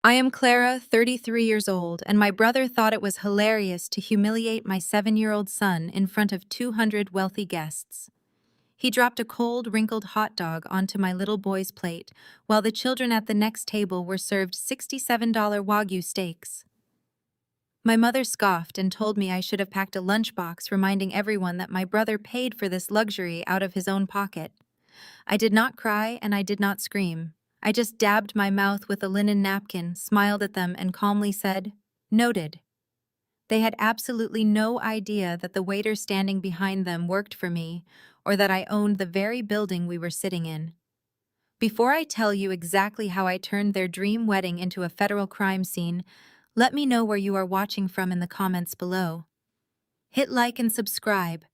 I am Clara, 33 years old, and my brother thought it was hilarious to humiliate my 7-year-old son in front of 200 wealthy guests. He dropped a cold, wrinkled hot dog onto my little boy's plate, while the children at the next table were served $67 Wagyu steaks. My mother scoffed and told me I should have packed a lunchbox, reminding everyone that my brother paid for this luxury out of his own pocket. I did not cry and I did not scream. I just dabbed my mouth with a linen napkin, smiled at them, and calmly said, "Noted." They had absolutely no idea that the waiter standing behind them worked for me, or that I owned the very building we were sitting in. Before I tell you exactly how I turned their dream wedding into a federal crime scene, let me know where you are watching from in the comments below. Hit like and subscribe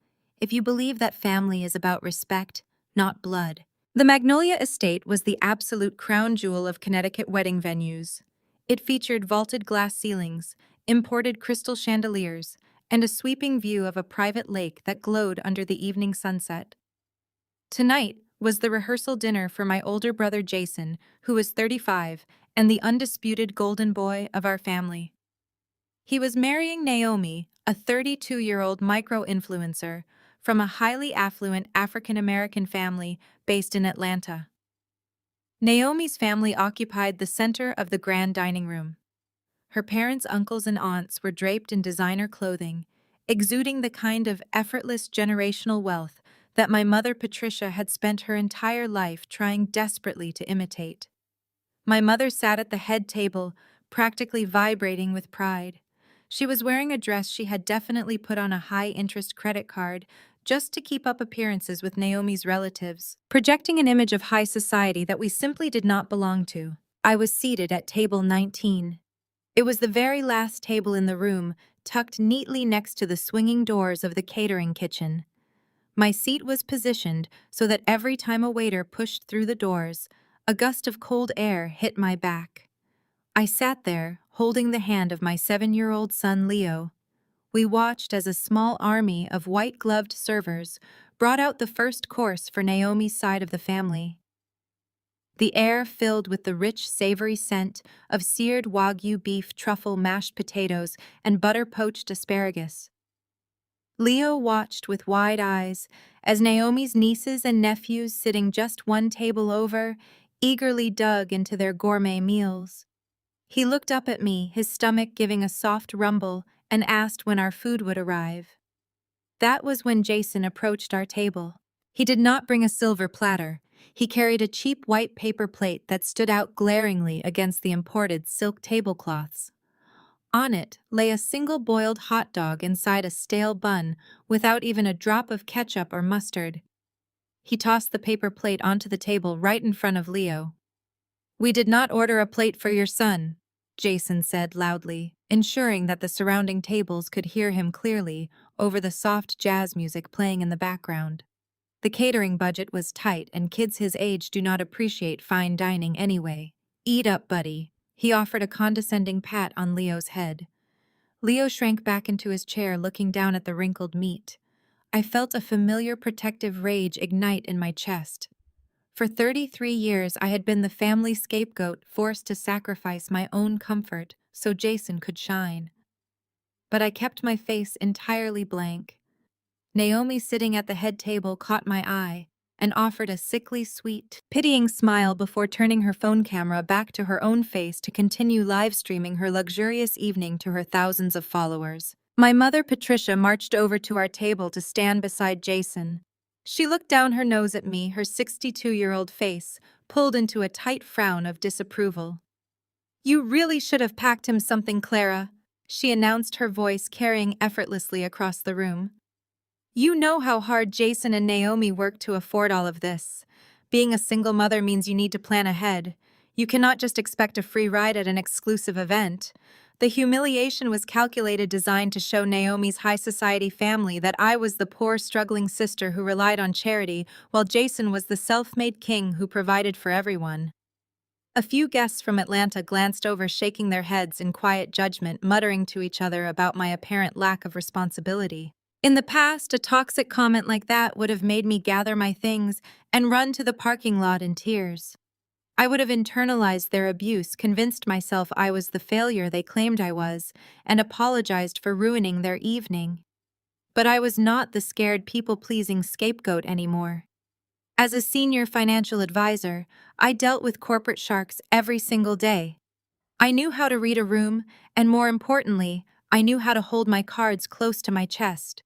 if you believe that family is about respect, not blood. The Magnolia Estate was the absolute crown jewel of Connecticut wedding venues. It featured vaulted glass ceilings, imported crystal chandeliers, and a sweeping view of a private lake that glowed under the evening sunset. Tonight was the rehearsal dinner for my older brother Jason, who was 35 and the undisputed golden boy of our family. He was marrying Naomi, a 32-year-old micro-influencer from a highly affluent African-American family based in Atlanta. Naomi's family occupied the center of the grand dining room. Her parents, uncles, and aunts were draped in designer clothing, exuding the kind of effortless generational wealth that my mother Patricia had spent her entire life trying desperately to imitate. My mother sat at the head table, practically vibrating with pride. She was wearing a dress she had definitely put on a high-interest credit card just to keep up appearances with Naomi's relatives, projecting an image of high society that we simply did not belong to. I was seated at table 19. It was the very last table in the room, tucked neatly next to the swinging doors of the catering kitchen. My seat was positioned so that every time a waiter pushed through the doors, a gust of cold air hit my back. I sat there, holding the hand of my 7-year-old son Leo. We watched as a small army of white-gloved servers brought out the first course for Naomi's side of the family. The air filled with the rich, savory scent of seared Wagyu beef, truffle, mashed potatoes, and butter-poached asparagus. Leo watched with wide eyes as Naomi's nieces and nephews, sitting just one table over, eagerly dug into their gourmet meals. He looked up at me, his stomach giving a soft rumble, and asked when our food would arrive. That was when Jason approached our table. He did not bring a silver platter. He carried a cheap white paper plate that stood out glaringly against the imported silk tablecloths. On it lay a single boiled hot dog inside a stale bun without even a drop of ketchup or mustard. He tossed the paper plate onto the table right in front of Leo. "We did not order a plate for your son," Jason said loudly, ensuring that the surrounding tables could hear him clearly over the soft jazz music playing in the background. The catering budget was tight and kids his age do not appreciate fine dining anyway. "Eat up, buddy." He offered a condescending pat on Leo's head. Leo shrank back into his chair, looking down at the wrinkled meat. I felt a familiar protective rage ignite in my chest. For 33 years, I had been the family scapegoat, forced to sacrifice my own comfort so Jason could shine. But I kept my face entirely blank. Naomi, sitting at the head table, caught my eye and offered a sickly sweet, pitying smile before turning her phone camera back to her own face to continue live streaming her luxurious evening to her thousands of followers. My mother Patricia marched over to our table to stand beside Jason. She looked down her nose at me, her 62-year-old face pulled into a tight frown of disapproval. "You really should have packed him something, Clara," she announced, her voice carrying effortlessly across the room. "You know how hard Jason and Naomi worked to afford all of this. Being a single mother means you need to plan ahead. You cannot just expect a free ride at an exclusive event. The humiliation was calculated, designed to show Naomi's high society family that I was the poor, struggling sister who relied on charity, while Jason was the self-made king who provided for everyone." A few guests from Atlanta glanced over, shaking their heads in quiet judgment, muttering to each other about my apparent lack of responsibility. In the past, a toxic comment like that would have made me gather my things and run to the parking lot in tears. I would have internalized their abuse, convinced myself I was the failure they claimed I was, and apologized for ruining their evening. But I was not the scared people-pleasing scapegoat anymore. As a senior financial advisor, I dealt with corporate sharks every single day. I knew how to read a room, and more importantly, I knew how to hold my cards close to my chest.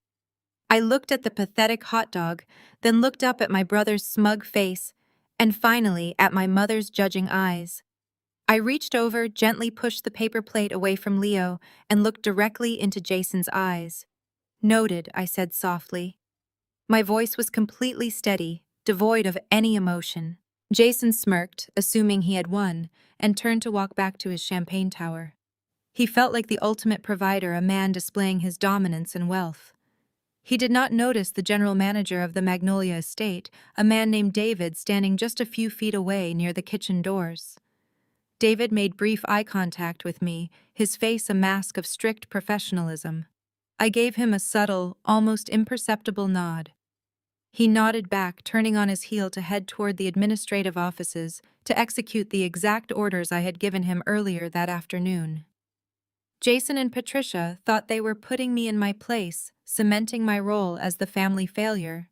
I looked at the pathetic hot dog, then looked up at my brother's smug face, and finally at my mother's judging eyes. I reached over, gently pushed the paper plate away from Leo, and looked directly into Jason's eyes. "Noted," I said softly. My voice was completely steady, devoid of any emotion. Jason smirked, assuming he had won, and turned to walk back to his champagne tower. He felt like the ultimate provider, a man displaying his dominance and wealth. He did not notice the general manager of the Magnolia estate, a man named David, standing just a few feet away near the kitchen doors. David made brief eye contact with me, his face a mask of strict professionalism. I gave him a subtle, almost imperceptible nod. He nodded back, turning on his heel to head toward the administrative offices to execute the exact orders I had given him earlier that afternoon. Jason and Patricia thought they were putting me in my place, cementing my role as the family failure.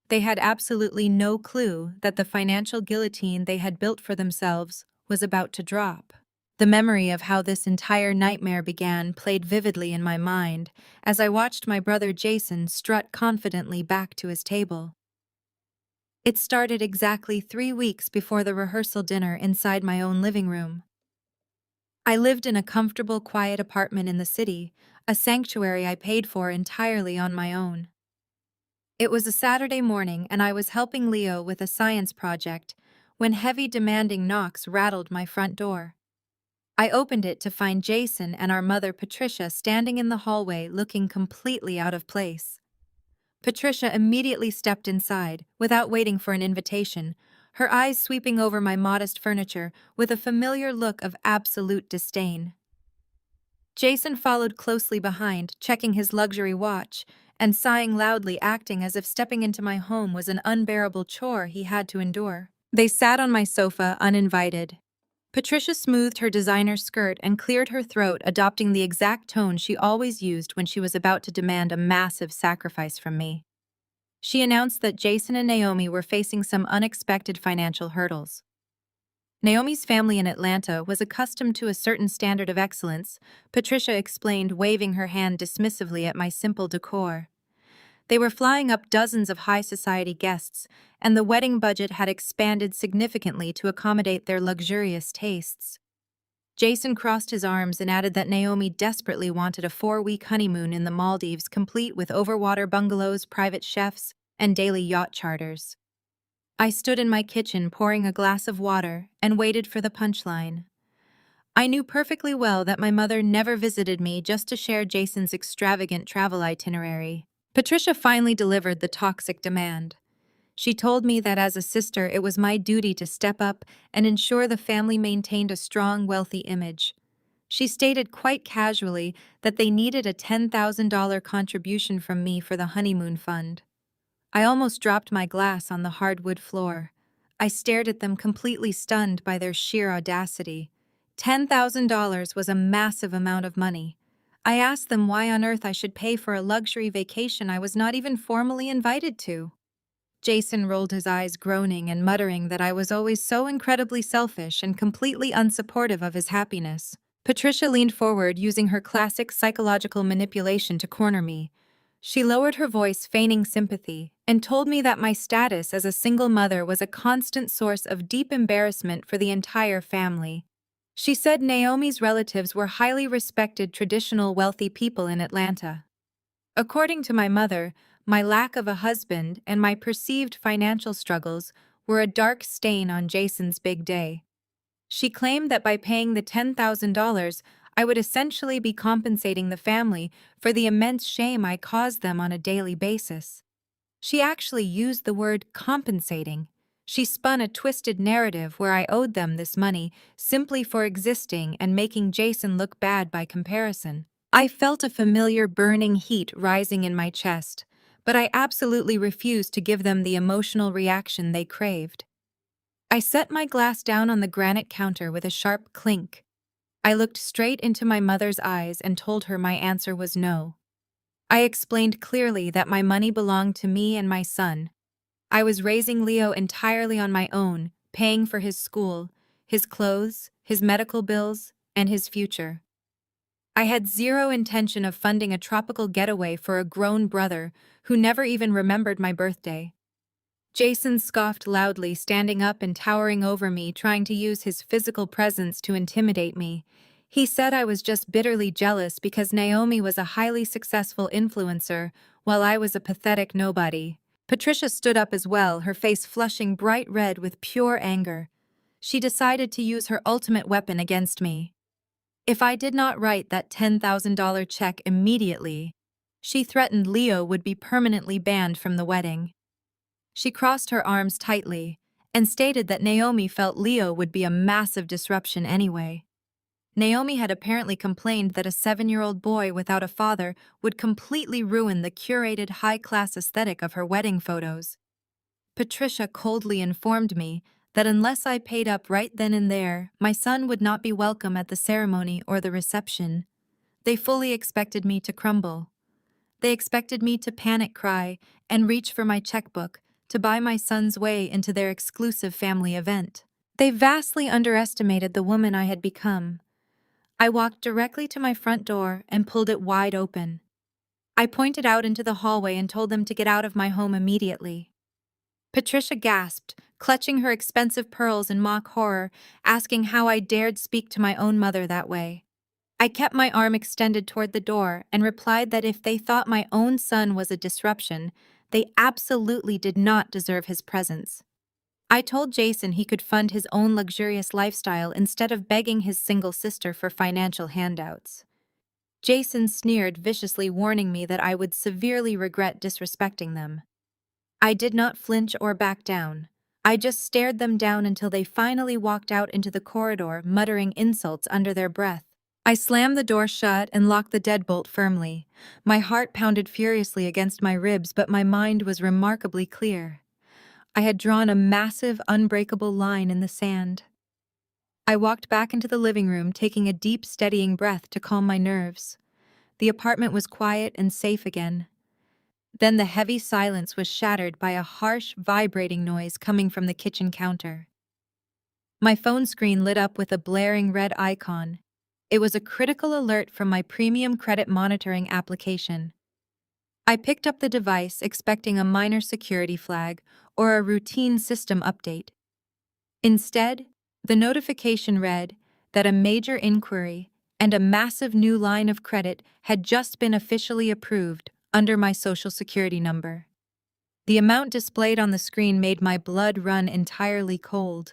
They had absolutely no clue that the financial guillotine they had built for themselves was about to drop. The memory of how this entire nightmare began played vividly in my mind as I watched my brother Jason strut confidently back to his table. It started exactly 3 weeks before the rehearsal dinner inside my own living room. I lived in a comfortable, quiet apartment in the city, a sanctuary I paid for entirely on my own. It was a Saturday morning and I was helping Leo with a science project when heavy, demanding knocks rattled my front door. I opened it to find Jason and our mother Patricia standing in the hallway looking completely out of place. Patricia immediately stepped inside, without waiting for an invitation, her eyes sweeping over my modest furniture with a familiar look of absolute disdain. Jason followed closely behind, checking his luxury watch, and sighing loudly, acting as if stepping into my home was an unbearable chore he had to endure. They sat on my sofa, uninvited. Patricia smoothed her designer skirt and cleared her throat, adopting the exact tone she always used when she was about to demand a massive sacrifice from me. She announced that Jason and Naomi were facing some unexpected financial hurdles. Naomi's family in Atlanta was accustomed to a certain standard of excellence, Patricia explained, waving her hand dismissively at my simple decor. They were flying up dozens of high society guests, and the wedding budget had expanded significantly to accommodate their luxurious tastes. Jason crossed his arms and added that Naomi desperately wanted a 4-week honeymoon in the Maldives, complete with overwater bungalows, private chefs, and daily yacht charters. I stood in my kitchen pouring a glass of water and waited for the punchline. I knew perfectly well that my mother never visited me just to share Jason's extravagant travel itinerary. Patricia finally delivered the toxic demand. She told me that as a sister, it was my duty to step up and ensure the family maintained a strong, wealthy image. She stated quite casually that they needed a $10,000 contribution from me for the honeymoon fund. I almost dropped my glass on the hardwood floor. I stared at them, completely stunned by their sheer audacity. $10,000 was a massive amount of money. I asked them why on earth I should pay for a luxury vacation I was not even formally invited to. Jason rolled his eyes, groaning and muttering that I was always so incredibly selfish and completely unsupportive of his happiness. Patricia leaned forward, using her classic psychological manipulation to corner me. She lowered her voice, feigning sympathy, and told me that my status as a single mother was a constant source of deep embarrassment for the entire family. She said Naomi's relatives were highly respected, traditional, wealthy people in Atlanta. According to my mother, my lack of a husband and my perceived financial struggles were a dark stain on Jason's big day. She claimed that by paying the $10,000, I would essentially be compensating the family for the immense shame I caused them on a daily basis. She actually used the word compensating. She spun a twisted narrative where I owed them this money simply for existing and making Jason look bad by comparison. I felt a familiar burning heat rising in my chest, but I absolutely refused to give them the emotional reaction they craved. I set my glass down on the granite counter with a sharp clink. I looked straight into my mother's eyes and told her my answer was no. I explained clearly that my money belonged to me and my son. I was raising Leo entirely on my own, paying for his school, his clothes, his medical bills, and his future. I had zero intention of funding a tropical getaway for a grown brother who never even remembered my birthday. Jason scoffed loudly, standing up and towering over me, trying to use his physical presence to intimidate me. He said I was just bitterly jealous because Naomi was a highly successful influencer, while I was a pathetic nobody. Patricia stood up as well, her face flushing bright red with pure anger. She decided to use her ultimate weapon against me. If I did not write that $10,000 check immediately, she threatened Leo would be permanently banned from the wedding. She crossed her arms tightly and stated that Naomi felt Leo would be a massive disruption anyway. Naomi had apparently complained that a 7-year-old boy without a father would completely ruin the curated high-class aesthetic of her wedding photos. Patricia coldly informed me that unless I paid up right then and there, my son would not be welcome at the ceremony or the reception. They fully expected me to crumble. They expected me to panic cry and reach for my checkbook to buy my son's way into their exclusive family event. They vastly underestimated the woman I had become. I walked directly to my front door and pulled it wide open. I pointed out into the hallway and told them to get out of my home immediately. Patricia gasped, clutching her expensive pearls in mock horror, asking how I dared speak to my own mother that way. I kept my arm extended toward the door and replied that if they thought my own son was a disruption, they absolutely did not deserve his presence. I told Jason he could fund his own luxurious lifestyle instead of begging his single sister for financial handouts. Jason sneered viciously, warning me that I would severely regret disrespecting them. I did not flinch or back down. I just stared them down until they finally walked out into the corridor, muttering insults under their breath. I slammed the door shut and locked the deadbolt firmly. My heart pounded furiously against my ribs, but my mind was remarkably clear. I had drawn a massive, unbreakable line in the sand. I walked back into the living room, taking a deep, steadying breath to calm my nerves. The apartment was quiet and safe again. Then the heavy silence was shattered by a harsh, vibrating noise coming from the kitchen counter. My phone screen lit up with a blaring red icon. It was a critical alert from my premium credit monitoring application. I picked up the device expecting a minor security flag or a routine system update. Instead, the notification read that a major inquiry and a massive new line of credit had just been officially approved under my Social Security number. The amount displayed on the screen made my blood run entirely cold.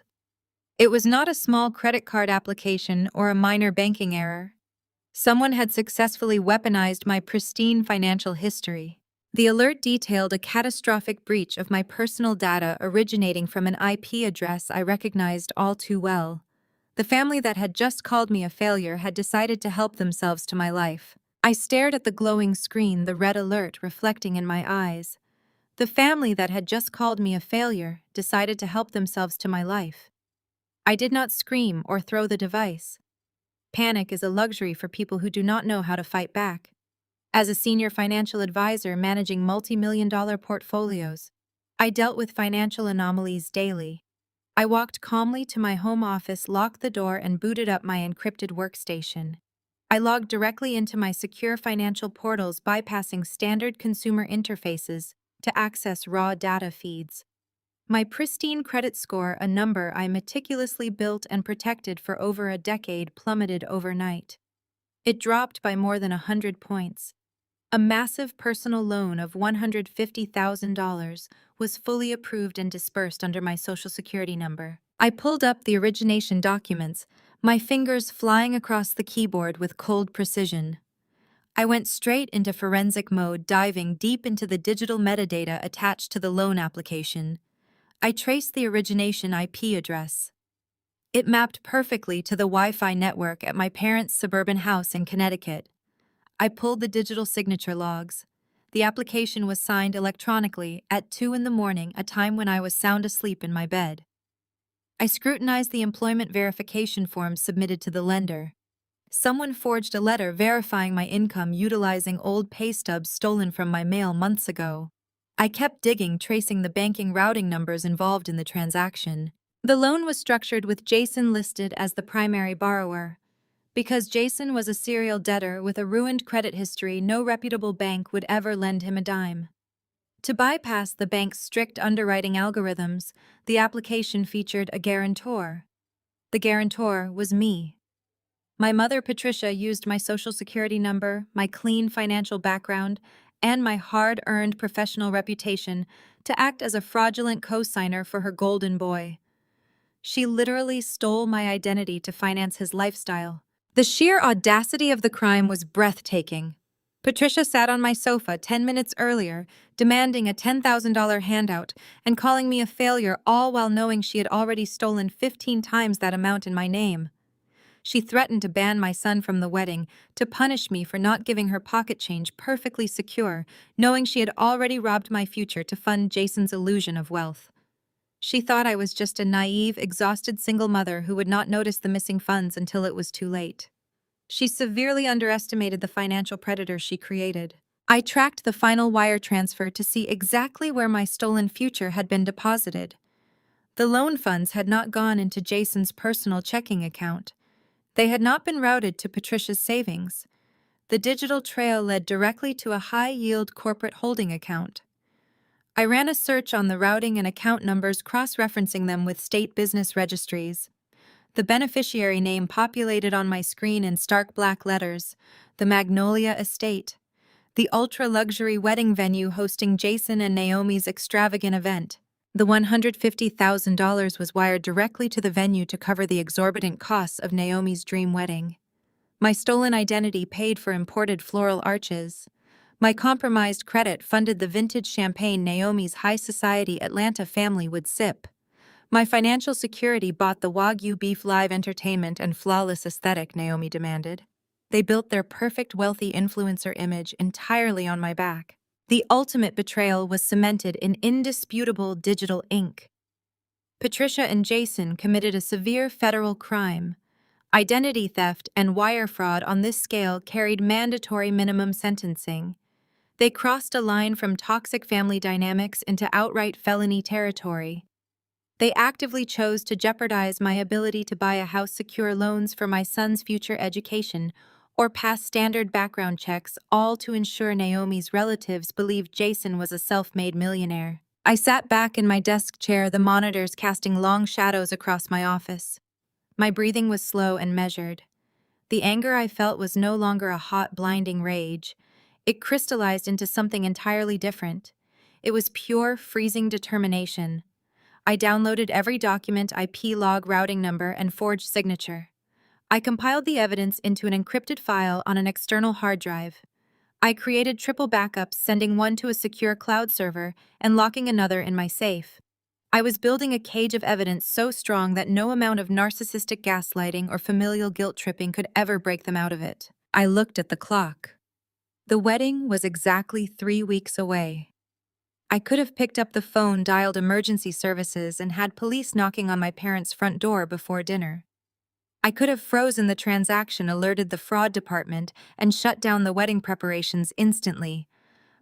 It was not a small credit card application or a minor banking error. Someone had successfully weaponized my pristine financial history. The alert detailed a catastrophic breach of my personal data originating from an IP address I recognized all too well. The family that had just called me a failure had decided to help themselves to my life. I stared at the glowing screen, the red alert reflecting in my eyes. The family that had just called me a failure decided to help themselves to my life. I did not scream or throw the device. Panic is a luxury for people who do not know how to fight back. As a senior financial advisor managing multi-million-dollar portfolios, I dealt with financial anomalies daily. I walked calmly to my home office, locked the door, and booted up my encrypted workstation. I logged directly into my secure financial portals, bypassing standard consumer interfaces to access raw data feeds. My pristine credit score, a number I meticulously built and protected for over a decade, plummeted overnight. It dropped by more than 100 points. A massive personal loan of $150,000 was fully approved and dispersed under my Social Security number. I pulled up the origination documents, my fingers flying across the keyboard with cold precision. I went straight into forensic mode, diving deep into the digital metadata attached to the loan application. I traced the origination IP address. It mapped perfectly to the Wi-Fi network at my parents' suburban house in Connecticut. I pulled the digital signature logs. The application was signed electronically at 2 in the morning, a time when I was sound asleep in my bed. I scrutinized the employment verification forms submitted to the lender. Someone forged a letter verifying my income utilizing old pay stubs stolen from my mail months ago. I kept digging, tracing the banking routing numbers involved in the transaction. The loan was structured with Jason listed as the primary borrower. Because Jason was a serial debtor with a ruined credit history, no reputable bank would ever lend him a dime. To bypass the bank's strict underwriting algorithms, the application featured a guarantor. The guarantor was me. My mother, Patricia, used my social security number, my clean financial background, and my hard-earned professional reputation to act as a fraudulent co-signer for her golden boy. She literally stole my identity to finance his lifestyle. The sheer audacity of the crime was breathtaking. Patricia sat on my sofa 10 minutes earlier, demanding a $10,000 handout and calling me a failure, all while knowing she had already stolen 15 times that amount in my name. She threatened to ban my son from the wedding, to punish me for not giving her pocket change perfectly secure, knowing she had already robbed my future to fund Jason's illusion of wealth. She thought I was just a naive, exhausted single mother who would not notice the missing funds until it was too late. She severely underestimated the financial predator she created. I tracked the final wire transfer to see exactly where my stolen future had been deposited. The loan funds had not gone into Jason's personal checking account. They had not been routed to Patricia's savings. The digital trail led directly to a high-yield corporate holding account. I ran a search on the routing and account numbers, cross-referencing them with state business registries. The beneficiary name populated on my screen in stark black letters: the Magnolia Estate, the ultra-luxury wedding venue hosting Jason and Naomi's extravagant event. The $150,000 was wired directly to the venue to cover the exorbitant costs of Naomi's dream wedding. My stolen identity paid for imported floral arches. My compromised credit funded the vintage champagne Naomi's high society Atlanta family would sip. My financial security bought the Wagyu beef live entertainment and flawless aesthetic Naomi demanded. They built their perfect wealthy influencer image entirely on my back. The ultimate betrayal was cemented in indisputable digital ink. Patricia and Jason committed a severe federal crime. Identity theft and wire fraud on this scale carried mandatory minimum sentencing. They crossed a line from toxic family dynamics into outright felony territory. They actively chose to jeopardize my ability to buy a house, secure loans for my son's future education, or pass standard background checks, all to ensure Naomi's relatives believed Jason was a self-made millionaire. I sat back in my desk chair, the monitors casting long shadows across my office. My breathing was slow and measured. The anger I felt was no longer a hot, blinding rage. It crystallized into something entirely different. It was pure, freezing determination. I downloaded every document, IP log, routing number, and forged signature. I compiled the evidence into an encrypted file on an external hard drive. I created triple backups, sending one to a secure cloud server and locking another in my safe. I was building a cage of evidence so strong that no amount of narcissistic gaslighting or familial guilt-tripping could ever break them out of it. I looked at the clock. The wedding was exactly 3 weeks away. I could have picked up the phone, dialed emergency services, and had police knocking on my parents' front door before dinner. I could have frozen the transaction, alerted the fraud department, and shut down the wedding preparations instantly.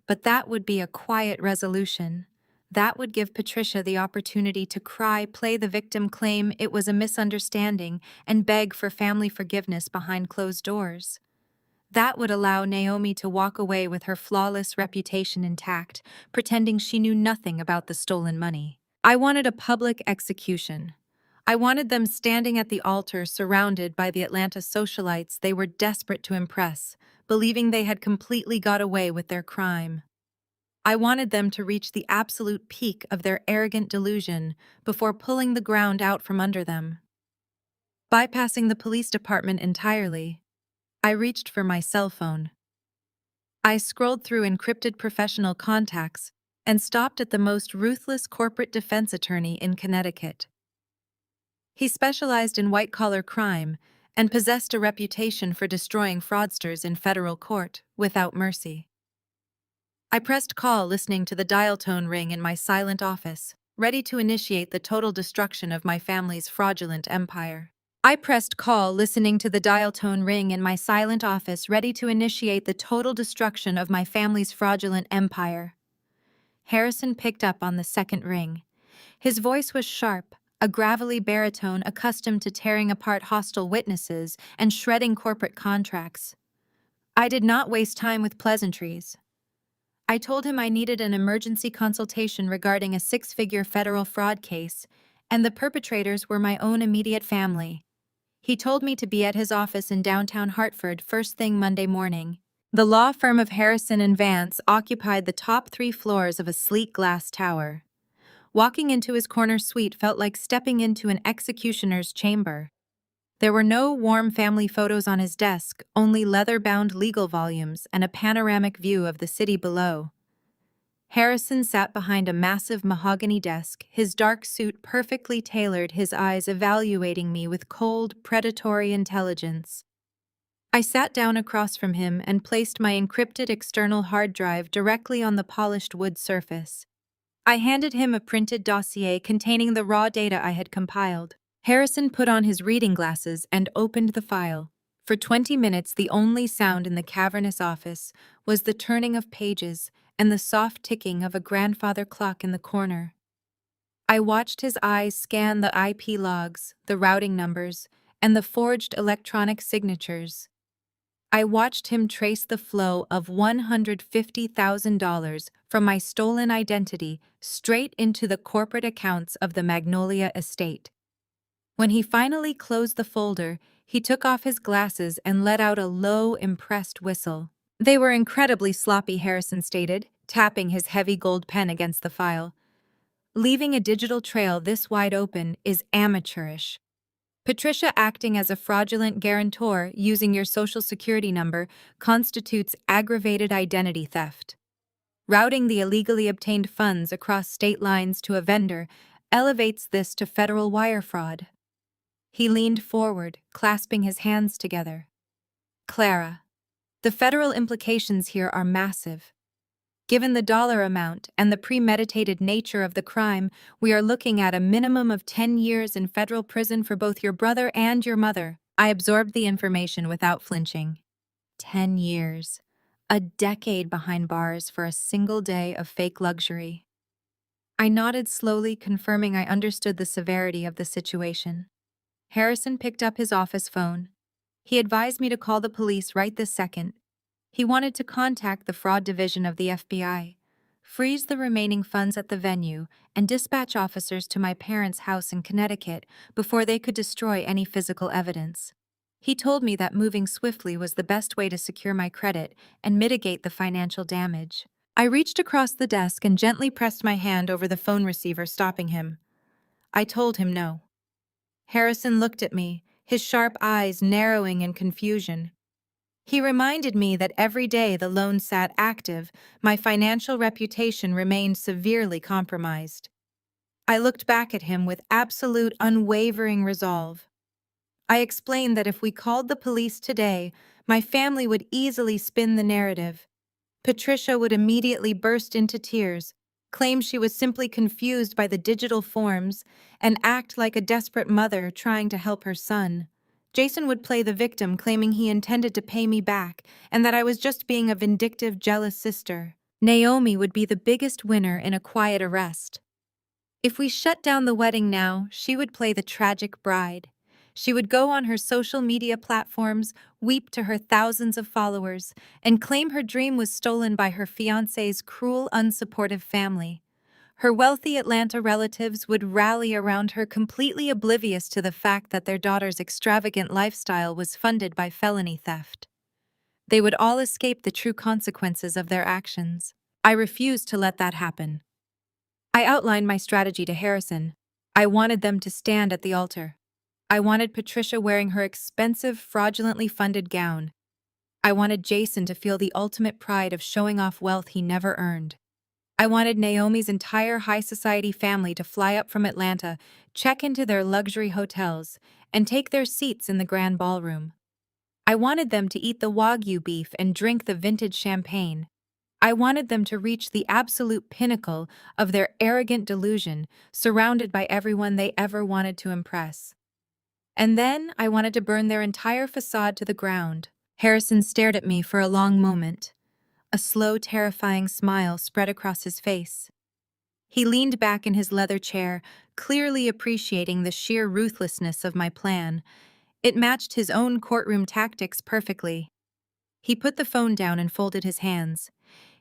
But that would be a quiet resolution. That would give Patricia the opportunity to cry, play the victim, claim it was a misunderstanding, and beg for family forgiveness behind closed doors. That would allow Naomi to walk away with her flawless reputation intact, pretending she knew nothing about the stolen money. I wanted a public execution. I wanted them standing at the altar, surrounded by the Atlanta socialites they were desperate to impress, believing they had completely got away with their crime. I wanted them to reach the absolute peak of their arrogant delusion before pulling the ground out from under them. Bypassing the police department entirely, I reached for my cell phone. I scrolled through encrypted professional contacts and stopped at the most ruthless corporate defense attorney in Connecticut. He specialized in white-collar crime and possessed a reputation for destroying fraudsters in federal court without mercy. I pressed call, listening to the dial tone ring in my silent office. ready to initiate the total destruction of my family's fraudulent empire. I pressed call, listening to the dial tone ring in my silent office, ready to initiate the total destruction of my family's fraudulent empire. Harrison picked up on the second ring. His voice was sharp, a gravelly baritone accustomed to tearing apart hostile witnesses and shredding corporate contracts. I did not waste time with pleasantries. I told him I needed an emergency consultation regarding a six-figure federal fraud case, and the perpetrators were my own immediate family. He told me to be at his office in downtown Hartford first thing Monday morning. The law firm of Harrison and Vance occupied the top 3 floors of a sleek glass tower. Walking into his corner suite felt like stepping into an executioner's chamber. There were no warm family photos on his desk, only leather-bound legal volumes and a panoramic view of the city below. Harrison sat behind a massive mahogany desk, his dark suit perfectly tailored, his eyes evaluating me with cold, predatory intelligence. I sat down across from him and placed my encrypted external hard drive directly on the polished wood surface. I handed him a printed dossier containing the raw data I had compiled. Harrison put on his reading glasses and opened the file. For 20 minutes, the only sound in the cavernous office was the turning of pages and the soft ticking of a grandfather clock in the corner. I watched his eyes scan the IP logs, the routing numbers, and the forged electronic signatures. I watched him trace the flow of $150,000 from my stolen identity straight into the corporate accounts of the Magnolia estate. When he finally closed the folder, he took off his glasses and let out a low, impressed whistle. "They were incredibly sloppy," Harrison stated, tapping his heavy gold pen against the file. "Leaving a digital trail this wide open is amateurish. Patricia acting as a fraudulent guarantor using your social security number constitutes aggravated identity theft. Routing the illegally obtained funds across state lines to a vendor elevates this to federal wire fraud." He leaned forward, clasping his hands together. "Clara, the federal implications here are massive. Given the dollar amount and the premeditated nature of the crime, we are looking at a minimum of 10 years in federal prison for both your brother and your mother." I absorbed the information without flinching. 10 years. A decade behind bars for a single day of fake luxury. I nodded slowly, confirming I understood the severity of the situation. Harrison picked up his office phone. He advised me to call the police right this second. He wanted to contact the fraud division of the FBI, freeze the remaining funds at the venue, and dispatch officers to my parents' house in Connecticut before they could destroy any physical evidence. He told me that moving swiftly was the best way to secure my credit and mitigate the financial damage. I reached across the desk and gently pressed my hand over the phone receiver, stopping him. I told him no. Harrison looked at me, his sharp eyes narrowing in confusion. He reminded me that every day the loan sat active, my financial reputation remained severely compromised. I looked back at him with absolute, unwavering resolve. I explained that if we called the police today, my family would easily spin the narrative. Patricia would immediately burst into tears, claim she was simply confused by the digital forms, and act like a desperate mother trying to help her son. Jason would play the victim, claiming he intended to pay me back and that I was just being a vindictive, jealous sister. Naomi would be the biggest winner in a quiet arrest. If we shut down the wedding now, she would play the tragic bride. She would go on her social media platforms, weep to her thousands of followers, and claim her dream was stolen by her fiancé's cruel, unsupportive family. Her wealthy Atlanta relatives would rally around her, completely oblivious to the fact that their daughter's extravagant lifestyle was funded by felony theft. They would all escape the true consequences of their actions. I refused to let that happen. I outlined my strategy to Harrison. I wanted them to stand at the altar. I wanted Patricia wearing her expensive, fraudulently funded gown. I wanted Jason to feel the ultimate pride of showing off wealth he never earned. I wanted Naomi's entire high society family to fly up from Atlanta, check into their luxury hotels, and take their seats in the grand ballroom. I wanted them to eat the Wagyu beef and drink the vintage champagne. I wanted them to reach the absolute pinnacle of their arrogant delusion, surrounded by everyone they ever wanted to impress. And then I wanted to burn their entire facade to the ground. Harrison stared at me for a long moment. A slow, terrifying smile spread across his face. He leaned back in his leather chair, clearly appreciating the sheer ruthlessness of my plan. It matched his own courtroom tactics perfectly. He put the phone down and folded his hands.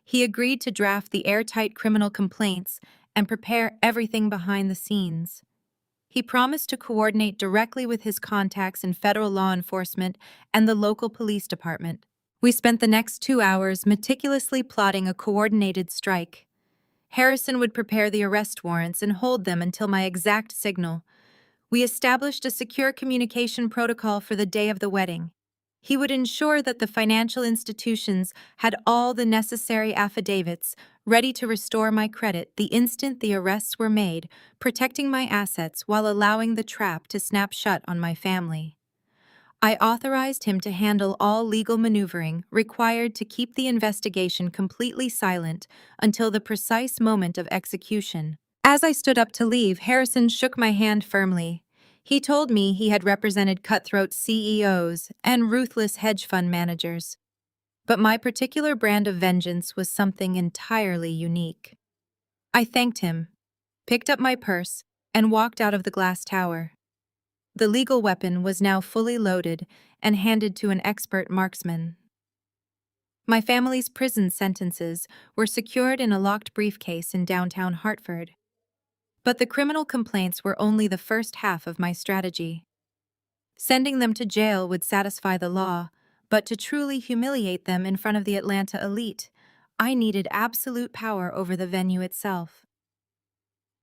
He agreed to draft the airtight criminal complaints and prepare everything behind the scenes. He promised to coordinate directly with his contacts in federal law enforcement and the local police department. We spent the next 2 hours meticulously plotting a coordinated strike. Harrison would prepare the arrest warrants and hold them until my exact signal. We established a secure communication protocol for the day of the wedding. He would ensure that the financial institutions had all the necessary affidavits ready to restore my credit the instant the arrests were made, protecting my assets while allowing the trap to snap shut on my family. I authorized him to handle all legal maneuvering required to keep the investigation completely silent until the precise moment of execution. As I stood up to leave, Harrison shook my hand firmly. He told me he had represented cutthroat CEOs and ruthless hedge fund managers. But my particular brand of vengeance was something entirely unique. I thanked him, picked up my purse, and walked out of the glass tower. The legal weapon was now fully loaded and handed to an expert marksman. My family's prison sentences were secured in a locked briefcase in downtown Hartford. But the criminal complaints were only the first half of my strategy. Sending them to jail would satisfy the law, but to truly humiliate them in front of the Atlanta elite, I needed absolute power over the venue itself.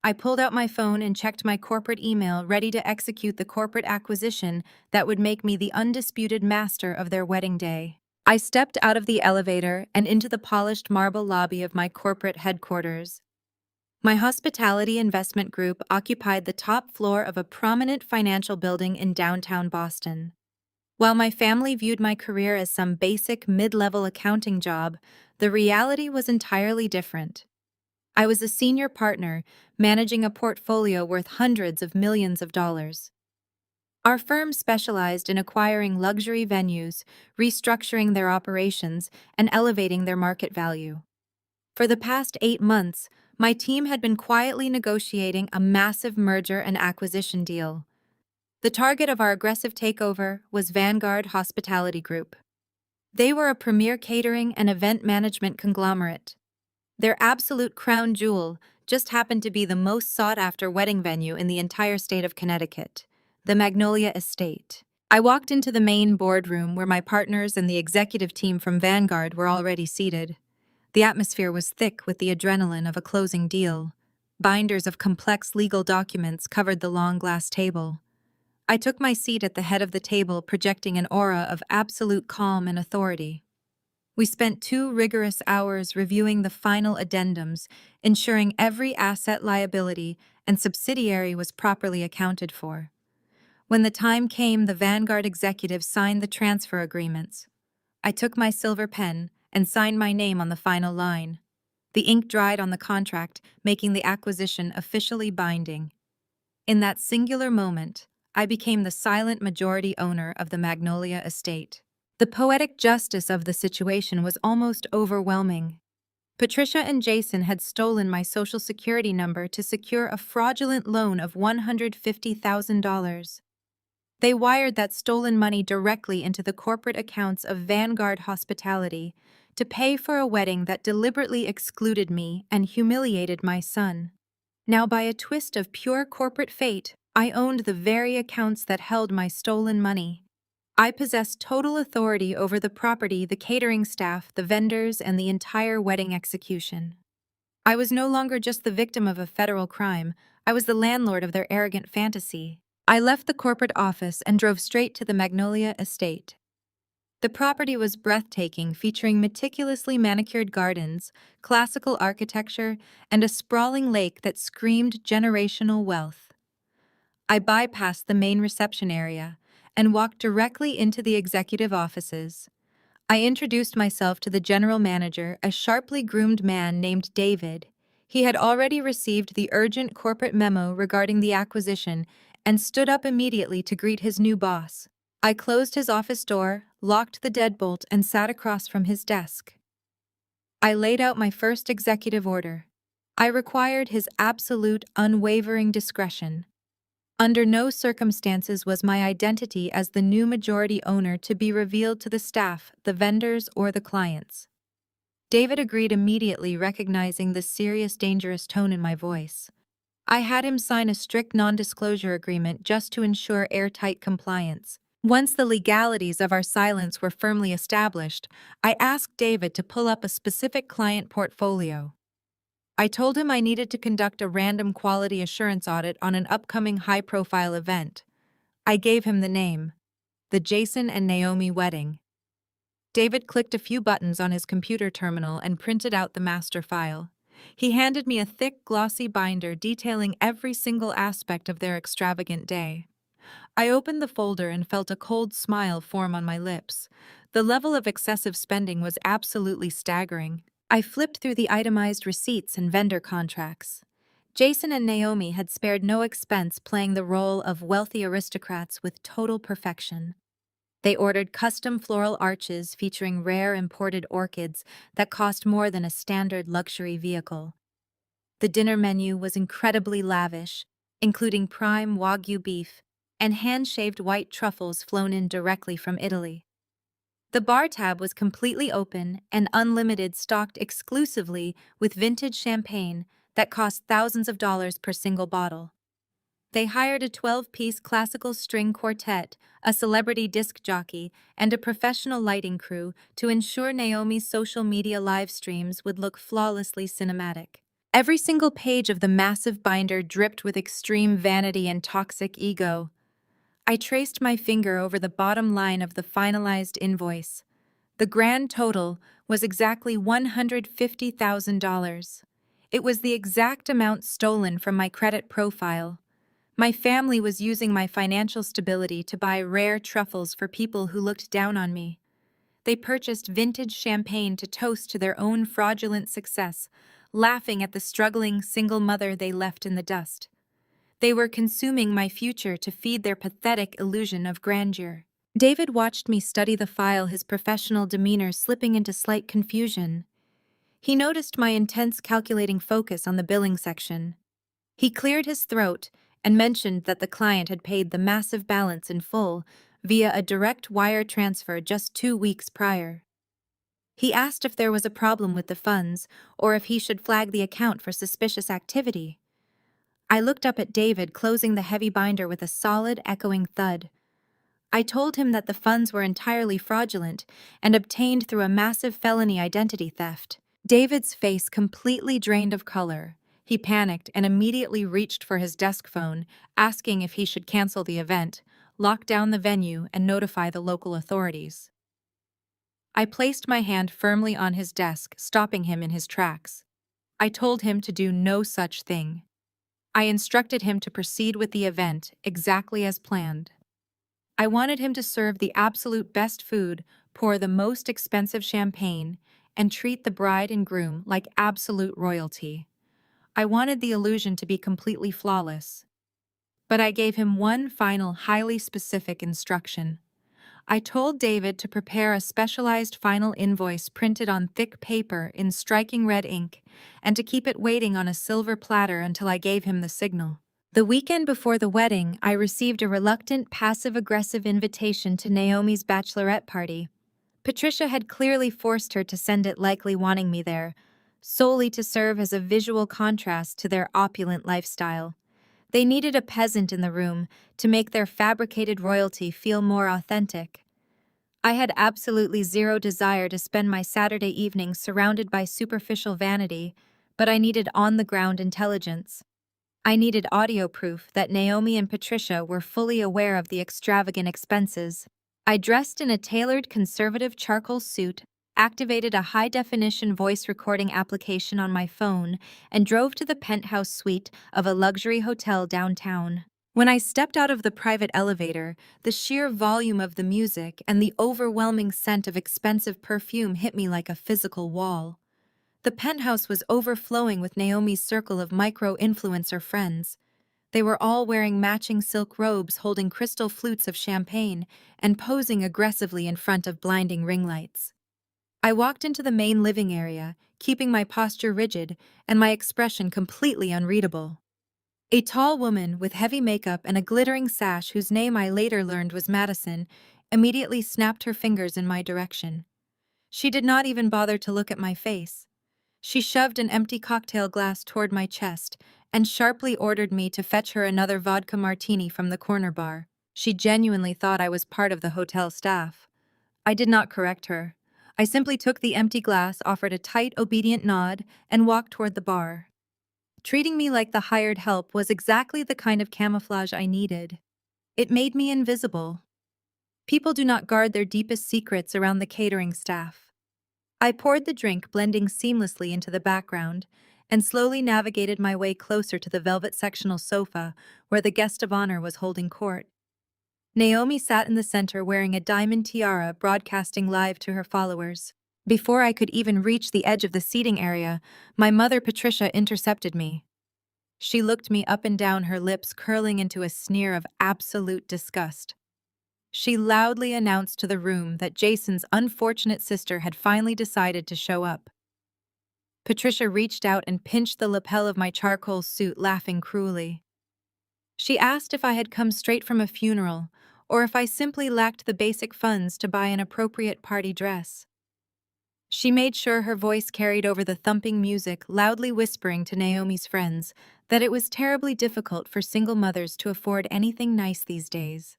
I pulled out my phone and checked my corporate email, ready to execute the corporate acquisition that would make me the undisputed master of their wedding day. I stepped out of the elevator and into the polished marble lobby of my corporate headquarters. My hospitality investment group occupied the top floor of a prominent financial building in downtown Boston. While my family viewed my career as some basic mid-level accounting job, the reality was entirely different. I was a senior partner, managing a portfolio worth hundreds of millions of dollars. Our firm specialized in acquiring luxury venues, restructuring their operations, and elevating their market value. For the past 8 months, my team had been quietly negotiating a massive merger and acquisition deal. The target of our aggressive takeover was Vanguard Hospitality Group. They were a premier catering and event management conglomerate. Their absolute crown jewel just happened to be the most sought-after wedding venue in the entire state of Connecticut, the Magnolia Estate. I walked into the main boardroom where my partners and the executive team from Vanguard were already seated. The atmosphere was thick with the adrenaline of a closing deal. Binders of complex legal documents covered the long glass table. I took my seat at the head of the table, projecting an aura of absolute calm and authority. We spent 2 rigorous hours reviewing the final addendums, ensuring every asset, liability, and subsidiary was properly accounted for. When the time came, the Vanguard executives signed the transfer agreements. I took my silver pen and signed my name on the final line. The ink dried on the contract, making the acquisition officially binding. In that singular moment, I became the silent majority owner of the Magnolia Estate. The poetic justice of the situation was almost overwhelming. Patricia and Jason had stolen my Social Security number to secure a fraudulent loan of $150,000. They wired that stolen money directly into the corporate accounts of Vanguard Hospitality to pay for a wedding that deliberately excluded me and humiliated my son. Now, by a twist of pure corporate fate, I owned the very accounts that held my stolen money. I possessed total authority over the property, the catering staff, the vendors, and the entire wedding execution. I was no longer just the victim of a federal crime, I was the landlord of their arrogant fantasy. I left the corporate office and drove straight to the Magnolia Estate. The property was breathtaking, featuring meticulously manicured gardens, classical architecture, and a sprawling lake that screamed generational wealth. I bypassed the main reception area and walked directly into the executive offices. I introduced myself to the general manager, a sharply groomed man named David. He had already received the urgent corporate memo regarding the acquisition and stood up immediately to greet his new boss. I closed his office door, locked the deadbolt, and sat across from his desk. I laid out my first executive order. I required his absolute, unwavering discretion. Under no circumstances was my identity as the new majority owner to be revealed to the staff, the vendors, or the clients. David agreed immediately, recognizing the serious, dangerous tone in my voice. I had him sign a strict non-disclosure agreement just to ensure airtight compliance. Once the legalities of our silence were firmly established, I asked David to pull up a specific client portfolio. I told him I needed to conduct a random quality assurance audit on an upcoming high-profile event. I gave him the name, the Jason and Naomi wedding. David clicked a few buttons on his computer terminal and printed out the master file. He handed me a thick, glossy binder detailing every single aspect of their extravagant day. I opened the folder and felt a cold smile form on my lips. The level of excessive spending was absolutely staggering. I flipped through the itemized receipts and vendor contracts. Jason and Naomi had spared no expense playing the role of wealthy aristocrats with total perfection. They ordered custom floral arches featuring rare imported orchids that cost more than a standard luxury vehicle. The dinner menu was incredibly lavish, including prime Wagyu beef and hand-shaved white truffles flown in directly from Italy. The bar tab was completely open and unlimited, stocked exclusively with vintage champagne that cost thousands of dollars per single bottle. They hired a 12-piece classical string quartet, a celebrity disc jockey, and a professional lighting crew to ensure Naomi's social media live streams would look flawlessly cinematic. Every single page of the massive binder dripped with extreme vanity and toxic ego. I traced my finger over the bottom line of the finalized invoice. The grand total was exactly $150,000. It was the exact amount stolen from my credit profile. My family was using my financial stability to buy rare truffles for people who looked down on me. They purchased vintage champagne to toast to their own fraudulent success, laughing at the struggling single mother they left in the dust. They were consuming my future to feed their pathetic illusion of grandeur. David watched me study the file, his professional demeanor slipping into slight confusion. He noticed my intense, calculating focus on the billing section. He cleared his throat and mentioned that the client had paid the massive balance in full via a direct wire transfer just 2 weeks prior. He asked if there was a problem with the funds or if he should flag the account for suspicious activity. I looked up at David, closing the heavy binder with a solid, echoing thud. I told him that the funds were entirely fraudulent and obtained through a massive felony identity theft. David's face completely drained of color. He panicked and immediately reached for his desk phone, asking if he should cancel the event, lock down the venue, and notify the local authorities. I placed my hand firmly on his desk, stopping him in his tracks. I told him to do no such thing. I instructed him to proceed with the event exactly as planned. I wanted him to serve the absolute best food, pour the most expensive champagne, and treat the bride and groom like absolute royalty. I wanted the illusion to be completely flawless. But I gave him one final, highly specific instruction. I told David to prepare a specialized final invoice printed on thick paper in striking red ink, and to keep it waiting on a silver platter until I gave him the signal. The weekend before the wedding, I received a reluctant, passive-aggressive invitation to Naomi's bachelorette party. Patricia had clearly forced her to send it, likely wanting me there, solely to serve as a visual contrast to their opulent lifestyle. They needed a peasant in the room to make their fabricated royalty feel more authentic. I had absolutely zero desire to spend my Saturday evening surrounded by superficial vanity, but I needed on-the-ground intelligence. I needed audio proof that Naomi and Patricia were fully aware of the extravagant expenses. I dressed in a tailored conservative charcoal suit, activated a high-definition voice recording application on my phone, and drove to the penthouse suite of a luxury hotel downtown. When I stepped out of the private elevator, the sheer volume of the music and the overwhelming scent of expensive perfume hit me like a physical wall. The penthouse was overflowing with Naomi's circle of micro-influencer friends. They were all wearing matching silk robes holding crystal flutes of champagne and posing aggressively in front of blinding ring lights. I walked into the main living area, keeping my posture rigid and my expression completely unreadable. A tall woman with heavy makeup and a glittering sash whose name I later learned was Madison immediately snapped her fingers in my direction. She did not even bother to look at my face. She shoved an empty cocktail glass toward my chest and sharply ordered me to fetch her another vodka martini from the corner bar. She genuinely thought I was part of the hotel staff. I did not correct her. I simply took the empty glass, offered a tight, obedient nod, and walked toward the bar. Treating me like the hired help was exactly the kind of camouflage I needed. It made me invisible. People do not guard their deepest secrets around the catering staff. I poured the drink, blending seamlessly into the background, and slowly navigated my way closer to the velvet sectional sofa where the guest of honor was holding court. Naomi sat in the center wearing a diamond tiara, broadcasting live to her followers. Before I could even reach the edge of the seating area, my mother Patricia intercepted me. She looked me up and down, her lips curling into a sneer of absolute disgust. She loudly announced to the room that Jason's unfortunate sister had finally decided to show up. Patricia reached out and pinched the lapel of my charcoal suit, laughing cruelly. She asked if I had come straight from a funeral, or if I simply lacked the basic funds to buy an appropriate party dress. She made sure her voice carried over the thumping music, loudly whispering to Naomi's friends that it was terribly difficult for single mothers to afford anything nice these days.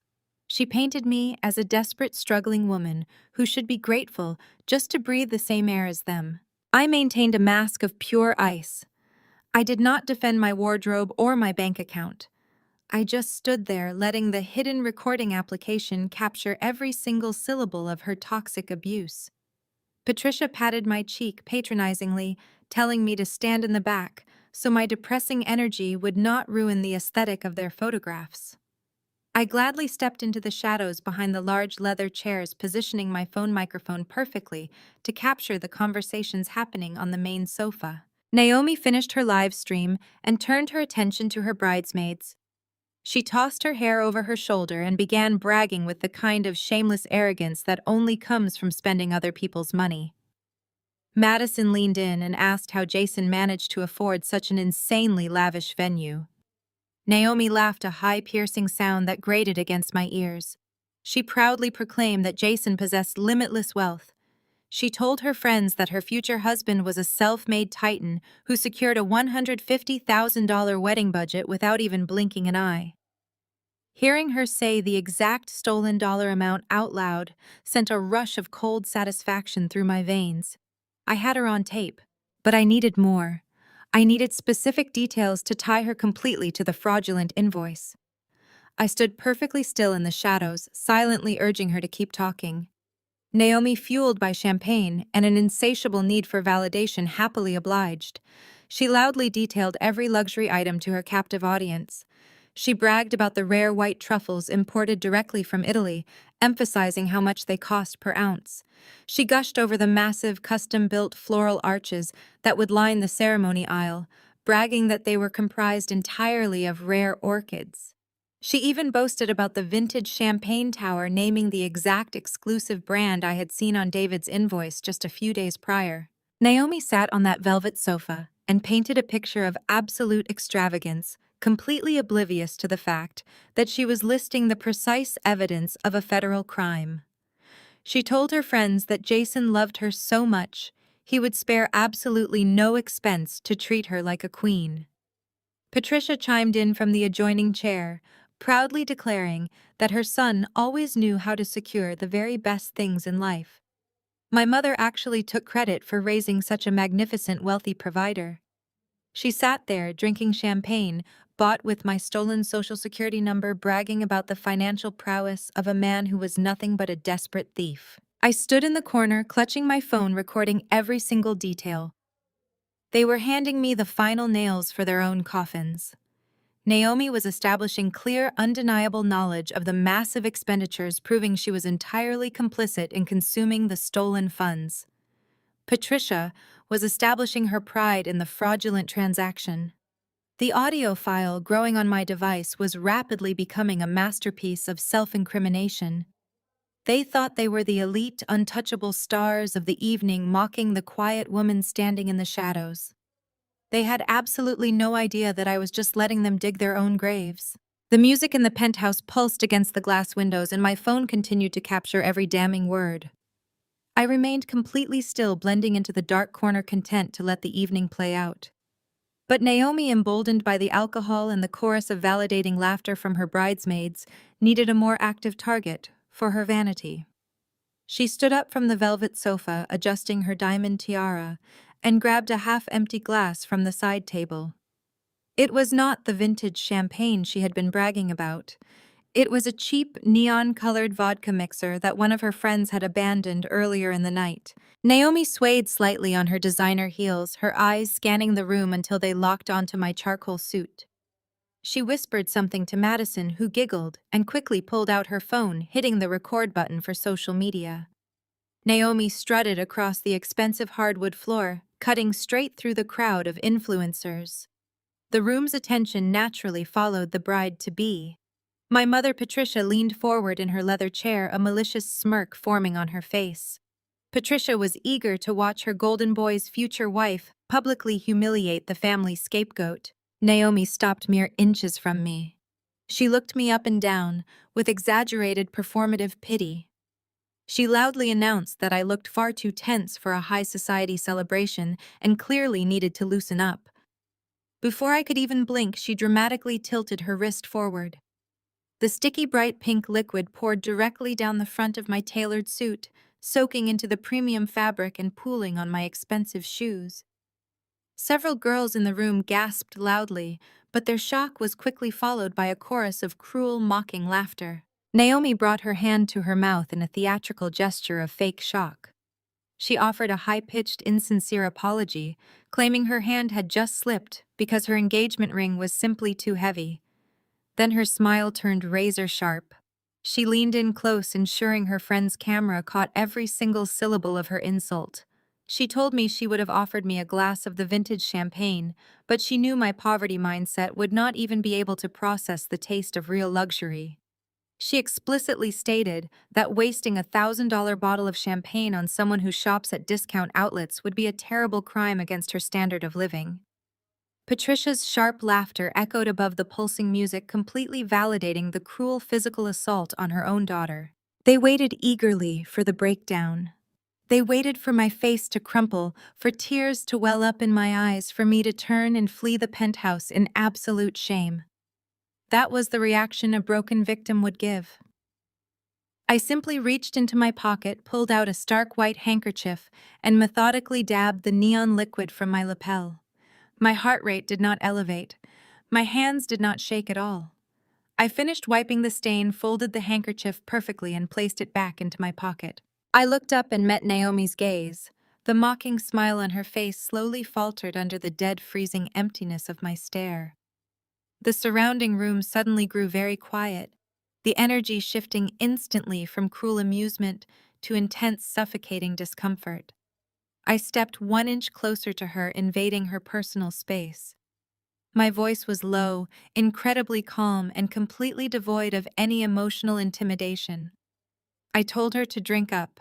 She painted me as a desperate, struggling woman who should be grateful just to breathe the same air as them. I maintained a mask of pure ice. I did not defend my wardrobe or my bank account. I just stood there, letting the hidden recording application capture every single syllable of her toxic abuse. Patricia patted my cheek patronizingly, telling me to stand in the back so my depressing energy would not ruin the aesthetic of their photographs. I gladly stepped into the shadows behind the large leather chairs, positioning my phone microphone perfectly to capture the conversations happening on the main sofa. Naomi finished her live stream and turned her attention to her bridesmaids. She tossed her hair over her shoulder and began bragging with the kind of shameless arrogance that only comes from spending other people's money. Madison leaned in and asked how Jason managed to afford such an insanely lavish venue. Naomi laughed, a high, piercing sound that grated against my ears. She proudly proclaimed that Jason possessed limitless wealth. She told her friends that her future husband was a self-made titan who secured a $150,000 wedding budget without even blinking an eye. Hearing her say the exact stolen dollar amount out loud sent a rush of cold satisfaction through my veins. I had her on tape, but I needed more. I needed specific details to tie her completely to the fraudulent invoice. I stood perfectly still in the shadows, silently urging her to keep talking. Naomi, fueled by champagne and an insatiable need for validation, happily obliged. She loudly detailed every luxury item to her captive audience. She bragged about the rare white truffles imported directly from Italy, emphasizing how much they cost per ounce. She gushed over the massive, custom-built floral arches that would line the ceremony aisle, bragging that they were comprised entirely of rare orchids. She even boasted about the vintage champagne tower, naming the exact exclusive brand I had seen on David's invoice just a few days prior. Naomi sat on that velvet sofa and painted a picture of absolute extravagance, completely oblivious to the fact that she was listing the precise evidence of a federal crime. She told her friends that Jason loved her so much, he would spare absolutely no expense to treat her like a queen. Patricia chimed in from the adjoining chair, proudly declaring that her son always knew how to secure the very best things in life. My mother actually took credit for raising such a magnificent, wealthy provider. She sat there, drinking champagne, bought with my stolen social security number, bragging about the financial prowess of a man who was nothing but a desperate thief. I stood in the corner, clutching my phone, recording every single detail. They were handing me the final nails for their own coffins. Naomi was establishing clear, undeniable knowledge of the massive expenditures, proving she was entirely complicit in consuming the stolen funds. Patricia was establishing her pride in the fraudulent transaction. The audio file growing on my device was rapidly becoming a masterpiece of self-incrimination. They thought they were the elite, untouchable stars of the evening, mocking the quiet woman standing in the shadows. They had absolutely no idea that I was just letting them dig their own graves. The music in the penthouse pulsed against the glass windows, and my phone continued to capture every damning word. I remained completely still, blending into the dark corner, content to let the evening play out. But Naomi, emboldened by the alcohol and the chorus of validating laughter from her bridesmaids, needed a more active target for her vanity. She stood up from the velvet sofa, adjusting her diamond tiara, and grabbed a half-empty glass from the side table. It was not the vintage champagne she had been bragging about. It was a cheap, neon-colored vodka mixer that one of her friends had abandoned earlier in the night. Naomi swayed slightly on her designer heels, her eyes scanning the room until they locked onto my charcoal suit. She whispered something to Madison, who giggled and quickly pulled out her phone, hitting the record button for social media. Naomi strutted across the expensive hardwood floor, cutting straight through the crowd of influencers. The room's attention naturally followed the bride-to-be. My mother, Patricia, leaned forward in her leather chair, a malicious smirk forming on her face. Patricia was eager to watch her golden boy's future wife publicly humiliate the family scapegoat. Naomi stopped mere inches from me. She looked me up and down, with exaggerated performative pity. She loudly announced that I looked far too tense for a high society celebration and clearly needed to loosen up. Before I could even blink, she dramatically tilted her wrist forward. The sticky bright pink liquid poured directly down the front of my tailored suit, soaking into the premium fabric and pooling on my expensive shoes. Several girls in the room gasped loudly, but their shock was quickly followed by a chorus of cruel, mocking laughter. Naomi brought her hand to her mouth in a theatrical gesture of fake shock. She offered a high-pitched, insincere apology, claiming her hand had just slipped because her engagement ring was simply too heavy. Then her smile turned razor-sharp. She leaned in close, ensuring her friend's camera caught every single syllable of her insult. She told me she would have offered me a glass of the vintage champagne, but she knew my poverty mindset would not even be able to process the taste of real luxury. She explicitly stated that wasting a $1,000 bottle of champagne on someone who shops at discount outlets would be a terrible crime against her standard of living. Patricia's sharp laughter echoed above the pulsing music, completely validating the cruel physical assault on her own daughter. They waited eagerly for the breakdown. They waited for my face to crumple, for tears to well up in my eyes, for me to turn and flee the penthouse in absolute shame. That was the reaction a broken victim would give. I simply reached into my pocket, pulled out a stark white handkerchief, and methodically dabbed the neon liquid from my lapel. My heart rate did not elevate. My hands did not shake at all. I finished wiping the stain, folded the handkerchief perfectly, and placed it back into my pocket. I looked up and met Naomi's gaze. The mocking smile on her face slowly faltered under the dead, freezing emptiness of my stare. The surrounding room suddenly grew very quiet, the energy shifting instantly from cruel amusement to intense, suffocating discomfort. I stepped 1 inch closer to her, invading her personal space. My voice was low, incredibly calm, and completely devoid of any emotional intimidation. I told her to drink up.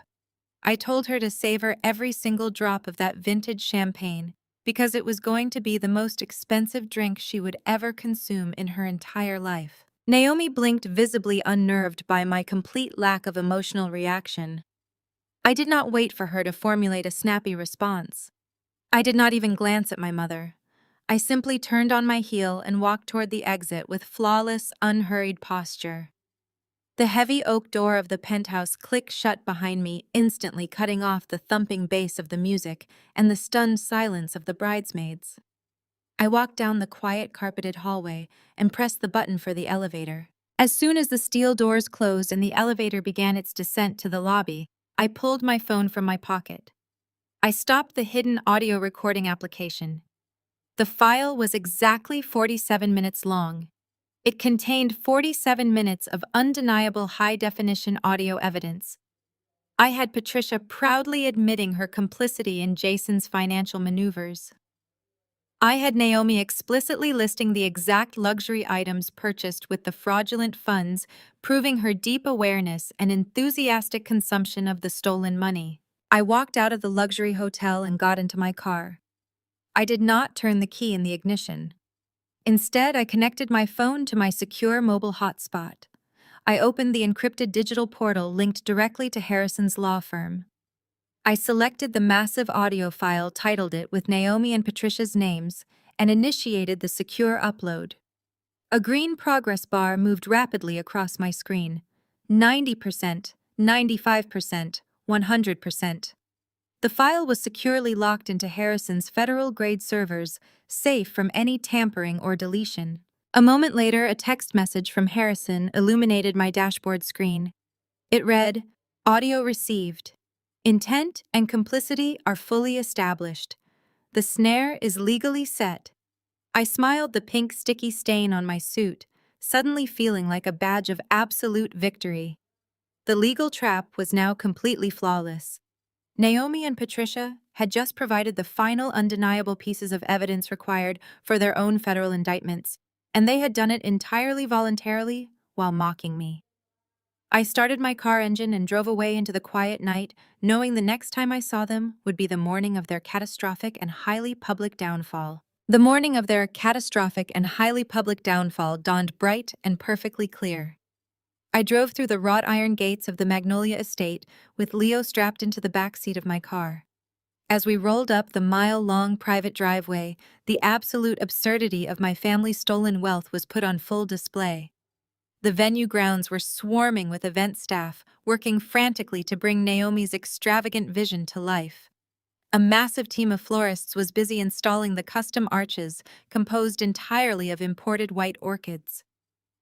I told her to savor every single drop of that vintage champagne, because it was going to be the most expensive drink she would ever consume in her entire life. Naomi blinked, visibly unnerved by my complete lack of emotional reaction. I did not wait for her to formulate a snappy response. I did not even glance at my mother. I simply turned on my heel and walked toward the exit with flawless, unhurried posture. The heavy oak door of the penthouse clicked shut behind me, instantly cutting off the thumping bass of the music and the stunned silence of the bridesmaids. I walked down the quiet, carpeted hallway and pressed the button for the elevator. As soon as the steel doors closed and the elevator began its descent to the lobby, I pulled my phone from my pocket. I stopped the hidden audio recording application. The file was exactly 47 minutes long. It contained 47 minutes of undeniable high-definition audio evidence. I had Patricia proudly admitting her complicity in Jason's financial maneuvers. I had Naomi explicitly listing the exact luxury items purchased with the fraudulent funds, proving her deep awareness and enthusiastic consumption of the stolen money. I walked out of the luxury hotel and got into my car. I did not turn the key in the ignition. Instead, I connected my phone to my secure mobile hotspot. I opened the encrypted digital portal linked directly to Harrison's law firm. I selected the massive audio file, titled it with Naomi and Patricia's names, and initiated the secure upload. A green progress bar moved rapidly across my screen. 90%, 95%, 100%. The file was securely locked into Harrison's federal-grade servers, safe from any tampering or deletion. A moment later, a text message from Harrison illuminated my dashboard screen. It read, "Audio received. Intent and complicity are fully established. The snare is legally set." I smiled the pink sticky stain on my suit, suddenly feeling like a badge of absolute victory. The legal trap was now completely flawless. Naomi and Patricia had just provided the final undeniable pieces of evidence required for their own federal indictments, and they had done it entirely voluntarily while mocking me. I started my car engine and drove away into the quiet night, knowing the next time I saw them would be the morning of their catastrophic and highly public downfall. The morning of their catastrophic and highly public downfall dawned bright and perfectly clear. I drove through the wrought iron gates of the Magnolia estate with Leo strapped into the back seat of my car. As we rolled up the mile-long private driveway, the absolute absurdity of my family's stolen wealth was put on full display. The venue grounds were swarming with event staff, working frantically to bring Naomi's extravagant vision to life. A massive team of florists was busy installing the custom arches, composed entirely of imported white orchids.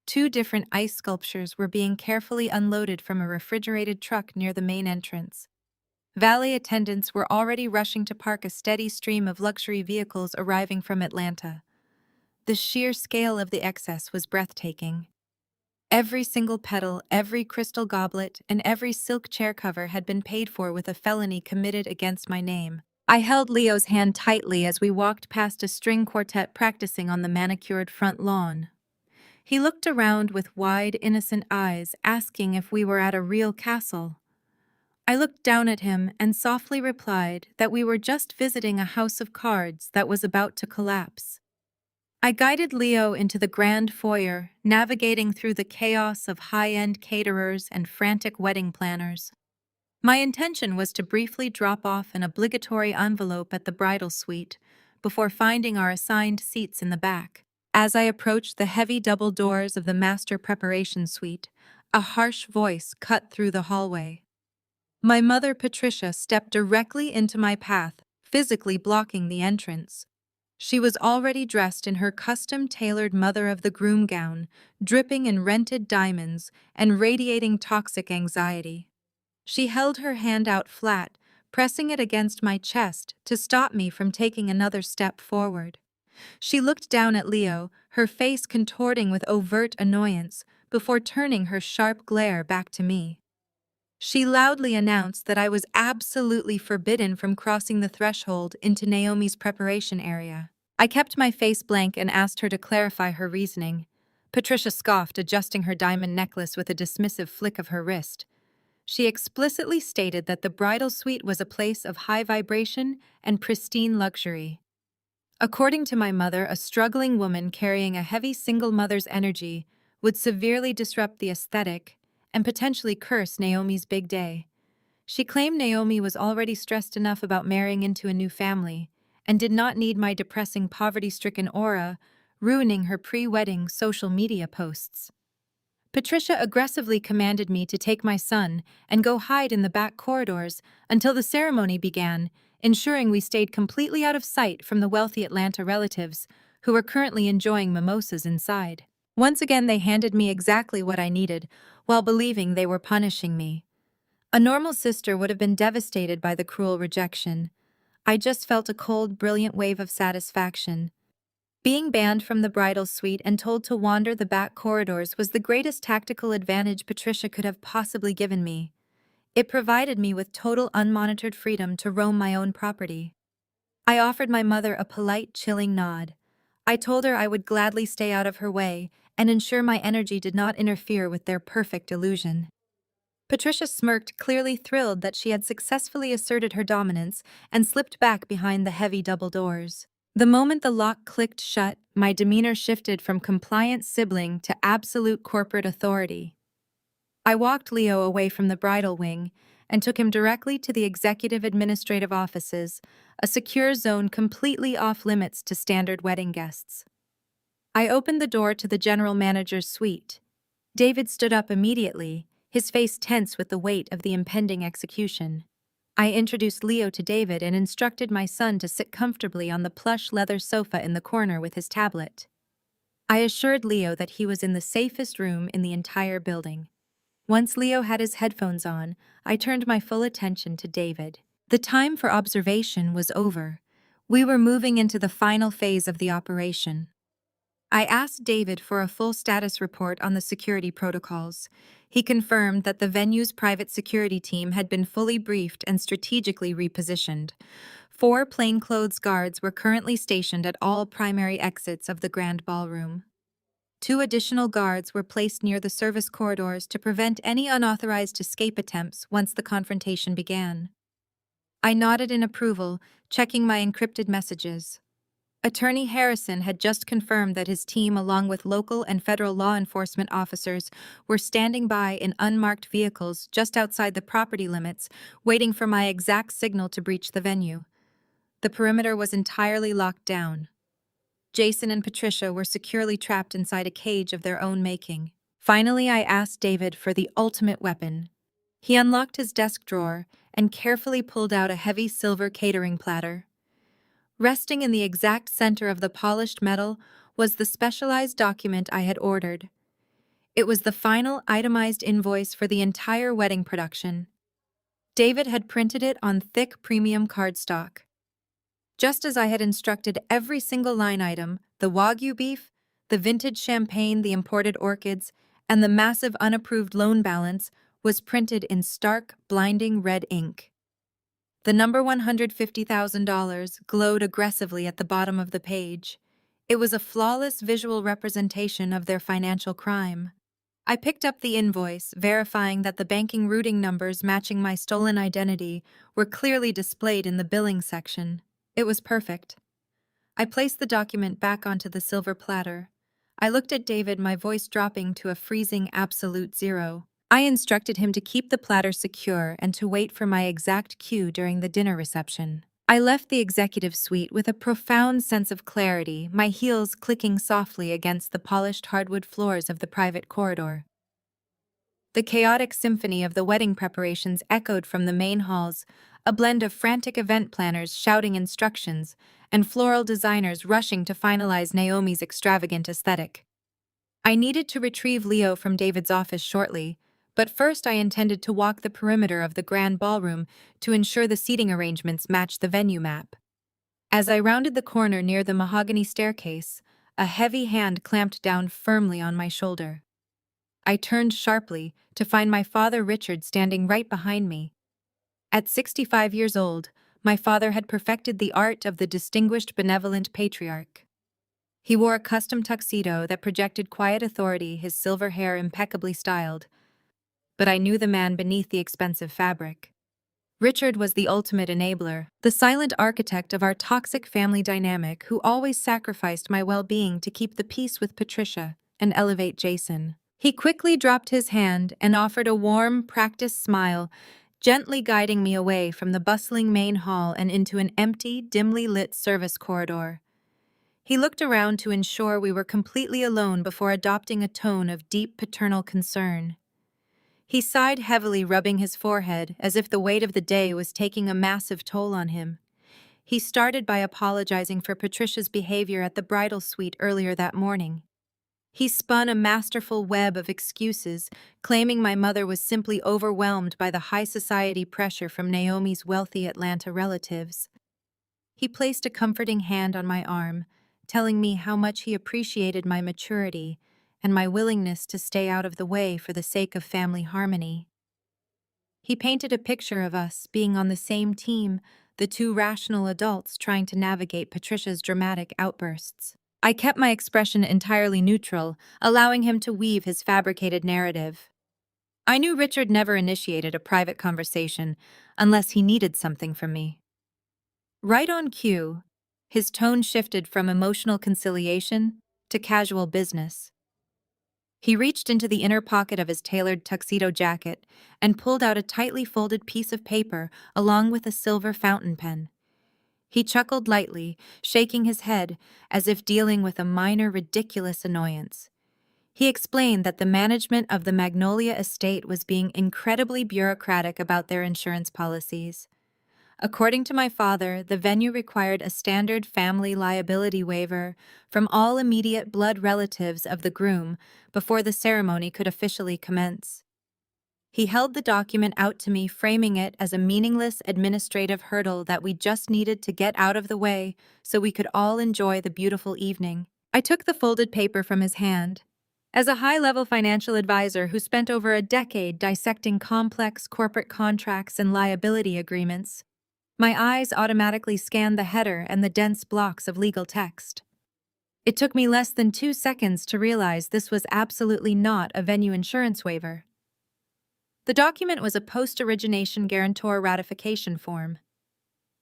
2 different ice sculptures were being carefully unloaded from a refrigerated truck near the main entrance. Valet attendants were already rushing to park a steady stream of luxury vehicles arriving from Atlanta. The sheer scale of the excess was breathtaking. Every single petal, every crystal goblet, and every silk chair cover had been paid for with a felony committed against my name. I held Leo's hand tightly as we walked past a string quartet practicing on the manicured front lawn. He looked around with wide, innocent eyes, asking if we were at a real castle. I looked down at him and softly replied that we were just visiting a house of cards that was about to collapse. I guided Leo into the grand foyer, navigating through the chaos of high-end caterers and frantic wedding planners. My intention was to briefly drop off an obligatory envelope at the bridal suite before finding our assigned seats in the back. As I approached the heavy double doors of the master preparation suite, a harsh voice cut through the hallway. My mother, Patricia, stepped directly into my path, physically blocking the entrance. She was already dressed in her custom-tailored mother-of-the-groom gown, dripping in rented diamonds and radiating toxic anxiety. She held her hand out flat, pressing it against my chest to stop me from taking another step forward. She looked down at Leo, her face contorting with overt annoyance, before turning her sharp glare back to me. She loudly announced that I was absolutely forbidden from crossing the threshold into Naomi's preparation area. I kept my face blank and asked her to clarify her reasoning. Patricia scoffed, adjusting her diamond necklace with a dismissive flick of her wrist. She explicitly stated that the bridal suite was a place of high vibration and pristine luxury. According to my mother, a struggling woman carrying a heavy single mother's energy would severely disrupt the aesthetic and potentially curse Naomi's big day. She claimed Naomi was already stressed enough about marrying into a new family and did not need my depressing poverty-stricken aura ruining her pre-wedding social media posts. Patricia aggressively commanded me to take my son and go hide in the back corridors until the ceremony began, ensuring we stayed completely out of sight from the wealthy Atlanta relatives who were currently enjoying mimosas inside. Once again, they handed me exactly what I needed, while believing they were punishing me. A normal sister would have been devastated by the cruel rejection. I just felt a cold, brilliant wave of satisfaction. Being banned from the bridal suite and told to wander the back corridors was the greatest tactical advantage Patricia could have possibly given me. It provided me with total unmonitored freedom to roam my own property. I offered my mother a polite, chilling nod. I told her I would gladly stay out of her way and ensure my energy did not interfere with their perfect illusion. Patricia smirked, clearly thrilled that she had successfully asserted her dominance, and slipped back behind the heavy double doors. The moment the lock clicked shut, my demeanor shifted from compliant sibling to absolute corporate authority. I walked Leo away from the bridal wing and took him directly to the executive administrative offices, a secure zone completely off limits to standard wedding guests. I opened the door to the general manager's suite. David stood up immediately, his face tense with the weight of the impending execution. I introduced Leo to David and instructed my son to sit comfortably on the plush leather sofa in the corner with his tablet. I assured Leo that he was in the safest room in the entire building. Once Leo had his headphones on, I turned my full attention to David. The time for observation was over. We were moving into the final phase of the operation. I asked David for a full status report on the security protocols. He confirmed that the venue's private security team had been fully briefed and strategically repositioned. 4 plainclothes guards were currently stationed at all primary exits of the grand ballroom. 2 additional guards were placed near the service corridors to prevent any unauthorized escape attempts once the confrontation began. I nodded in approval, checking my encrypted messages. Attorney Harrison had just confirmed that his team, along with local and federal law enforcement officers, were standing by in unmarked vehicles just outside the property limits, waiting for my exact signal to breach the venue. The perimeter was entirely locked down. Jason and Patricia were securely trapped inside a cage of their own making. Finally, I asked David for the ultimate weapon. He unlocked his desk drawer and carefully pulled out a heavy silver catering platter. Resting in the exact center of the polished metal was the specialized document I had ordered. It was the final itemized invoice for the entire wedding production. David had printed it on thick premium cardstock. Just as I had instructed, every single line item, the Wagyu beef, the vintage champagne, the imported orchids, and the massive unapproved loan balance, was printed in stark, blinding red ink. The number $150,000 glowed aggressively at the bottom of the page. It was a flawless visual representation of their financial crime. I picked up the invoice, verifying that the banking routing numbers matching my stolen identity were clearly displayed in the billing section. It was perfect. I placed the document back onto the silver platter. I looked at David, my voice dropping to a freezing absolute zero. I instructed him to keep the platter secure and to wait for my exact cue during the dinner reception. I left the executive suite with a profound sense of clarity, my heels clicking softly against the polished hardwood floors of the private corridor. The chaotic symphony of the wedding preparations echoed from the main halls, a blend of frantic event planners shouting instructions and floral designers rushing to finalize Naomi's extravagant aesthetic. I needed to retrieve Leo from David's office shortly, but first I intended to walk the perimeter of the grand ballroom to ensure the seating arrangements matched the venue map. As I rounded the corner near the mahogany staircase, a heavy hand clamped down firmly on my shoulder. I turned sharply to find my father Richard standing right behind me. At 65 years old, my father had perfected the art of the distinguished benevolent patriarch. He wore a custom tuxedo that projected quiet authority, his silver hair impeccably styled. But I knew the man beneath the expensive fabric. Richard was the ultimate enabler, the silent architect of our toxic family dynamic who always sacrificed my well-being to keep the peace with Patricia and elevate Jason. He quickly dropped his hand and offered a warm, practiced smile, gently guiding me away from the bustling main hall and into an empty, dimly lit service corridor. He looked around to ensure we were completely alone before adopting a tone of deep paternal concern. He sighed heavily, rubbing his forehead, as if the weight of the day was taking a massive toll on him. He started by apologizing for Patricia's behavior at the bridal suite earlier that morning. He spun a masterful web of excuses, claiming my mother was simply overwhelmed by the high society pressure from Naomi's wealthy Atlanta relatives. He placed a comforting hand on my arm, telling me how much he appreciated my maturity and my willingness to stay out of the way for the sake of family harmony. He painted a picture of us being on the same team, the two rational adults trying to navigate Patricia's dramatic outbursts. I kept my expression entirely neutral, allowing him to weave his fabricated narrative. I knew Richard never initiated a private conversation unless he needed something from me. Right on cue, his tone shifted from emotional conciliation to casual business. He reached into the inner pocket of his tailored tuxedo jacket and pulled out a tightly folded piece of paper along with a silver fountain pen. He chuckled lightly, shaking his head as if dealing with a minor ridiculous annoyance. He explained that the management of the Magnolia estate was being incredibly bureaucratic about their insurance policies. According to my father, the venue required a standard family liability waiver from all immediate blood relatives of the groom before the ceremony could officially commence. He held the document out to me, framing it as a meaningless administrative hurdle that we just needed to get out of the way so we could all enjoy the beautiful evening. I took the folded paper from his hand. As a high-level financial advisor who spent over a decade dissecting complex corporate contracts and liability agreements, my eyes automatically scanned the header and the dense blocks of legal text. It took me less than 2 seconds to realize this was absolutely not a venue insurance waiver. The document was a post-origination guarantor ratification form.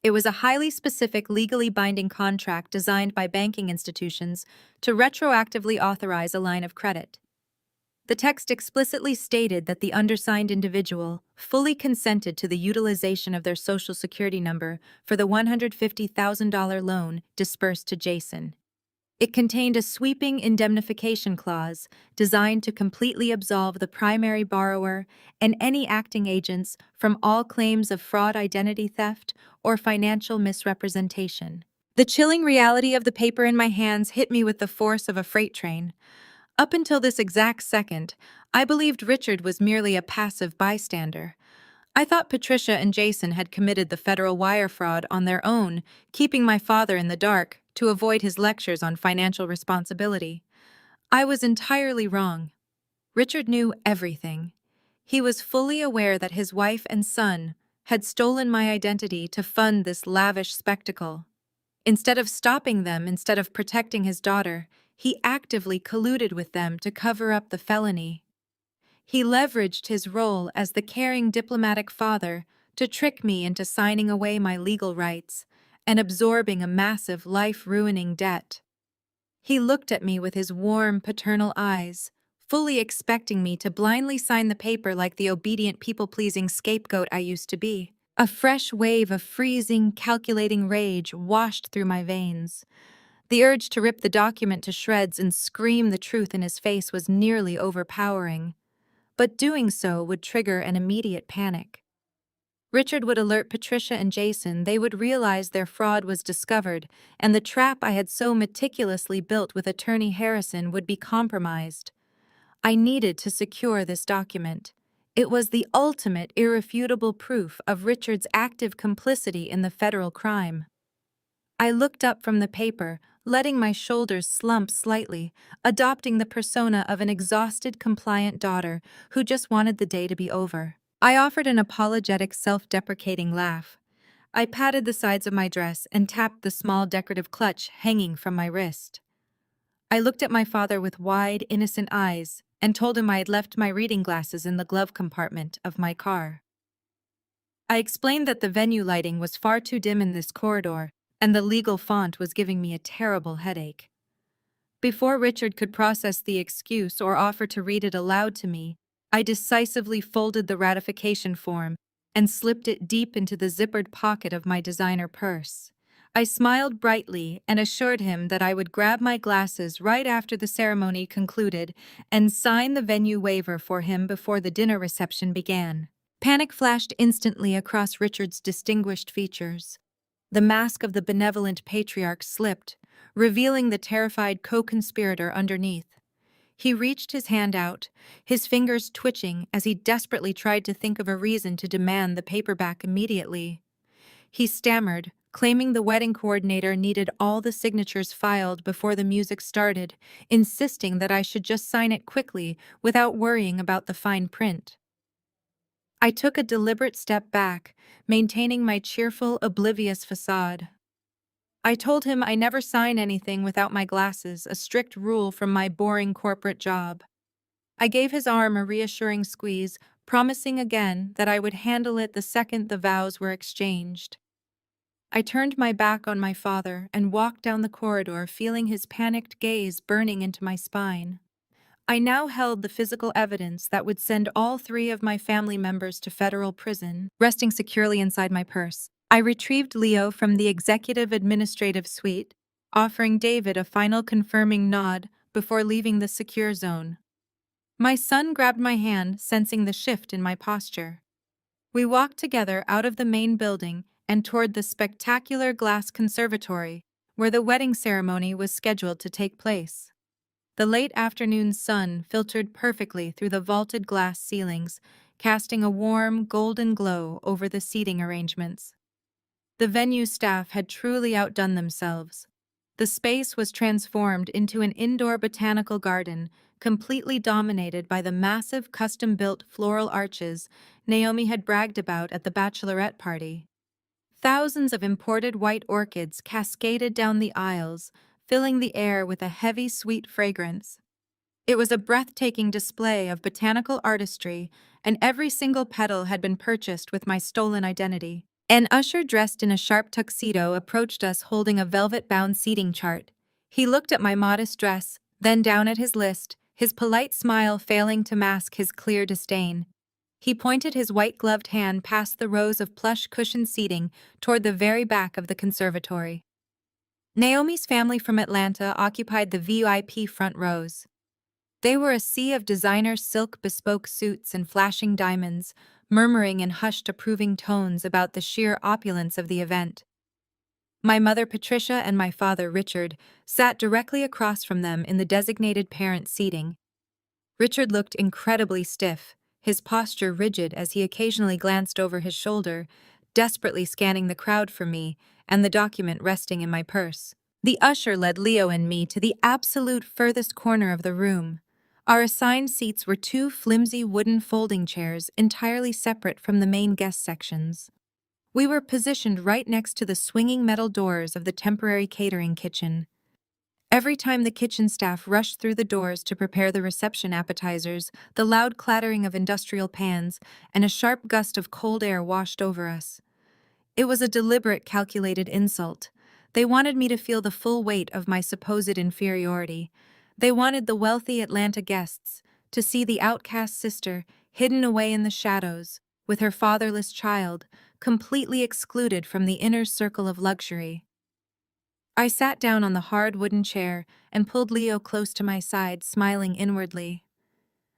It was a highly specific, legally binding contract designed by banking institutions to retroactively authorize a line of credit. The text explicitly stated that the undersigned individual fully consented to the utilization of their Social Security number for the $150,000 loan dispersed to Jason. It contained a sweeping indemnification clause designed to completely absolve the primary borrower and any acting agents from all claims of fraud, identity theft, or financial misrepresentation. The chilling reality of the paper in my hands hit me with the force of a freight train. Up until this exact second, I believed Richard was merely a passive bystander. I thought Patricia and Jason had committed the federal wire fraud on their own, keeping my father in the dark to avoid his lectures on financial responsibility. I was entirely wrong. Richard knew everything. He was fully aware that his wife and son had stolen my identity to fund this lavish spectacle. Instead of stopping them, instead of protecting his daughter, he actively colluded with them to cover up the felony. He leveraged his role as the caring diplomatic father to trick me into signing away my legal rights and absorbing a massive life-ruining debt. He looked at me with his warm, paternal eyes, fully expecting me to blindly sign the paper like the obedient, people-pleasing scapegoat I used to be. A fresh wave of freezing, calculating rage washed through my veins. The urge to rip the document to shreds and scream the truth in his face was nearly overpowering. But doing so would trigger an immediate panic. Richard would alert Patricia and Jason. They would realize their fraud was discovered, and the trap I had so meticulously built with Attorney Harrison would be compromised. I needed to secure this document. It was the ultimate, irrefutable proof of Richard's active complicity in the federal crime. I looked up from the paper, letting my shoulders slump slightly, adopting the persona of an exhausted, compliant daughter who just wanted the day to be over. I offered an apologetic, self-deprecating laugh. I patted the sides of my dress and tapped the small decorative clutch hanging from my wrist. I looked at my father with wide, innocent eyes and told him I had left my reading glasses in the glove compartment of my car. I explained that the venue lighting was far too dim in this corridor, and the legal font was giving me a terrible headache. Before Richard could process the excuse or offer to read it aloud to me, I decisively folded the ratification form and slipped it deep into the zippered pocket of my designer purse. I smiled brightly and assured him that I would grab my glasses right after the ceremony concluded and sign the venue waiver for him before the dinner reception began. Panic flashed instantly across Richard's distinguished features. The mask of the benevolent patriarch slipped, revealing the terrified co-conspirator underneath. He reached his hand out, his fingers twitching as he desperately tried to think of a reason to demand the paperback immediately. He stammered, claiming the wedding coordinator needed all the signatures filed before the music started, insisting that I should just sign it quickly without worrying about the fine print. I took a deliberate step back, maintaining my cheerful, oblivious facade. I told him I never sign anything without my glasses, a strict rule from my boring corporate job. I gave his arm a reassuring squeeze, promising again that I would handle it the second the vows were exchanged. I turned my back on my father and walked down the corridor, feeling his panicked gaze burning into my spine. I now held the physical evidence that would send all three of my family members to federal prison, resting securely inside my purse. I retrieved Leo from the executive administrative suite, offering David a final confirming nod before leaving the secure zone. My son grabbed my hand, sensing the shift in my posture. We walked together out of the main building and toward the spectacular glass conservatory, where the wedding ceremony was scheduled to take place. The late afternoon sun filtered perfectly through the vaulted glass ceilings, casting a warm, golden glow over the seating arrangements. The venue staff had truly outdone themselves. The space was transformed into an indoor botanical garden, completely dominated by the massive custom-built floral arches Naomi had bragged about at the bachelorette party. Thousands of imported white orchids cascaded down the aisles, filling the air with a heavy, sweet fragrance. It was a breathtaking display of botanical artistry, and every single petal had been purchased with my stolen identity. An usher dressed in a sharp tuxedo approached us holding a velvet-bound seating chart. He looked at my modest dress, then down at his list, his polite smile failing to mask his clear disdain. He pointed his white-gloved hand past the rows of plush cushioned seating toward the very back of the conservatory. Naomi's family from Atlanta occupied the VIP front rows. They were a sea of designer silk bespoke suits and flashing diamonds, murmuring in hushed approving tones about the sheer opulence of the event. My mother Patricia and my father Richard sat directly across from them in the designated parent seating. Richard looked incredibly stiff, his posture rigid as he occasionally glanced over his shoulder, desperately scanning the crowd for me and the document resting in my purse. The usher led Leo and me to the absolute furthest corner of the room. Our assigned seats were two flimsy wooden folding chairs entirely separate from the main guest sections. We were positioned right next to the swinging metal doors of the temporary catering kitchen. Every time the kitchen staff rushed through the doors to prepare the reception appetizers, the loud clattering of industrial pans and a sharp gust of cold air washed over us. It was a deliberate, calculated insult. They wanted me to feel the full weight of my supposed inferiority. They wanted the wealthy Atlanta guests to see the outcast sister hidden away in the shadows, with her fatherless child, completely excluded from the inner circle of luxury. I sat down on the hard wooden chair and pulled Leo close to my side, smiling inwardly.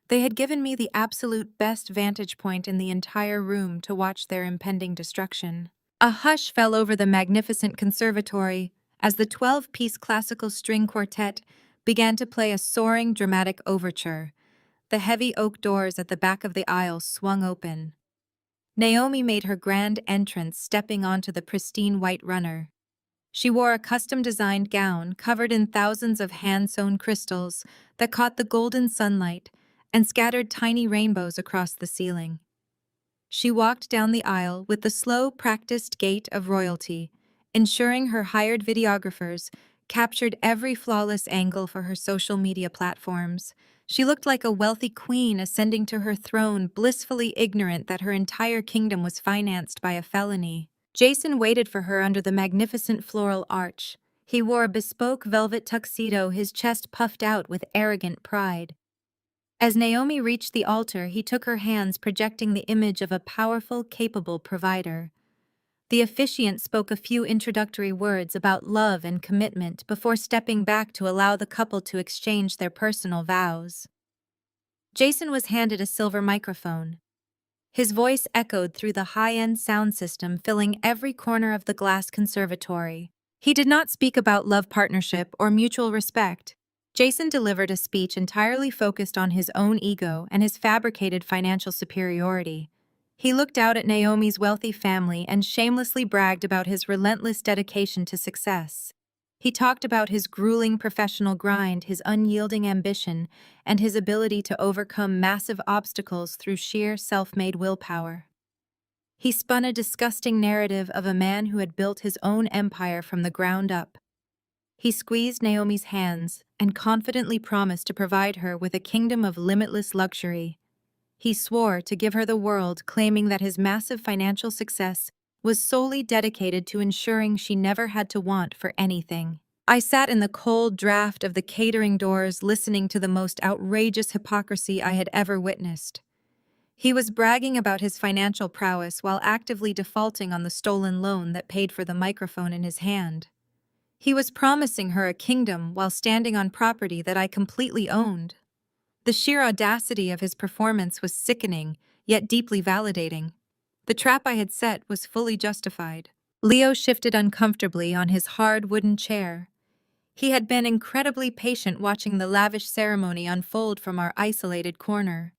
They had given me the absolute best vantage point in the entire room to watch their impending destruction. A hush fell over the magnificent conservatory as the 12-piece classical string quartet began to play a soaring, dramatic overture. The heavy oak doors at the back of the aisle swung open. Naomi made her grand entrance, stepping onto the pristine white runner. She wore a custom-designed gown covered in thousands of hand-sewn crystals that caught the golden sunlight and scattered tiny rainbows across the ceiling. She walked down the aisle with the slow, practiced gait of royalty, ensuring her hired videographers captured every flawless angle for her social media platforms. She looked like a wealthy queen ascending to her throne, blissfully ignorant that her entire kingdom was financed by a felony. Jason waited for her under the magnificent floral arch. He wore a bespoke velvet tuxedo, his chest puffed out with arrogant pride. As Naomi reached the altar, he took her hands, projecting the image of a powerful, capable provider. The officiant spoke a few introductory words about love and commitment before stepping back to allow the couple to exchange their personal vows. Jason was handed a silver microphone. His voice echoed through the high-end sound system, filling every corner of the glass conservatory. He did not speak about love, partnership, or mutual respect. Jason delivered a speech entirely focused on his own ego and his fabricated financial superiority. He looked out at Naomi's wealthy family and shamelessly bragged about his relentless dedication to success. He talked about his grueling professional grind, his unyielding ambition, and his ability to overcome massive obstacles through sheer self-made willpower. He spun a disgusting narrative of a man who had built his own empire from the ground up. He squeezed Naomi's hands and confidently promised to provide her with a kingdom of limitless luxury. He swore to give her the world, claiming that his massive financial success was solely dedicated to ensuring she never had to want for anything. I sat in the cold draft of the catering doors listening to the most outrageous hypocrisy I had ever witnessed. He was bragging about his financial prowess while actively defaulting on the stolen loan that paid for the microphone in his hand. He was promising her a kingdom while standing on property that I completely owned. The sheer audacity of his performance was sickening, yet deeply validating. The trap I had set was fully justified. Leo shifted uncomfortably on his hard wooden chair. He had been incredibly patient watching the lavish ceremony unfold from our isolated corner.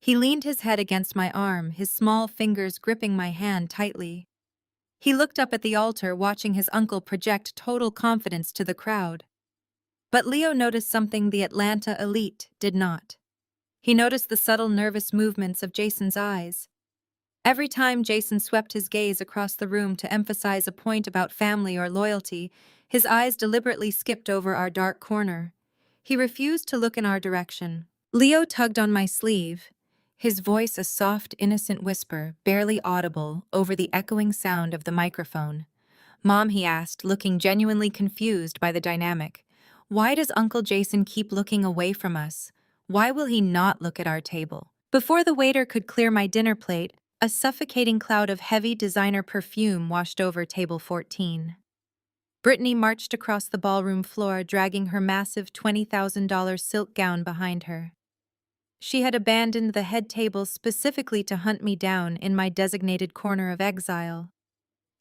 He leaned his head against my arm, his small fingers gripping my hand tightly. He looked up at the altar, watching his uncle project total confidence to the crowd. But Leo noticed something the Atlanta elite did not. He noticed the subtle nervous movements of Jason's eyes. Every time Jason swept his gaze across the room to emphasize a point about family or loyalty, his eyes deliberately skipped over our dark corner. He refused to look in our direction. Leo tugged on my sleeve, his voice a soft, innocent whisper, barely audible over the echoing sound of the microphone. "Mom," he asked, looking genuinely confused by the dynamic, "why does Uncle Jason keep looking away from us? Why will he not look at our table?" Before the waiter could clear my dinner plate, a suffocating cloud of heavy designer perfume washed over table 14. Brittany marched across the ballroom floor, dragging her massive $20,000 silk gown behind her. She had abandoned the head table specifically to hunt me down in my designated corner of exile.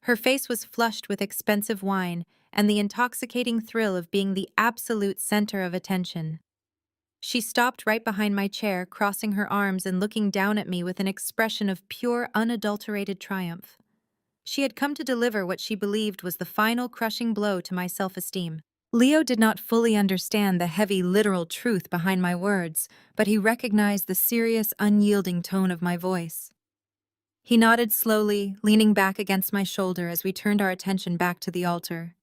Her face was flushed with expensive wine and the intoxicating thrill of being the absolute center of attention. She stopped right behind my chair, crossing her arms and looking down at me with an expression of pure, unadulterated triumph. She had come to deliver what she believed was the final crushing blow to my self-esteem. Leo did not fully understand the heavy, literal truth behind my words, but he recognized the serious, unyielding tone of my voice. He nodded slowly, leaning back against my shoulder as we turned our attention back to the altar.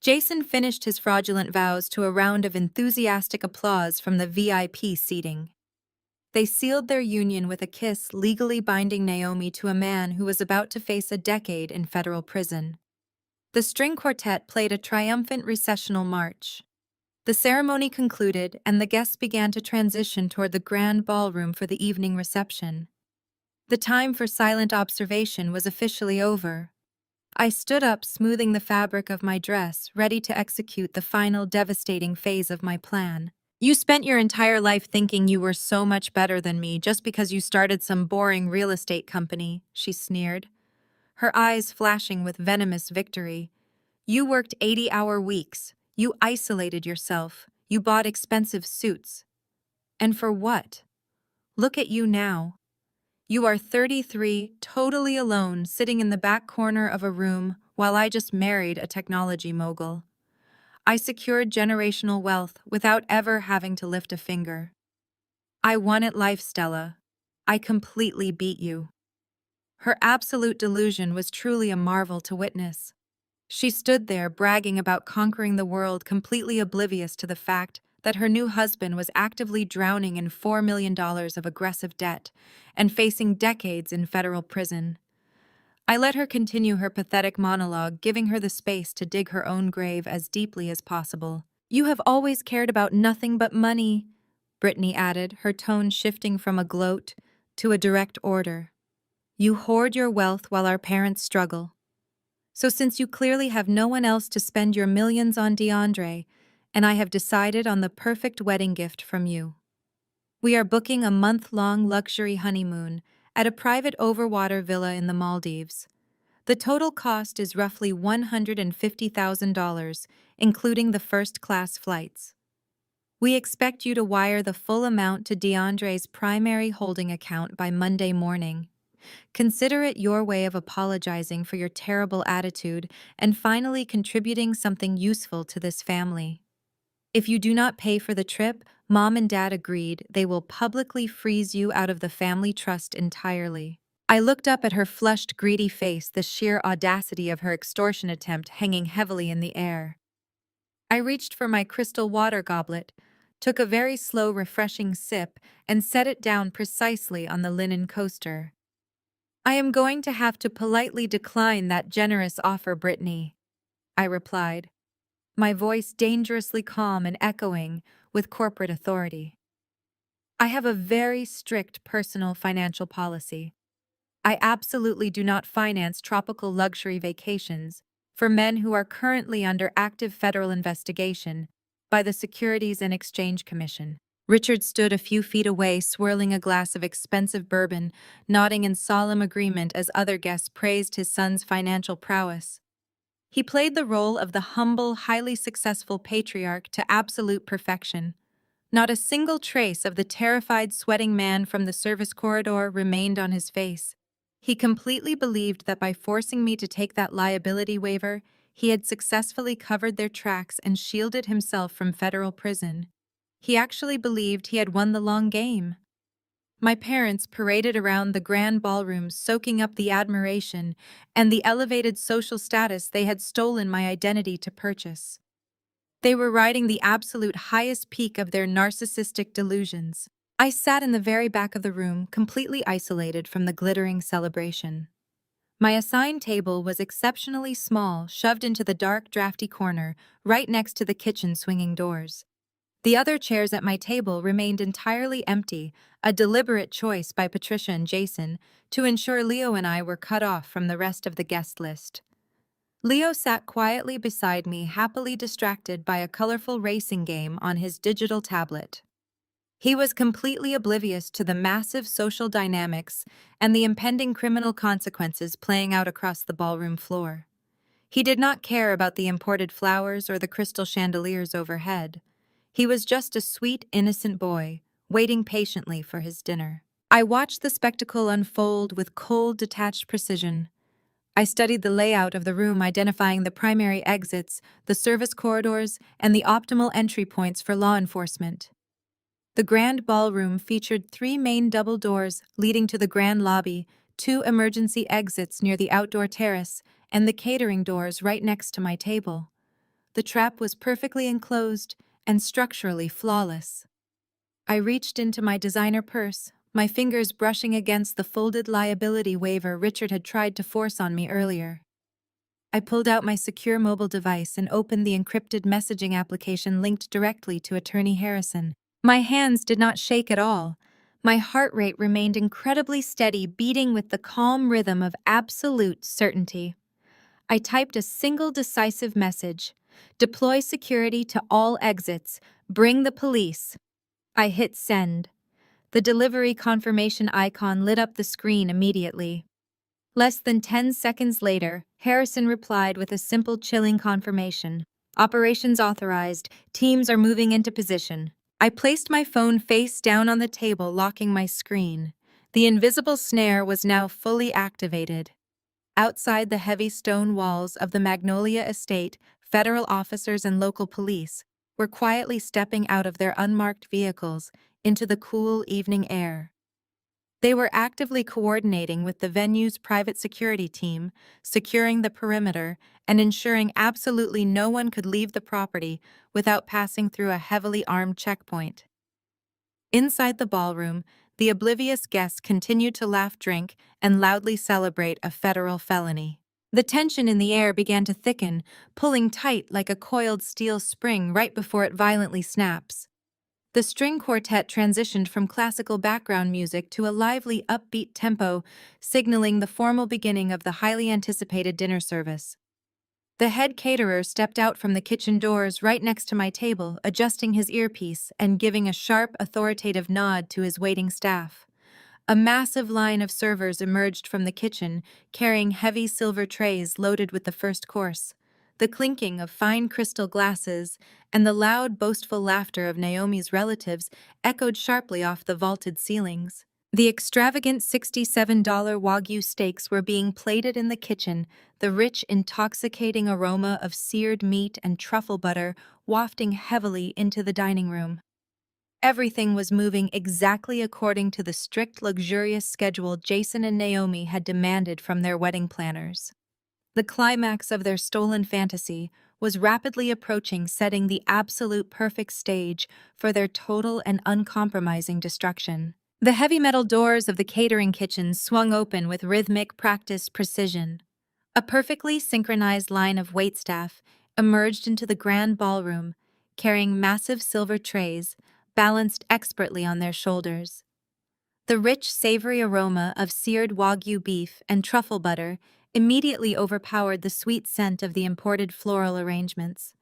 Jason finished his fraudulent vows to a round of enthusiastic applause from the VIP seating. They sealed their union with a kiss, legally binding Naomi to a man who was about to face a decade in federal prison. The string quartet played a triumphant recessional march. The ceremony concluded, and the guests began to transition toward the grand ballroom for the evening reception. The time for silent observation was officially over. I stood up, smoothing the fabric of my dress, ready to execute the final devastating phase of my plan. "You spent your entire life thinking you were so much better than me just because you started some boring real estate company," she sneered, her eyes flashing with venomous victory. "You worked 80-hour weeks. You isolated yourself. You bought expensive suits. And for what? Look at you now. You are 33, totally alone, sitting in the back corner of a room while I just married a technology mogul. I secured generational wealth without ever having to lift a finger. I won at life, Stella. I completely beat you." Her absolute delusion was truly a marvel to witness. She stood there bragging about conquering the world, completely oblivious to the fact that her new husband was actively drowning in $4 million of aggressive debt and facing decades in federal prison. I let her continue her pathetic monologue, giving her the space to dig her own grave as deeply as possible. "You have always cared about nothing but money," Brittany added, her tone shifting from a gloat to a direct order. "You hoard your wealth while our parents struggle. So since you clearly have no one else to spend your millions on, DeAndre, and I have decided on the perfect wedding gift from you. We are booking a month-long luxury honeymoon at a private overwater villa in the Maldives. The total cost is roughly $150,000, including the first-class flights. We expect you to wire the full amount to DeAndre's primary holding account by Monday morning. Consider it your way of apologizing for your terrible attitude and finally contributing something useful to this family. If you do not pay for the trip, Mom and Dad agreed they will publicly freeze you out of the family trust entirely. I looked up at her flushed, greedy face, the sheer audacity of her extortion attempt hanging heavily in the air. I reached for my crystal water goblet, took a very slow, refreshing sip, and set it down precisely on the linen coaster. "I am going to have to politely decline that generous offer, Brittany," I replied, my voice dangerously calm and echoing with corporate authority. "I have a very strict personal financial policy. I absolutely do not finance tropical luxury vacations for men who are currently under active federal investigation by the Securities and Exchange Commission." Richard stood a few feet away, swirling a glass of expensive bourbon, nodding in solemn agreement as other guests praised his son's financial prowess. He played the role of the humble, highly successful patriarch to absolute perfection. Not a single trace of the terrified, sweating man from the service corridor remained on his face. He completely believed that by forcing me to take that liability waiver, he had successfully covered their tracks and shielded himself from federal prison. He actually believed he had won the long game. My parents paraded around the grand ballroom, soaking up the admiration and the elevated social status they had stolen my identity to purchase. They were riding the absolute highest peak of their narcissistic delusions. I sat in the very back of the room, completely isolated from the glittering celebration. My assigned table was exceptionally small, shoved into the dark, drafty corner, right next to the kitchen swinging doors. The other chairs at my table remained entirely empty, a deliberate choice by Patricia and Jason to ensure Leo and I were cut off from the rest of the guest list. Leo sat quietly beside me, happily distracted by a colorful racing game on his digital tablet. He was completely oblivious to the massive social dynamics and the impending criminal consequences playing out across the ballroom floor. He did not care about the imported flowers or the crystal chandeliers overhead. He was just a sweet, innocent boy, waiting patiently for his dinner. I watched the spectacle unfold with cold, detached precision. I studied the layout of the room, identifying the primary exits, the service corridors, and the optimal entry points for law enforcement. The grand ballroom featured 3 main double doors leading to the grand lobby, 2 emergency exits near the outdoor terrace, and the catering doors right next to my table. The trap was perfectly enclosed and structurally flawless. I reached into my designer purse, my fingers brushing against the folded liability waiver Richard had tried to force on me earlier. I pulled out my secure mobile device and opened the encrypted messaging application linked directly to Attorney Harrison. My hands did not shake at all. My heart rate remained incredibly steady, beating with the calm rhythm of absolute certainty. I typed a single decisive message: "Deploy security to all exits. Bring the police." I hit send. The delivery confirmation icon lit up the screen immediately. Less than 10 seconds later, Harrison replied with a simple, chilling confirmation: "Operations authorized. Teams are moving into position." I placed my phone face down on the table, locking my screen. The invisible snare was now fully activated. Outside the heavy stone walls of the Magnolia estate, federal officers and local police were quietly stepping out of their unmarked vehicles into the cool evening air. They were actively coordinating with the venue's private security team, securing the perimeter and ensuring absolutely no one could leave the property without passing through a heavily armed checkpoint. Inside the ballroom, the oblivious guests continued to laugh, drink, and loudly celebrate a federal felony. The tension in the air began to thicken, pulling tight like a coiled steel spring right before it violently snaps. The string quartet transitioned from classical background music to a lively, upbeat tempo, signaling the formal beginning of the highly anticipated dinner service. The head caterer stepped out from the kitchen doors right next to my table, adjusting his earpiece and giving a sharp, authoritative nod to his waiting staff. A massive line of servers emerged from the kitchen, carrying heavy silver trays loaded with the first course. The clinking of fine crystal glasses and the loud, boastful laughter of Naomi's relatives echoed sharply off the vaulted ceilings. The extravagant $67 Wagyu steaks were being plated in the kitchen, the rich, intoxicating aroma of seared meat and truffle butter wafting heavily into the dining room. Everything was moving exactly according to the strict, luxurious schedule Jason and Naomi had demanded from their wedding planners. The climax of their stolen fantasy was rapidly approaching, setting the absolute perfect stage for their total and uncompromising destruction. The heavy metal doors of the catering kitchen swung open with rhythmic, practiced precision. A perfectly synchronized line of waitstaff emerged into the grand ballroom, carrying massive silver trays balanced expertly on their shoulders. The rich, savory aroma of seared Wagyu beef and truffle butter immediately overpowered the sweet scent of the imported floral arrangements.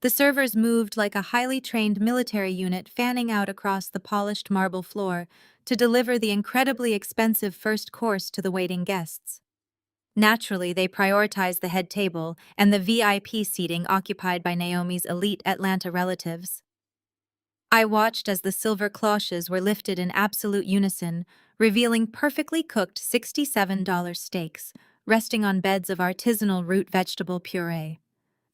The servers moved like a highly trained military unit fanning out across the polished marble floor to deliver the incredibly expensive first course to the waiting guests. Naturally, they prioritized the head table and the VIP seating occupied by Naomi's elite Atlanta relatives. I watched as the silver cloches were lifted in absolute unison, revealing perfectly cooked $67 steaks, resting on beds of artisanal root vegetable puree.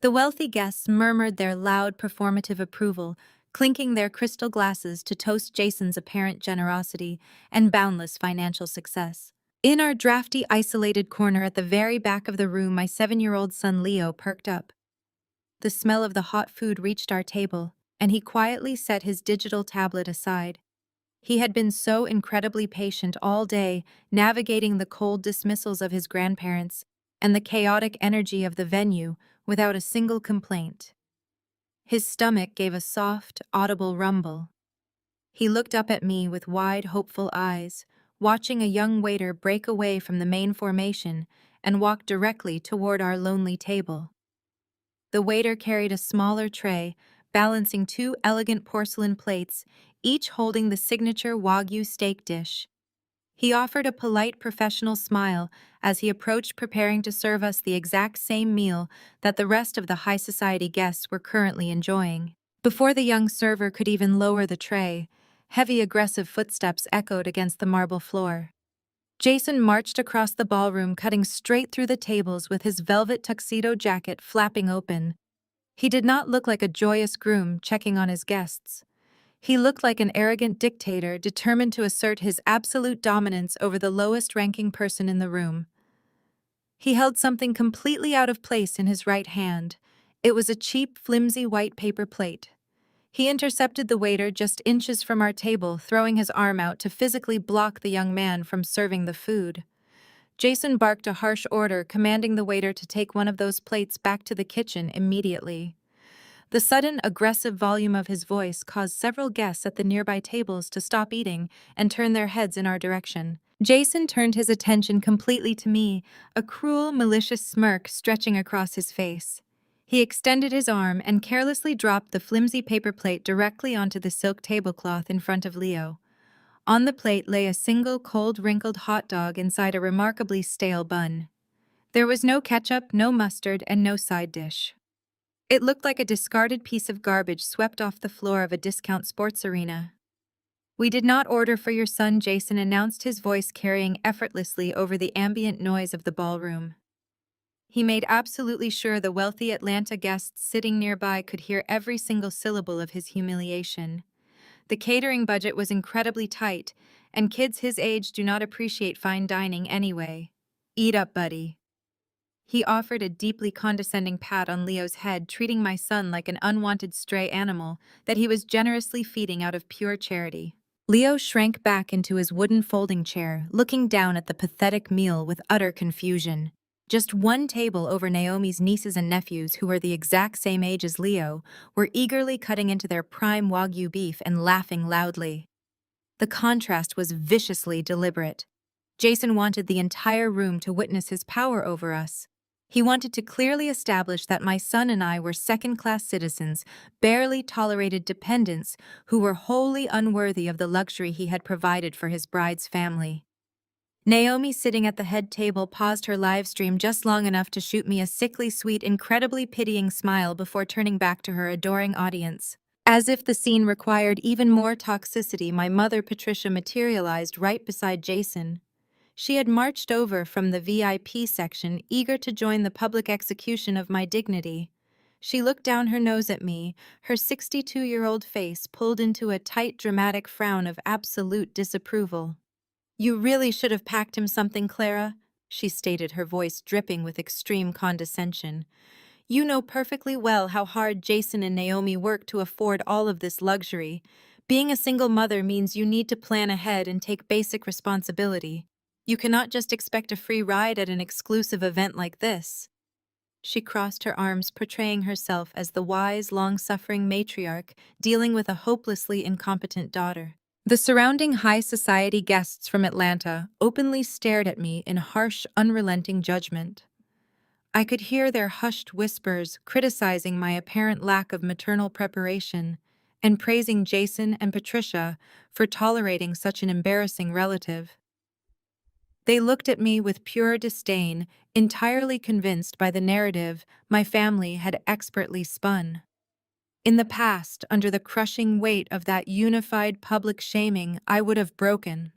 The wealthy guests murmured their loud performative approval, clinking their crystal glasses to toast Jason's apparent generosity and boundless financial success. In our drafty, isolated corner at the very back of the room, my 7-year-old son Leo perked up. The smell of the hot food reached our table, and he quietly set his digital tablet aside. He had been so incredibly patient all day, navigating the cold dismissals of his grandparents and the chaotic energy of the venue without a single complaint. His stomach gave a soft, audible rumble. He looked up at me with wide, hopeful eyes, watching a young waiter break away from the main formation and walk directly toward our lonely table. The waiter carried a smaller tray, balancing 2 elegant porcelain plates, each holding the signature Wagyu steak dish. He offered a polite professional smile as he approached, preparing to serve us the exact same meal that the rest of the high society guests were currently enjoying. Before the young server could even lower the tray, heavy aggressive footsteps echoed against the marble floor. Jason marched across the ballroom, cutting straight through the tables with his velvet tuxedo jacket flapping open. He did not look like a joyous groom checking on his guests. He looked like an arrogant dictator determined to assert his absolute dominance over the lowest-ranking person in the room. He held something completely out of place in his right hand. It was a cheap, flimsy white paper plate. He intercepted the waiter just inches from our table, throwing his arm out to physically block the young man from serving the food. Jason barked a harsh order, commanding the waiter to take one of those plates back to the kitchen immediately. The sudden, aggressive volume of his voice caused several guests at the nearby tables to stop eating and turn their heads in our direction. Jason turned his attention completely to me, a cruel, malicious smirk stretching across his face. He extended his arm and carelessly dropped the flimsy paper plate directly onto the silk tablecloth in front of Leo. On the plate lay a single cold, wrinkled hot dog inside a remarkably stale bun. There was no ketchup, no mustard, and no side dish. It looked like a discarded piece of garbage swept off the floor of a discount sports arena. "We did not order for your son," Jason announced, his voice carrying effortlessly over the ambient noise of the ballroom. He made absolutely sure the wealthy Atlanta guests sitting nearby could hear every single syllable of his humiliation. The catering budget was incredibly tight, and kids his age do not appreciate fine dining anyway. "Eat up, buddy." He offered a deeply condescending pat on Leo's head, treating my son like an unwanted stray animal that he was generously feeding out of pure charity. Leo shrank back into his wooden folding chair, looking down at the pathetic meal with utter confusion. Just one table over, Naomi's nieces and nephews, who were the exact same age as Leo, were eagerly cutting into their prime Wagyu beef and laughing loudly. The contrast was viciously deliberate. Jason wanted the entire room to witness his power over us. He wanted to clearly establish that my son and I were second-class citizens, barely tolerated dependents who were wholly unworthy of the luxury he had provided for his bride's family. Naomi, sitting at the head table, paused her live stream just long enough to shoot me a sickly sweet, incredibly pitying smile before turning back to her adoring audience. As if the scene required even more toxicity, my mother, Patricia, materialized right beside Jason. She had marched over from the VIP section, eager to join the public execution of my dignity. She looked down her nose at me, her 62-year-old face pulled into a tight, dramatic frown of absolute disapproval. "You really should have packed him something, Clara," she stated, her voice dripping with extreme condescension. "You know perfectly well how hard Jason and Naomi work to afford all of this luxury. Being a single mother means you need to plan ahead and take basic responsibility. You cannot just expect a free ride at an exclusive event like this." She crossed her arms, portraying herself as the wise, long-suffering matriarch dealing with a hopelessly incompetent daughter. The surrounding high society guests from Atlanta openly stared at me in harsh, unrelenting judgment. I could hear their hushed whispers criticizing my apparent lack of maternal preparation and praising Jason and Patricia for tolerating such an embarrassing relative. They looked at me with pure disdain, entirely convinced by the narrative my family had expertly spun. In the past, under the crushing weight of that unified public shaming, I would have broken.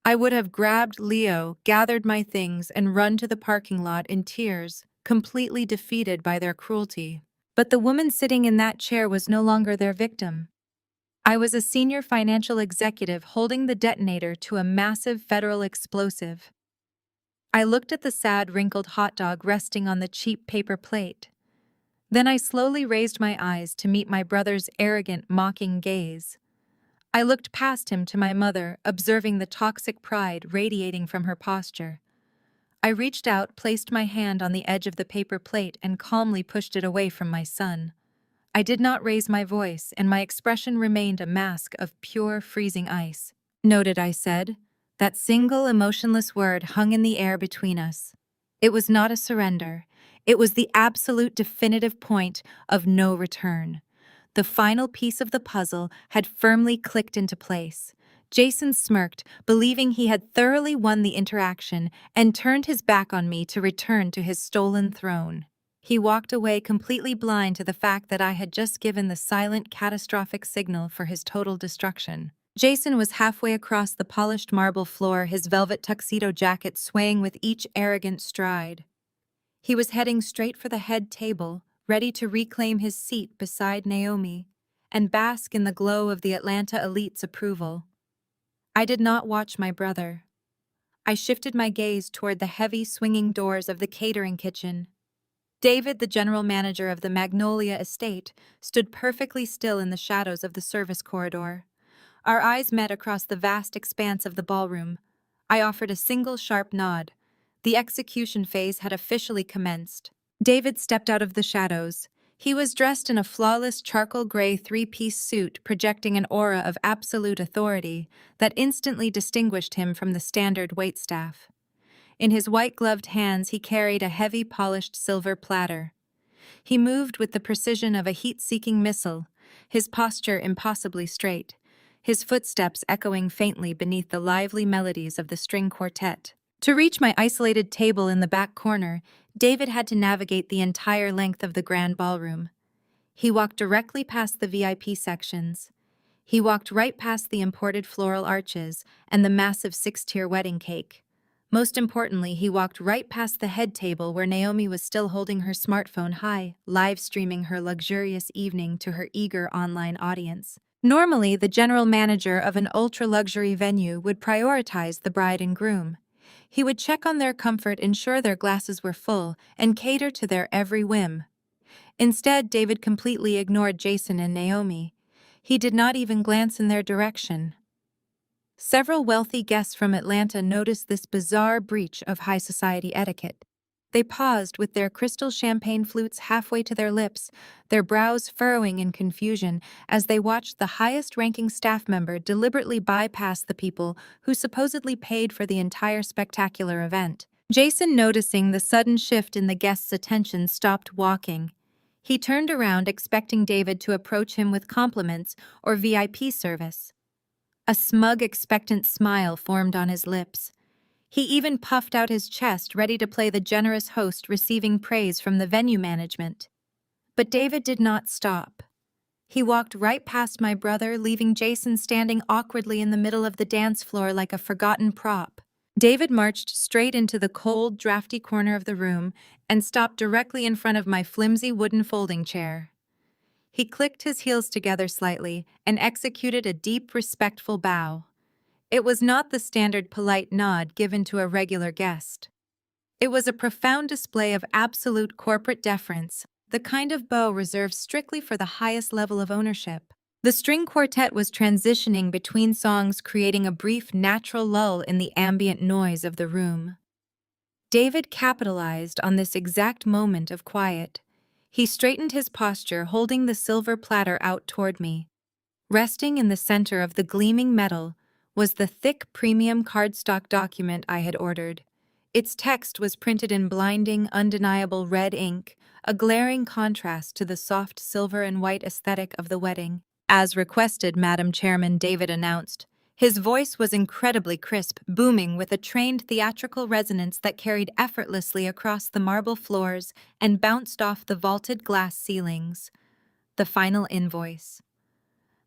I would have grabbed Leo, gathered my things, and run to the parking lot in tears, completely defeated by their cruelty. But the woman sitting in that chair was no longer their victim. I was a senior financial executive holding the detonator to a massive federal explosive. I looked at the sad, wrinkled hot dog resting on the cheap paper plate. Then I slowly raised my eyes to meet my brother's arrogant, mocking gaze. I looked past him to my mother, observing the toxic pride radiating from her posture. I reached out, placed my hand on the edge of the paper plate, and calmly pushed it away from my son. I did not raise my voice, and my expression remained a mask of pure, freezing ice. "Noted," I said. That single emotionless word hung in the air between us. It was not a surrender. It was the absolute definitive point of no return. The final piece of the puzzle had firmly clicked into place. Jason smirked, believing he had thoroughly won the interaction, and turned his back on me to return to his stolen throne. He walked away completely blind to the fact that I had just given the silent, catastrophic signal for his total destruction. Jason was halfway across the polished marble floor, his velvet tuxedo jacket swaying with each arrogant stride. He was heading straight for the head table, ready to reclaim his seat beside Naomi and bask in the glow of the Atlanta elite's approval. I did not watch my brother. I shifted my gaze toward the heavy, swinging doors of the catering kitchen. David, the general manager of the Magnolia estate, stood perfectly still in the shadows of the service corridor. Our eyes met across the vast expanse of the ballroom. I offered a single sharp nod. The execution phase had officially commenced. David stepped out of the shadows. He was dressed in a flawless charcoal gray three-piece suit, projecting an aura of absolute authority that instantly distinguished him from the standard waitstaff. In his white-gloved hands, he carried a heavy, polished silver platter. He moved with the precision of a heat-seeking missile, his posture impossibly straight, his footsteps echoing faintly beneath the lively melodies of the string quartet. To reach my isolated table in the back corner, David had to navigate the entire length of the grand ballroom. He walked directly past the VIP sections. He walked right past the imported floral arches and the massive six-tier wedding cake. Most importantly, he walked right past the head table where Naomi was still holding her smartphone high, live streaming her luxurious evening to her eager online audience. Normally, the general manager of an ultra-luxury venue would prioritize the bride and groom. He would check on their comfort, ensure their glasses were full, and cater to their every whim. Instead, David completely ignored Jason and Naomi. He did not even glance in their direction. Several wealthy guests from Atlanta noticed this bizarre breach of high society etiquette. They paused with their crystal champagne flutes halfway to their lips, their brows furrowing in confusion as they watched the highest-ranking staff member deliberately bypass the people who supposedly paid for the entire spectacular event. Jason, noticing the sudden shift in the guests' attention, stopped walking. He turned around, expecting David to approach him with compliments or VIP service. A smug, expectant smile formed on his lips. He even puffed out his chest, ready to play the generous host receiving praise from the venue management. But David did not stop. He walked right past my brother, leaving Jason standing awkwardly in the middle of the dance floor like a forgotten prop. David marched straight into the cold, drafty corner of the room and stopped directly in front of my flimsy wooden folding chair. He clicked his heels together slightly and executed a deep, respectful bow. It was not the standard polite nod given to a regular guest. It was a profound display of absolute corporate deference, the kind of bow reserved strictly for the highest level of ownership. The string quartet was transitioning between songs, creating a brief, natural lull in the ambient noise of the room. David capitalized on this exact moment of quiet. He straightened his posture, holding the silver platter out toward me. Resting in the center of the gleaming metal was the thick premium cardstock document I had ordered. Its text was printed in blinding, undeniable red ink, a glaring contrast to the soft silver and white aesthetic of the wedding. As requested, Madam Chairman, David announced. His voice was incredibly crisp, booming with a trained theatrical resonance that carried effortlessly across the marble floors and bounced off the vaulted glass ceilings. The final invoice.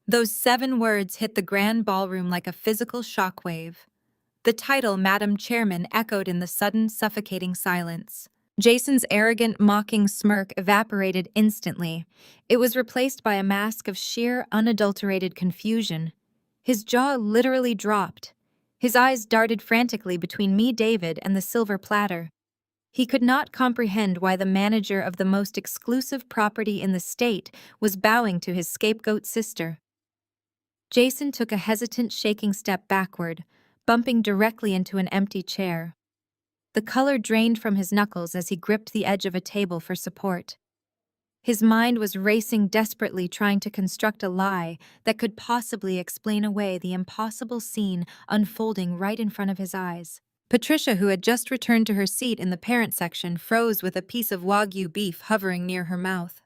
Those 7 words hit the grand ballroom like a physical shockwave. The title, Madam Chairman, echoed in the sudden, suffocating silence. Jason's arrogant, mocking smirk evaporated instantly. It was replaced by a mask of sheer, unadulterated confusion. His jaw literally dropped. His eyes darted frantically between me, David, and the silver platter. He could not comprehend why the manager of the most exclusive property in the state was bowing to his scapegoat sister. Jason took a hesitant, shaking step backward, bumping directly into an empty chair. The color drained from his knuckles as he gripped the edge of a table for support. His mind was racing desperately, trying to construct a lie that could possibly explain away the impossible scene unfolding right in front of his eyes. Patricia, who had just returned to her seat in the parent section, froze with a piece of Wagyu beef hovering near her mouth.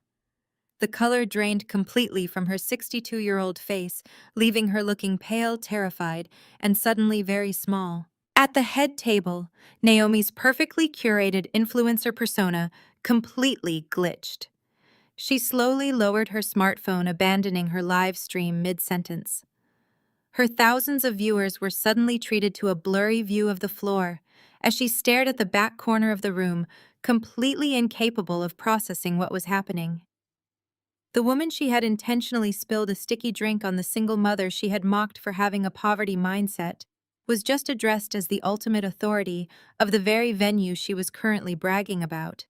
The color drained completely from her 62-year-old face, leaving her looking pale, terrified, and suddenly very small. At the head table, Naomi's perfectly curated influencer persona completely glitched. She slowly lowered her smartphone, abandoning her live stream mid-sentence. Her thousands of viewers were suddenly treated to a blurry view of the floor as she stared at the back corner of the room, completely incapable of processing what was happening. The woman she had intentionally spilled a sticky drink on the single mother she had mocked for having a poverty mindset was just addressed as the ultimate authority of the very venue she was currently bragging about.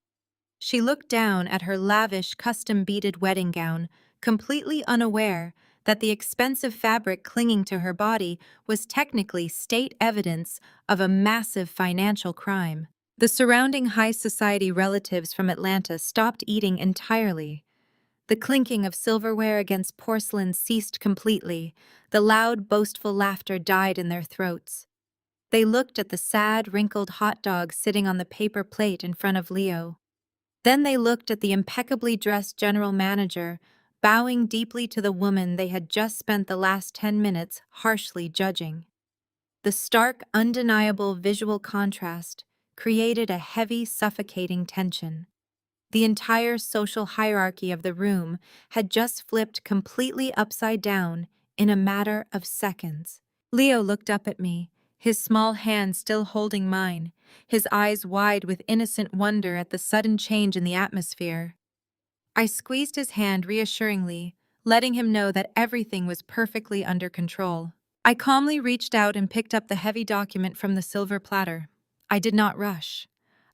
She looked down at her lavish, custom-beaded wedding gown, completely unaware that the expensive fabric clinging to her body was technically state evidence of a massive financial crime. The surrounding high society relatives from Atlanta stopped eating entirely. The clinking of silverware against porcelain ceased completely. The loud, boastful laughter died in their throats. They looked at the sad, wrinkled hot dog sitting on the paper plate in front of Leo. Then they looked at the impeccably dressed general manager, bowing deeply to the woman they had just spent the last 10 minutes harshly judging. The stark, undeniable visual contrast created a heavy, suffocating tension. The entire social hierarchy of the room had just flipped completely upside down in a matter of seconds. Leo looked up at me, his small hand still holding mine, his eyes wide with innocent wonder at the sudden change in the atmosphere. I squeezed his hand reassuringly, letting him know that everything was perfectly under control. I calmly reached out and picked up the heavy document from the silver platter. I did not rush.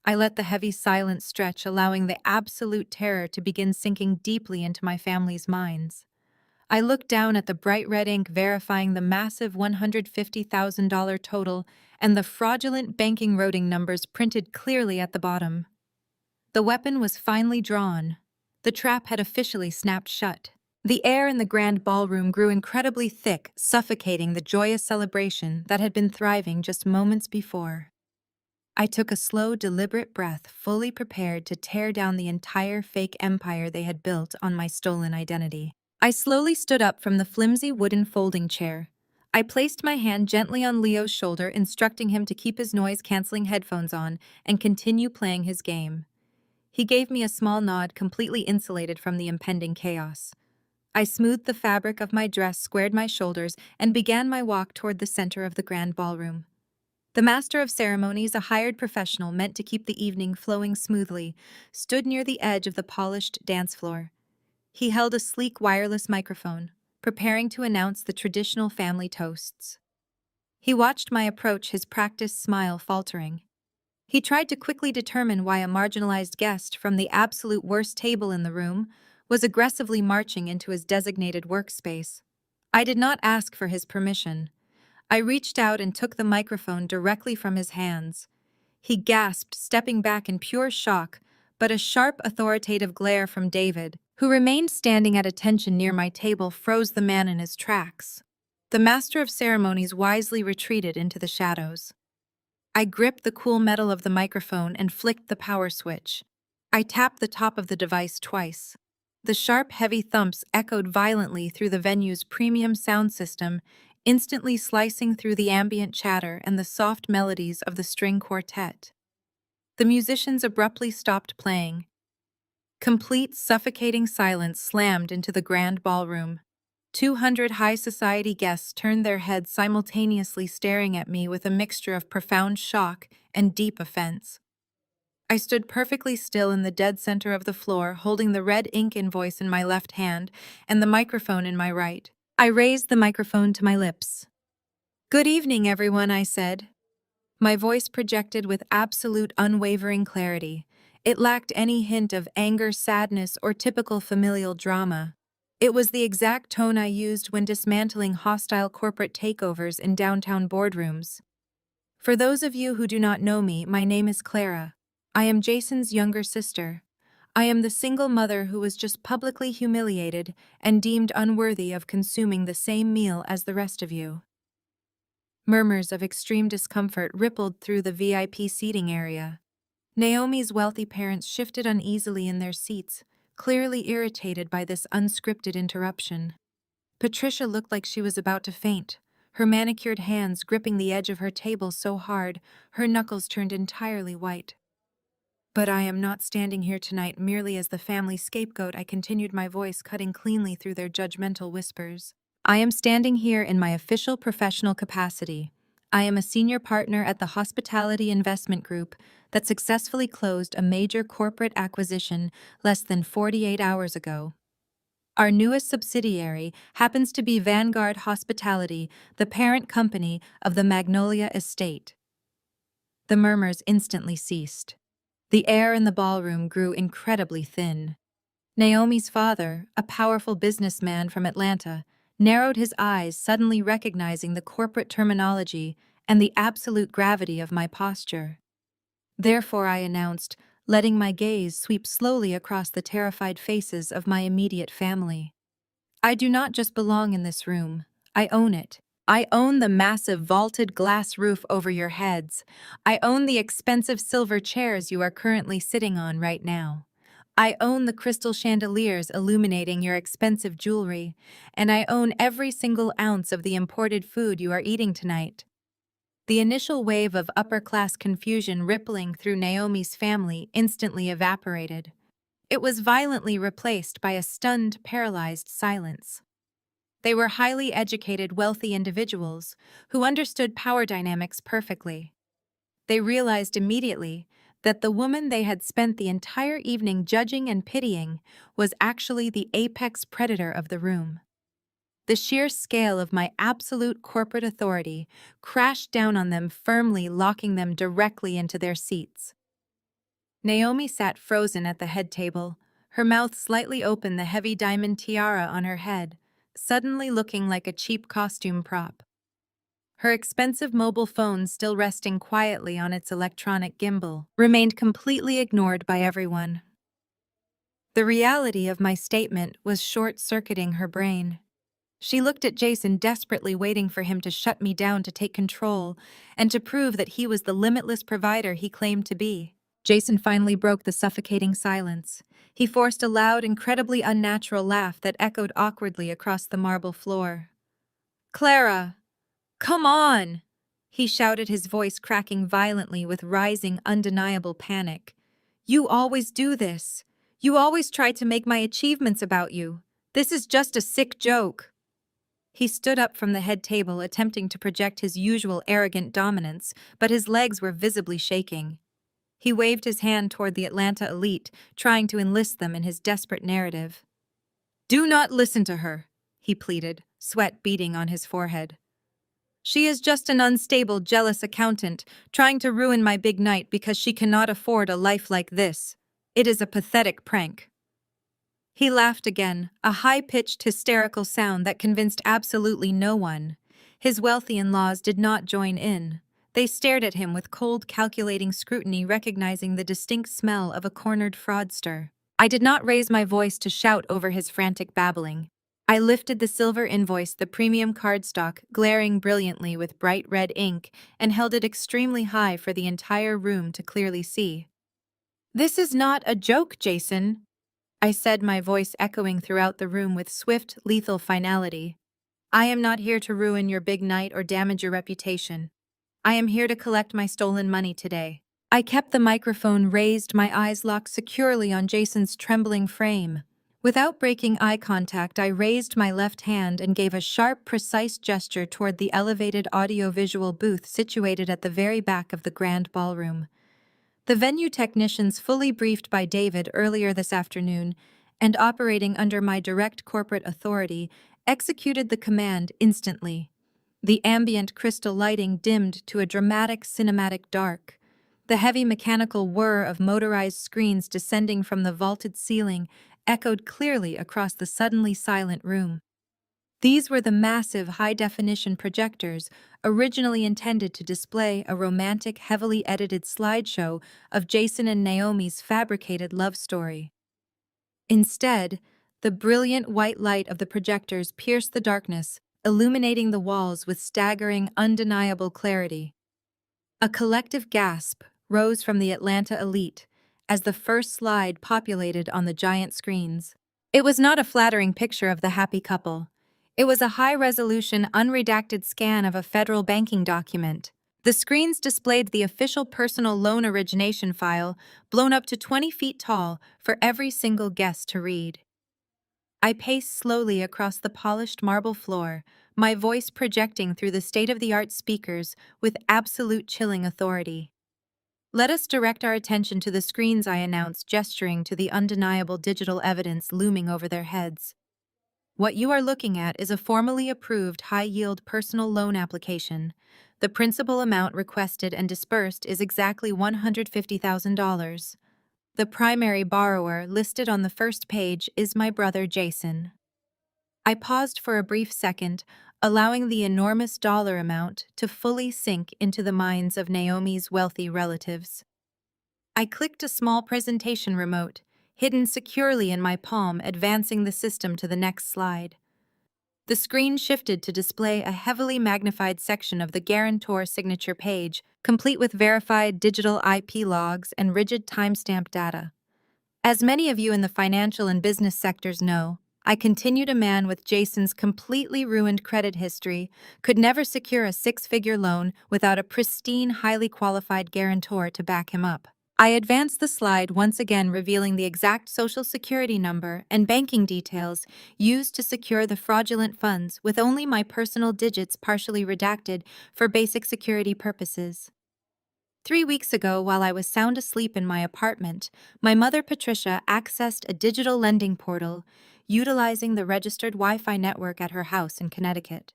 I let the heavy silence stretch, allowing the absolute terror to begin sinking deeply into my family's minds. I looked down at the bright red ink verifying the massive $150,000 total and the fraudulent banking routing numbers printed clearly at the bottom. The weapon was finally drawn. The trap had officially snapped shut. The air in the grand ballroom grew incredibly thick, suffocating the joyous celebration that had been thriving just moments before. I took a slow, deliberate breath, fully prepared to tear down the entire fake empire they had built on my stolen identity. I slowly stood up from the flimsy wooden folding chair. I placed my hand gently on Leo's shoulder, instructing him to keep his noise-canceling headphones on and continue playing his game. He gave me a small nod, completely insulated from the impending chaos. I smoothed the fabric of my dress, squared my shoulders, and began my walk toward the center of the grand ballroom. The master of ceremonies, a hired professional meant to keep the evening flowing smoothly, stood near the edge of the polished dance floor. He held a sleek wireless microphone, preparing to announce the traditional family toasts. He watched my approach, his practiced smile faltering. He tried to quickly determine why a marginalized guest from the absolute worst table in the room was aggressively marching into his designated workspace. I did not ask for his permission. I reached out and took the microphone directly from his hands. He gasped, stepping back in pure shock, but a sharp, authoritative glare from David, who remained standing at attention near my table, froze the man in his tracks. The master of ceremonies wisely retreated into the shadows. I gripped the cool metal of the microphone and flicked the power switch. I tapped the top of the device twice. The sharp, heavy thumps echoed violently through the venue's premium sound system, instantly slicing through the ambient chatter and the soft melodies of the string quartet. The musicians abruptly stopped playing. Complete, suffocating silence slammed into the grand ballroom. 200 high society guests turned their heads, simultaneously staring at me with a mixture of profound shock and deep offense. I stood perfectly still in the dead center of the floor, holding the red ink invoice in my left hand and the microphone in my right. I raised the microphone to my lips. "Good evening, everyone," I said. My voice projected with absolute unwavering clarity. It lacked any hint of anger, sadness, or typical familial drama. It was the exact tone I used when dismantling hostile corporate takeovers in downtown boardrooms. For those of you who do not know me, my name is Clara. I am Jason's younger sister. I am the single mother who was just publicly humiliated and deemed unworthy of consuming the same meal as the rest of you. Murmurs of extreme discomfort rippled through the VIP seating area. Naomi's wealthy parents shifted uneasily in their seats, clearly irritated by this unscripted interruption. Patricia looked like she was about to faint, her manicured hands gripping the edge of her table so hard, her knuckles turned entirely white. "But I am not standing here tonight merely as the family scapegoat," I continued, my voice cutting cleanly through their judgmental whispers. "I am standing here in my official professional capacity. I am a senior partner at the Hospitality Investment Group that successfully closed a major corporate acquisition less than 48 hours ago. Our newest subsidiary happens to be Vanguard Hospitality, the parent company of the Magnolia Estate." The murmurs instantly ceased. The air in the ballroom grew incredibly thin. Naomi's father, a powerful businessman from Atlanta, narrowed his eyes, suddenly recognizing the corporate terminology and the absolute gravity of my posture. "Therefore," I announced, letting my gaze sweep slowly across the terrified faces of my immediate family. "I do not just belong in this room. I own it. I own the massive vaulted glass roof over your heads. I own the expensive silver chairs you are currently sitting on right now. I own the crystal chandeliers illuminating your expensive jewelry, and I own every single ounce of the imported food you are eating tonight." The initial wave of upper-class confusion rippling through Naomi's family instantly evaporated. It was violently replaced by a stunned, paralyzed silence. They were highly educated, wealthy individuals who understood power dynamics perfectly. They realized immediately that the woman they had spent the entire evening judging and pitying was actually the apex predator of the room. The sheer scale of my absolute corporate authority crashed down on them firmly, locking them directly into their seats. Naomi sat frozen at the head table, her mouth slightly open, the heavy diamond tiara on her head, suddenly looking like a cheap costume prop. Her expensive mobile phone, still resting quietly on its electronic gimbal, remained completely ignored by everyone. The reality of my statement was short-circuiting her brain. She looked at Jason, desperately waiting for him to shut me down, to take control, and to prove that he was the limitless provider he claimed to be. Jason finally broke the suffocating silence. He forced a loud, incredibly unnatural laugh that echoed awkwardly across the marble floor. "Clara! Come on!" he shouted, his voice cracking violently with rising, undeniable panic. "You always do this. You always try to make my achievements about you. This is just a sick joke. He stood up from the head table, attempting to project his usual arrogant dominance, but his legs were visibly shaking. He waved his hand toward the Atlanta elite, trying to enlist them in his desperate narrative. "Do not listen to her," he pleaded, sweat beading on his forehead. "She is just an unstable, jealous accountant, trying to ruin my big night because she cannot afford a life like this. It is a pathetic prank." He laughed again, a high-pitched, hysterical sound that convinced absolutely no one. His wealthy in-laws did not join in. They stared at him with cold, calculating scrutiny, recognizing the distinct smell of a cornered fraudster. I did not raise my voice to shout over his frantic babbling. I lifted the silver invoice, the premium cardstock, glaring brilliantly with bright red ink, and held it extremely high for the entire room to clearly see. "This is not a joke, Jason," I said, my voice echoing throughout the room with swift, lethal finality. "I am not here to ruin your big night or damage your reputation. I am here to collect my stolen money today." I kept the microphone raised, my eyes locked securely on Jason's trembling frame. Without breaking eye contact, I raised my left hand and gave a sharp, precise gesture toward the elevated audiovisual booth situated at the very back of the grand ballroom. The venue technicians, fully briefed by David earlier this afternoon and operating under my direct corporate authority, executed the command instantly. The ambient crystal lighting dimmed to a dramatic cinematic dark. The heavy mechanical whir of motorized screens descending from the vaulted ceiling echoed clearly across the suddenly silent room. These were the massive high-definition projectors originally intended to display a romantic, heavily edited slideshow of Jason and Naomi's fabricated love story. Instead, the brilliant white light of the projectors pierced the darkness, illuminating the walls with staggering, undeniable clarity. A collective gasp rose from the Atlanta elite as the first slide populated on the giant screens. It was not a flattering picture of the happy couple. It was a high-resolution, unredacted scan of a federal banking document. The screens displayed the official personal loan origination file, blown up to 20 feet tall, for every single guest to read. I paced slowly across the polished marble floor, my voice projecting through the state-of-the-art speakers with absolute chilling authority. "Let us direct our attention to the screens," I announced, gesturing to the undeniable digital evidence looming over their heads. "What you are looking at is a formally approved high-yield personal loan application. The principal amount requested and disbursed is exactly $150,000. The primary borrower listed on the first page is my brother Jason." I paused for a brief second, allowing the enormous dollar amount to fully sink into the minds of Naomi's wealthy relatives. I clicked a small presentation remote, hidden securely in my palm, advancing the system to the next slide. The screen shifted to display a heavily magnified section of the guarantor signature page, complete with verified digital IP logs and rigid timestamp data. As many of you in the financial and business sectors know, I continued a man with Jason's completely ruined credit history, could never secure a six-figure loan without a pristine, highly qualified guarantor to back him up. I advanced the slide, once again revealing the exact social security number and banking details used to secure the fraudulent funds, with only my personal digits partially redacted for basic security purposes. 3 weeks ago, while I was sound asleep in my apartment, my mother Patricia accessed a digital lending portal, utilizing the registered Wi-Fi network at her house in Connecticut.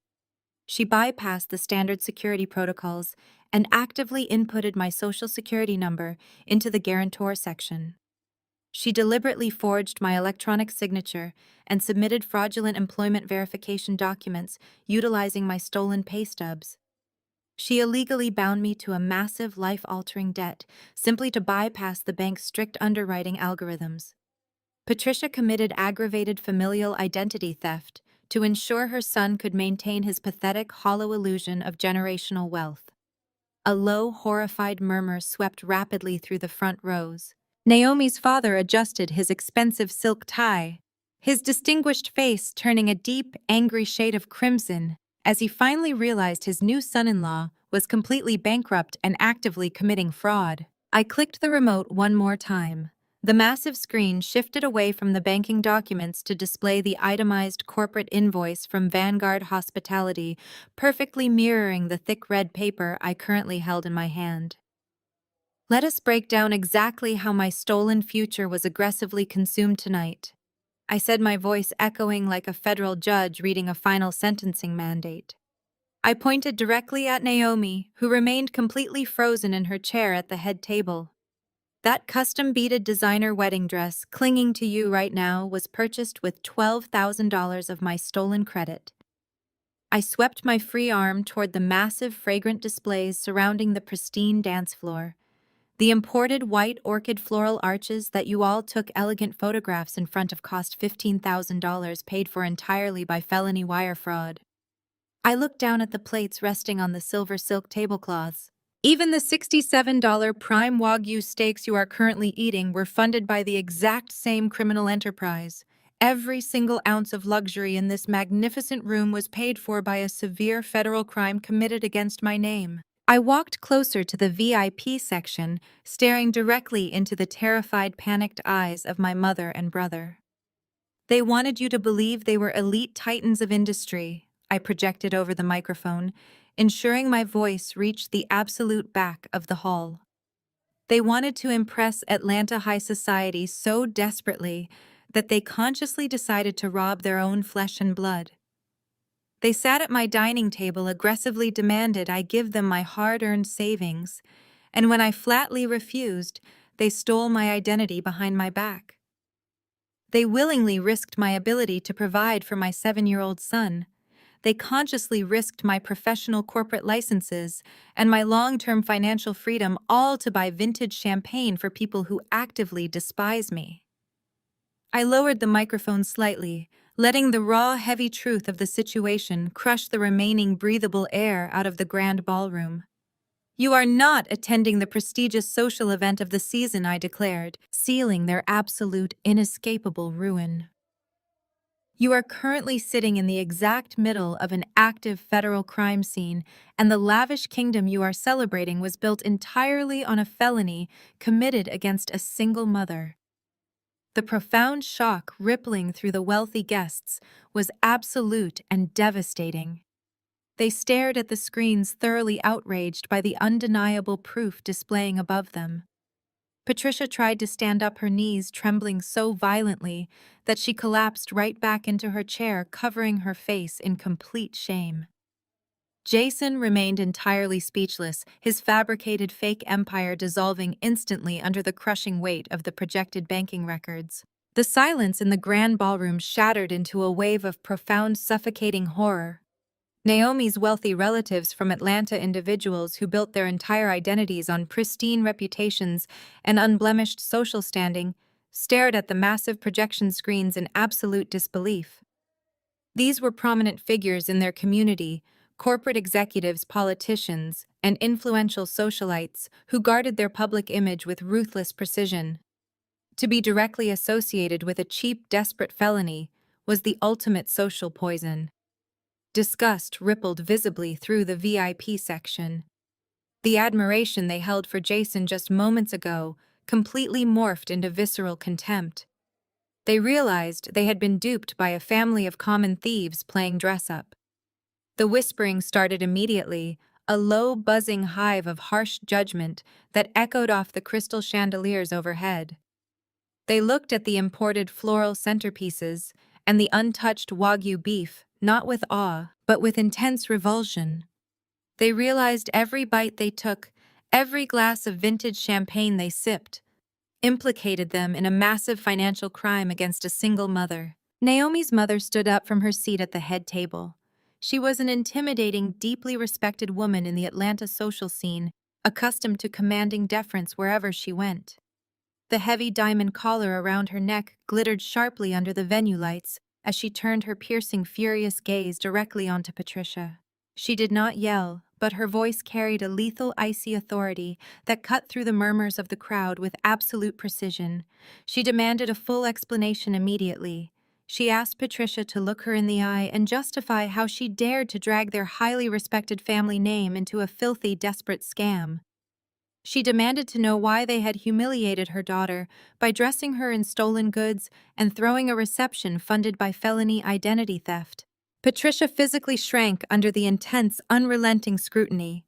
She bypassed the standard security protocols and actively inputted my social security number into the guarantor section. She deliberately forged my electronic signature and submitted fraudulent employment verification documents utilizing my stolen pay stubs. She illegally bound me to a massive, life-altering debt simply to bypass the bank's strict underwriting algorithms. Patricia committed aggravated familial identity theft to ensure her son could maintain his pathetic, hollow illusion of generational wealth. A low, horrified murmur swept rapidly through the front rows. Naomi's father adjusted his expensive silk tie, his distinguished face turning a deep, angry shade of crimson as he finally realized his new son-in-law was completely bankrupt and actively committing fraud. I clicked the remote one more time. The massive screen shifted away from the banking documents to display the itemized corporate invoice from Vanguard Hospitality, perfectly mirroring the thick red paper I currently held in my hand. Let us break down exactly how my stolen future was aggressively consumed tonight, I said, my voice echoing like a federal judge reading a final sentencing mandate. I pointed directly at Naomi, who remained completely frozen in her chair at the head table. That custom-beaded designer wedding dress clinging to you right now was purchased with $12,000 of my stolen credit. I swept my free arm toward the massive, fragrant displays surrounding the pristine dance floor. The imported white orchid floral arches that you all took elegant photographs in front of cost $15,000, paid for entirely by felony wire fraud. I looked down at the plates resting on the silver silk tablecloths. Even the $67 prime Wagyu steaks you are currently eating were funded by the exact same criminal enterprise. Every single ounce of luxury in this magnificent room was paid for by a severe federal crime committed against my name. I walked closer to the VIP section, staring directly into the terrified, panicked eyes of my mother and brother. They wanted you to believe they were elite titans of industry, I projected over the microphone, ensuring my voice reached the absolute back of the hall. They wanted to impress Atlanta high society so desperately that they consciously decided to rob their own flesh and blood. They sat at my dining table, aggressively demanded I give them my hard-earned savings, and when I flatly refused, they stole my identity behind my back. They willingly risked my ability to provide for my 7-year-old son. They consciously risked my professional corporate licenses and my long-term financial freedom, all to buy vintage champagne for people who actively despise me. I lowered the microphone slightly, letting the raw, heavy truth of the situation crush the remaining breathable air out of the grand ballroom. You are not attending the prestigious social event of the season, I declared, sealing their absolute, inescapable ruin. You are currently sitting in the exact middle of an active federal crime scene, and the lavish kingdom you are celebrating was built entirely on a felony committed against a single mother. The profound shock rippling through the wealthy guests was absolute and devastating. They stared at the screens, thoroughly outraged by the undeniable proof displaying above them. Patricia tried to stand up, her knees trembling so violently that she collapsed right back into her chair, covering her face in complete shame. Jason remained entirely speechless, his fabricated fake empire dissolving instantly under the crushing weight of the projected banking records. The silence in the grand ballroom shattered into a wave of profound, suffocating horror. Naomi's wealthy relatives from Atlanta, individuals who built their entire identities on pristine reputations and unblemished social standing, stared at the massive projection screens in absolute disbelief. These were prominent figures in their community, corporate executives, politicians, and influential socialites who guarded their public image with ruthless precision. To be directly associated with a cheap, desperate felony was the ultimate social poison. Disgust rippled visibly through the VIP section. The admiration they held for Jason just moments ago completely morphed into visceral contempt. They realized they had been duped by a family of common thieves playing dress-up. The whispering started immediately, a low, buzzing hive of harsh judgment that echoed off the crystal chandeliers overhead. They looked at the imported floral centerpieces and the untouched Wagyu beef, not with awe, but with intense revulsion. They realized every bite they took, every glass of vintage champagne they sipped, implicated them in a massive financial crime against a single mother. Naomi's mother stood up from her seat at the head table. She was an intimidating, deeply respected woman in the Atlanta social scene, accustomed to commanding deference wherever she went. The heavy diamond collar around her neck glittered sharply under the venue lights as she turned her piercing, furious gaze directly onto Patricia. She did not yell, but her voice carried a lethal, icy authority that cut through the murmurs of the crowd with absolute precision. She demanded a full explanation immediately. She asked Patricia to look her in the eye and justify how she dared to drag their highly respected family name into a filthy, desperate scam. She demanded to know why they had humiliated her daughter by dressing her in stolen goods and throwing a reception funded by felony identity theft. Patricia physically shrank under the intense, unrelenting scrutiny.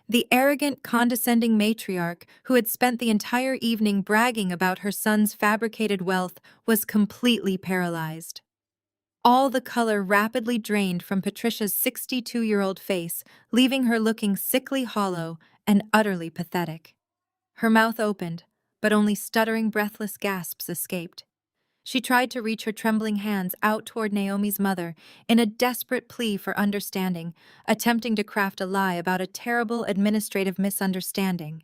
The arrogant, condescending matriarch, who had spent the entire evening bragging about her son's fabricated wealth, was completely paralyzed. All the color rapidly drained from Patricia's 62-year-old face, leaving her looking sickly hollow and utterly pathetic. Her mouth opened, but only stuttering, breathless gasps escaped. She tried to reach her trembling hands out toward Naomi's mother in a desperate plea for understanding, attempting to craft a lie about a terrible administrative misunderstanding.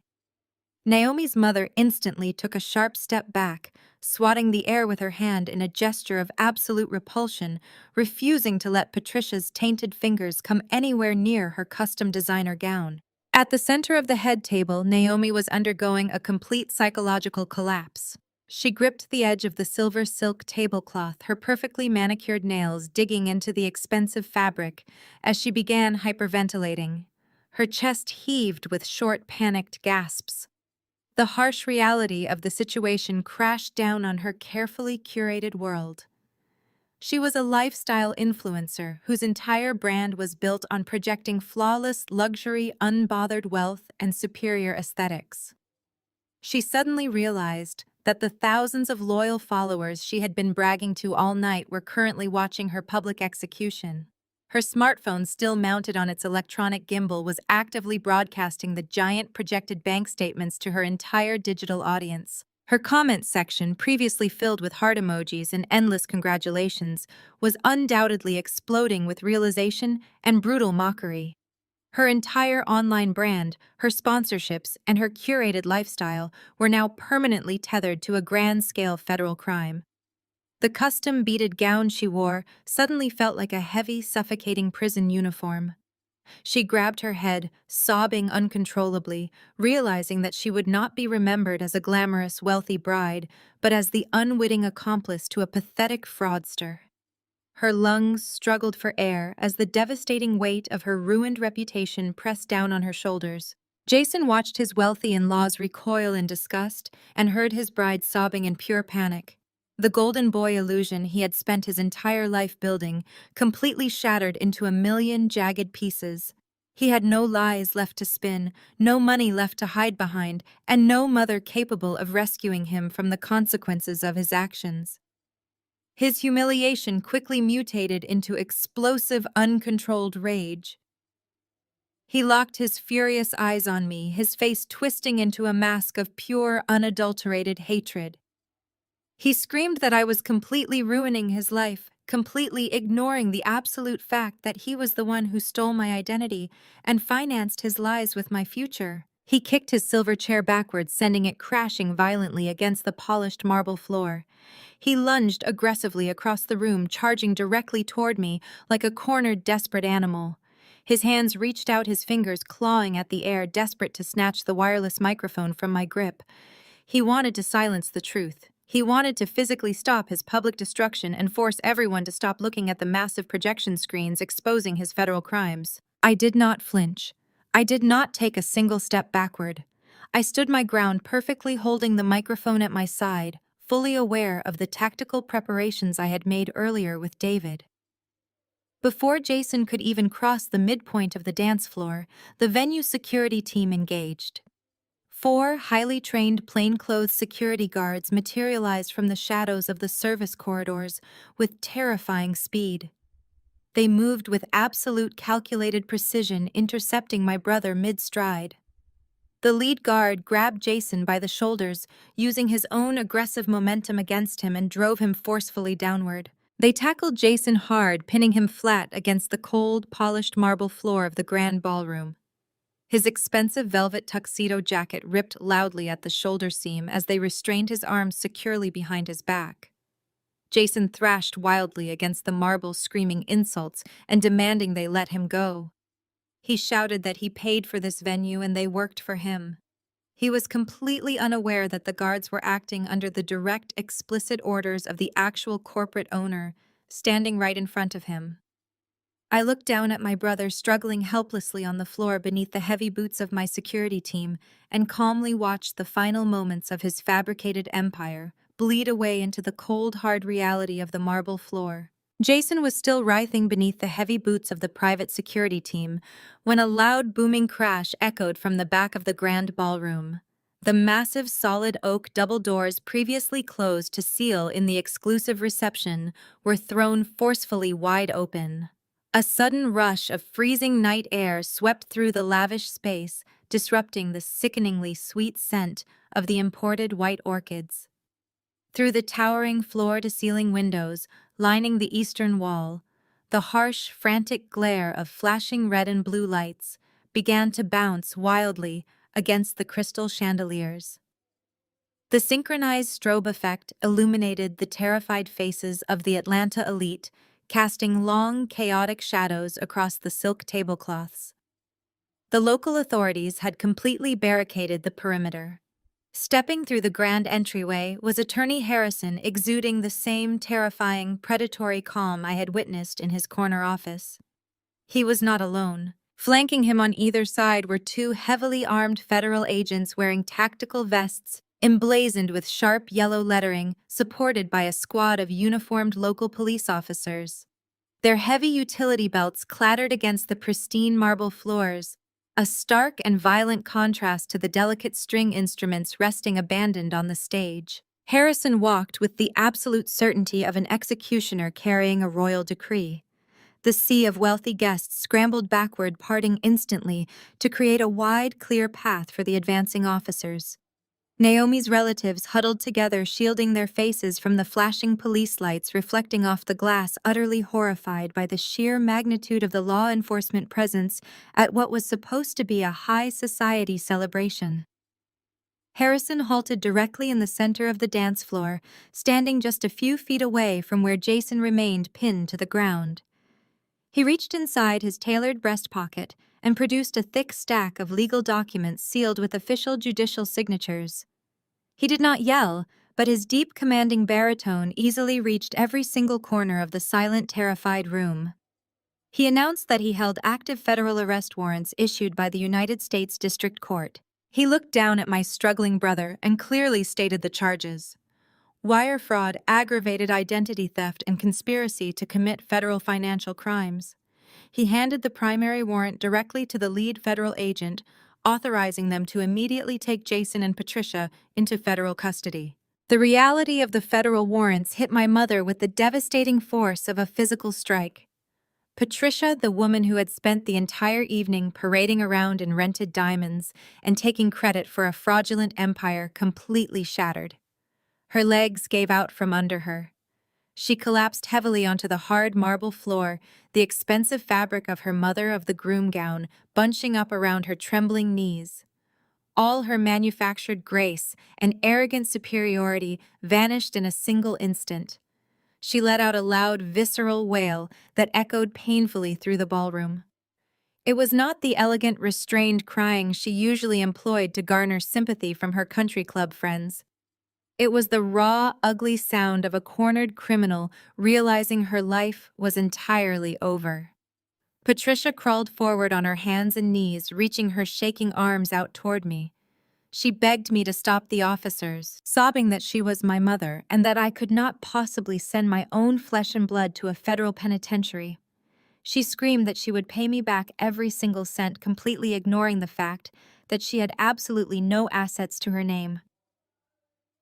Naomi's mother instantly took a sharp step back, swatting the air with her hand in a gesture of absolute repulsion, refusing to let Patricia's tainted fingers come anywhere near her custom designer gown. At the center of the head table, Naomi was undergoing a complete psychological collapse. She gripped the edge of the silver silk tablecloth, her perfectly manicured nails digging into the expensive fabric as she began hyperventilating. Her chest heaved with short, panicked gasps. The harsh reality of the situation crashed down on her carefully curated world. She was a lifestyle influencer whose entire brand was built on projecting flawless luxury, unbothered wealth, and superior aesthetics. She suddenly realized that the thousands of loyal followers she had been bragging to all night were currently watching her public execution. Her smartphone, still mounted on its electronic gimbal, was actively broadcasting the giant projected bank statements to her entire digital audience. Her comments section, previously filled with heart emojis and endless congratulations, was undoubtedly exploding with realization and brutal mockery. Her entire online brand, her sponsorships, and her curated lifestyle were now permanently tethered to a grand-scale federal crime. The custom beaded gown she wore suddenly felt like a heavy, suffocating prison uniform. She grabbed her head, sobbing uncontrollably, realizing that she would not be remembered as a glamorous, wealthy bride, but as the unwitting accomplice to a pathetic fraudster. Her lungs struggled for air as the devastating weight of her ruined reputation pressed down on her shoulders. Jason watched his wealthy in-laws recoil in disgust and heard his bride sobbing in pure panic. The golden boy illusion he had spent his entire life building completely shattered into a million jagged pieces. He had no lies left to spin, no money left to hide behind, and no mother capable of rescuing him from the consequences of his actions. His humiliation quickly mutated into explosive, uncontrolled rage. He locked his furious eyes on me, his face twisting into a mask of pure, unadulterated hatred. He screamed that I was completely ruining his life, completely ignoring the absolute fact that he was the one who stole my identity and financed his lies with my future. He kicked his silver chair backwards, sending it crashing violently against the polished marble floor. He lunged aggressively across the room, charging directly toward me like a cornered, desperate animal. His hands reached out, his fingers clawing at the air, desperate to snatch the wireless microphone from my grip. He wanted to silence the truth. He wanted to physically stop his public destruction and force everyone to stop looking at the massive projection screens exposing his federal crimes. I did not flinch. I did not take a single step backward. I stood my ground, perfectly holding the microphone at my side, fully aware of the tactical preparations I had made earlier with David. Before Jason could even cross the midpoint of the dance floor, the venue security team engaged. 4 highly trained plainclothes security guards materialized from the shadows of the service corridors with terrifying speed. They moved with absolute calculated precision, intercepting my brother mid-stride. The lead guard grabbed Jason by the shoulders, using his own aggressive momentum against him, and drove him forcefully downward. They tackled Jason hard, pinning him flat against the cold, polished marble floor of the grand ballroom. His expensive velvet tuxedo jacket ripped loudly at the shoulder seam as they restrained his arms securely behind his back. Jason thrashed wildly against the marble, screaming insults and demanding they let him go. He shouted that he paid for this venue and they worked for him. He was completely unaware that the guards were acting under the direct, explicit orders of the actual corporate owner, standing right in front of him. I looked down at my brother struggling helplessly on the floor beneath the heavy boots of my security team and calmly watched the final moments of his fabricated empire bleed away into the cold, hard reality of the marble floor. Jason was still writhing beneath the heavy boots of the private security team when a loud, booming crash echoed from the back of the grand ballroom. The massive solid oak double doors previously closed to seal in the exclusive reception were thrown forcefully wide open. A sudden rush of freezing night air swept through the lavish space, disrupting the sickeningly sweet scent of the imported white orchids. Through the towering floor-to-ceiling windows lining the eastern wall, the harsh, frantic glare of flashing red and blue lights began to bounce wildly against the crystal chandeliers. The synchronized strobe effect illuminated the terrified faces of the Atlanta elite, casting long, chaotic shadows across the silk tablecloths. The local authorities had completely barricaded the perimeter. Stepping through the grand entryway was Attorney Harrison, exuding the same terrifying, predatory calm I had witnessed in his corner office. He was not alone. Flanking him on either side were two heavily armed federal agents wearing tactical vests emblazoned with sharp yellow lettering, supported by a squad of uniformed local police officers. Their heavy utility belts clattered against the pristine marble floors, a stark and violent contrast to the delicate string instruments resting abandoned on the stage. Harrison walked with the absolute certainty of an executioner carrying a royal decree. The sea of wealthy guests scrambled backward, parting instantly to create a wide, clear path for the advancing officers. Naomi's relatives huddled together, shielding their faces from the flashing police lights reflecting off the glass, utterly horrified by the sheer magnitude of the law enforcement presence at what was supposed to be a high society celebration. Harrison halted directly in the center of the dance floor, standing just a few feet away from where Jason remained pinned to the ground. He reached inside his tailored breast pocket and produced a thick stack of legal documents sealed with official judicial signatures. He did not yell, but his deep, commanding baritone easily reached every single corner of the silent, terrified room. He announced that he held active federal arrest warrants issued by the United States District Court. He looked down at my struggling brother and clearly stated the charges: wire fraud, aggravated identity theft, and conspiracy to commit federal financial crimes. He handed the primary warrant directly to the lead federal agent, authorizing them to immediately take Jason and Patricia into federal custody. The reality of the federal warrants hit my mother with the devastating force of a physical strike. Patricia, the woman who had spent the entire evening parading around in rented diamonds and taking credit for a fraudulent empire, completely shattered. Her legs gave out from under her. She collapsed heavily onto the hard marble floor, the expensive fabric of her mother-of-the-groom gown bunching up around her trembling knees. All her manufactured grace and arrogant superiority vanished in a single instant. She let out a loud, visceral wail that echoed painfully through the ballroom. It was not the elegant, restrained crying she usually employed to garner sympathy from her country club friends. It was the raw, ugly sound of a cornered criminal realizing her life was entirely over. Patricia crawled forward on her hands and knees, reaching her shaking arms out toward me. She begged me to stop the officers, sobbing that she was my mother and that I could not possibly send my own flesh and blood to a federal penitentiary. She screamed that she would pay me back every single cent, completely ignoring the fact that she had absolutely no assets to her name.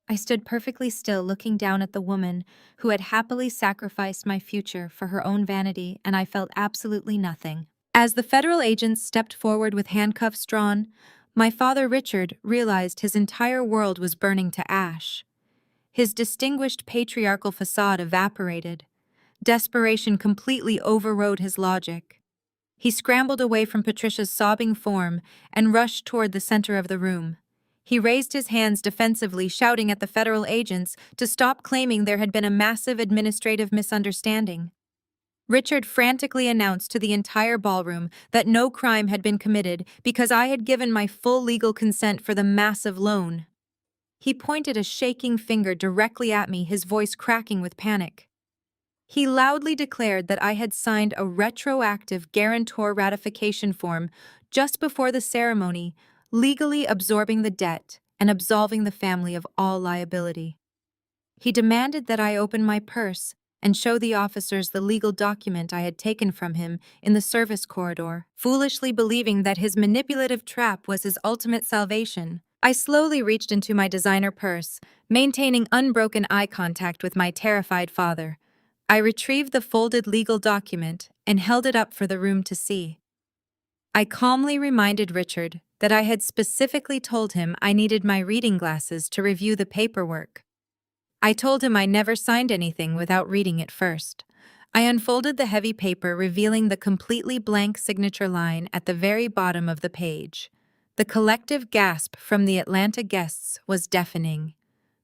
I stood perfectly still, looking down at the woman who had happily sacrificed my future for her own vanity, and I felt absolutely nothing. As the federal agents stepped forward with handcuffs drawn, my father Richard realized his entire world was burning to ash. His distinguished patriarchal facade evaporated. Desperation completely overrode his logic. He scrambled away from Patricia's sobbing form and rushed toward the center of the room. He raised his hands defensively, shouting at the federal agents to stop claiming there had been a massive administrative misunderstanding. Richard frantically announced to the entire ballroom that no crime had been committed because I had given my full legal consent for the massive loan. He pointed a shaking finger directly at me, his voice cracking with panic. He loudly declared that I had signed a retroactive guarantor ratification form just before the ceremony, legally absorbing the debt and absolving the family of all liability. He demanded that I open my purse and show the officers the legal document I had taken from him in the service corridor, foolishly believing that his manipulative trap was his ultimate salvation. I slowly reached into my designer purse, maintaining unbroken eye contact with my terrified father. I retrieved the folded legal document and held it up for the room to see. I calmly reminded Richard that I had specifically told him I needed my reading glasses to review the paperwork. I told him I never signed anything without reading it first. I unfolded the heavy paper, revealing the completely blank signature line at the very bottom of the page. The collective gasp from the Atlanta guests was deafening.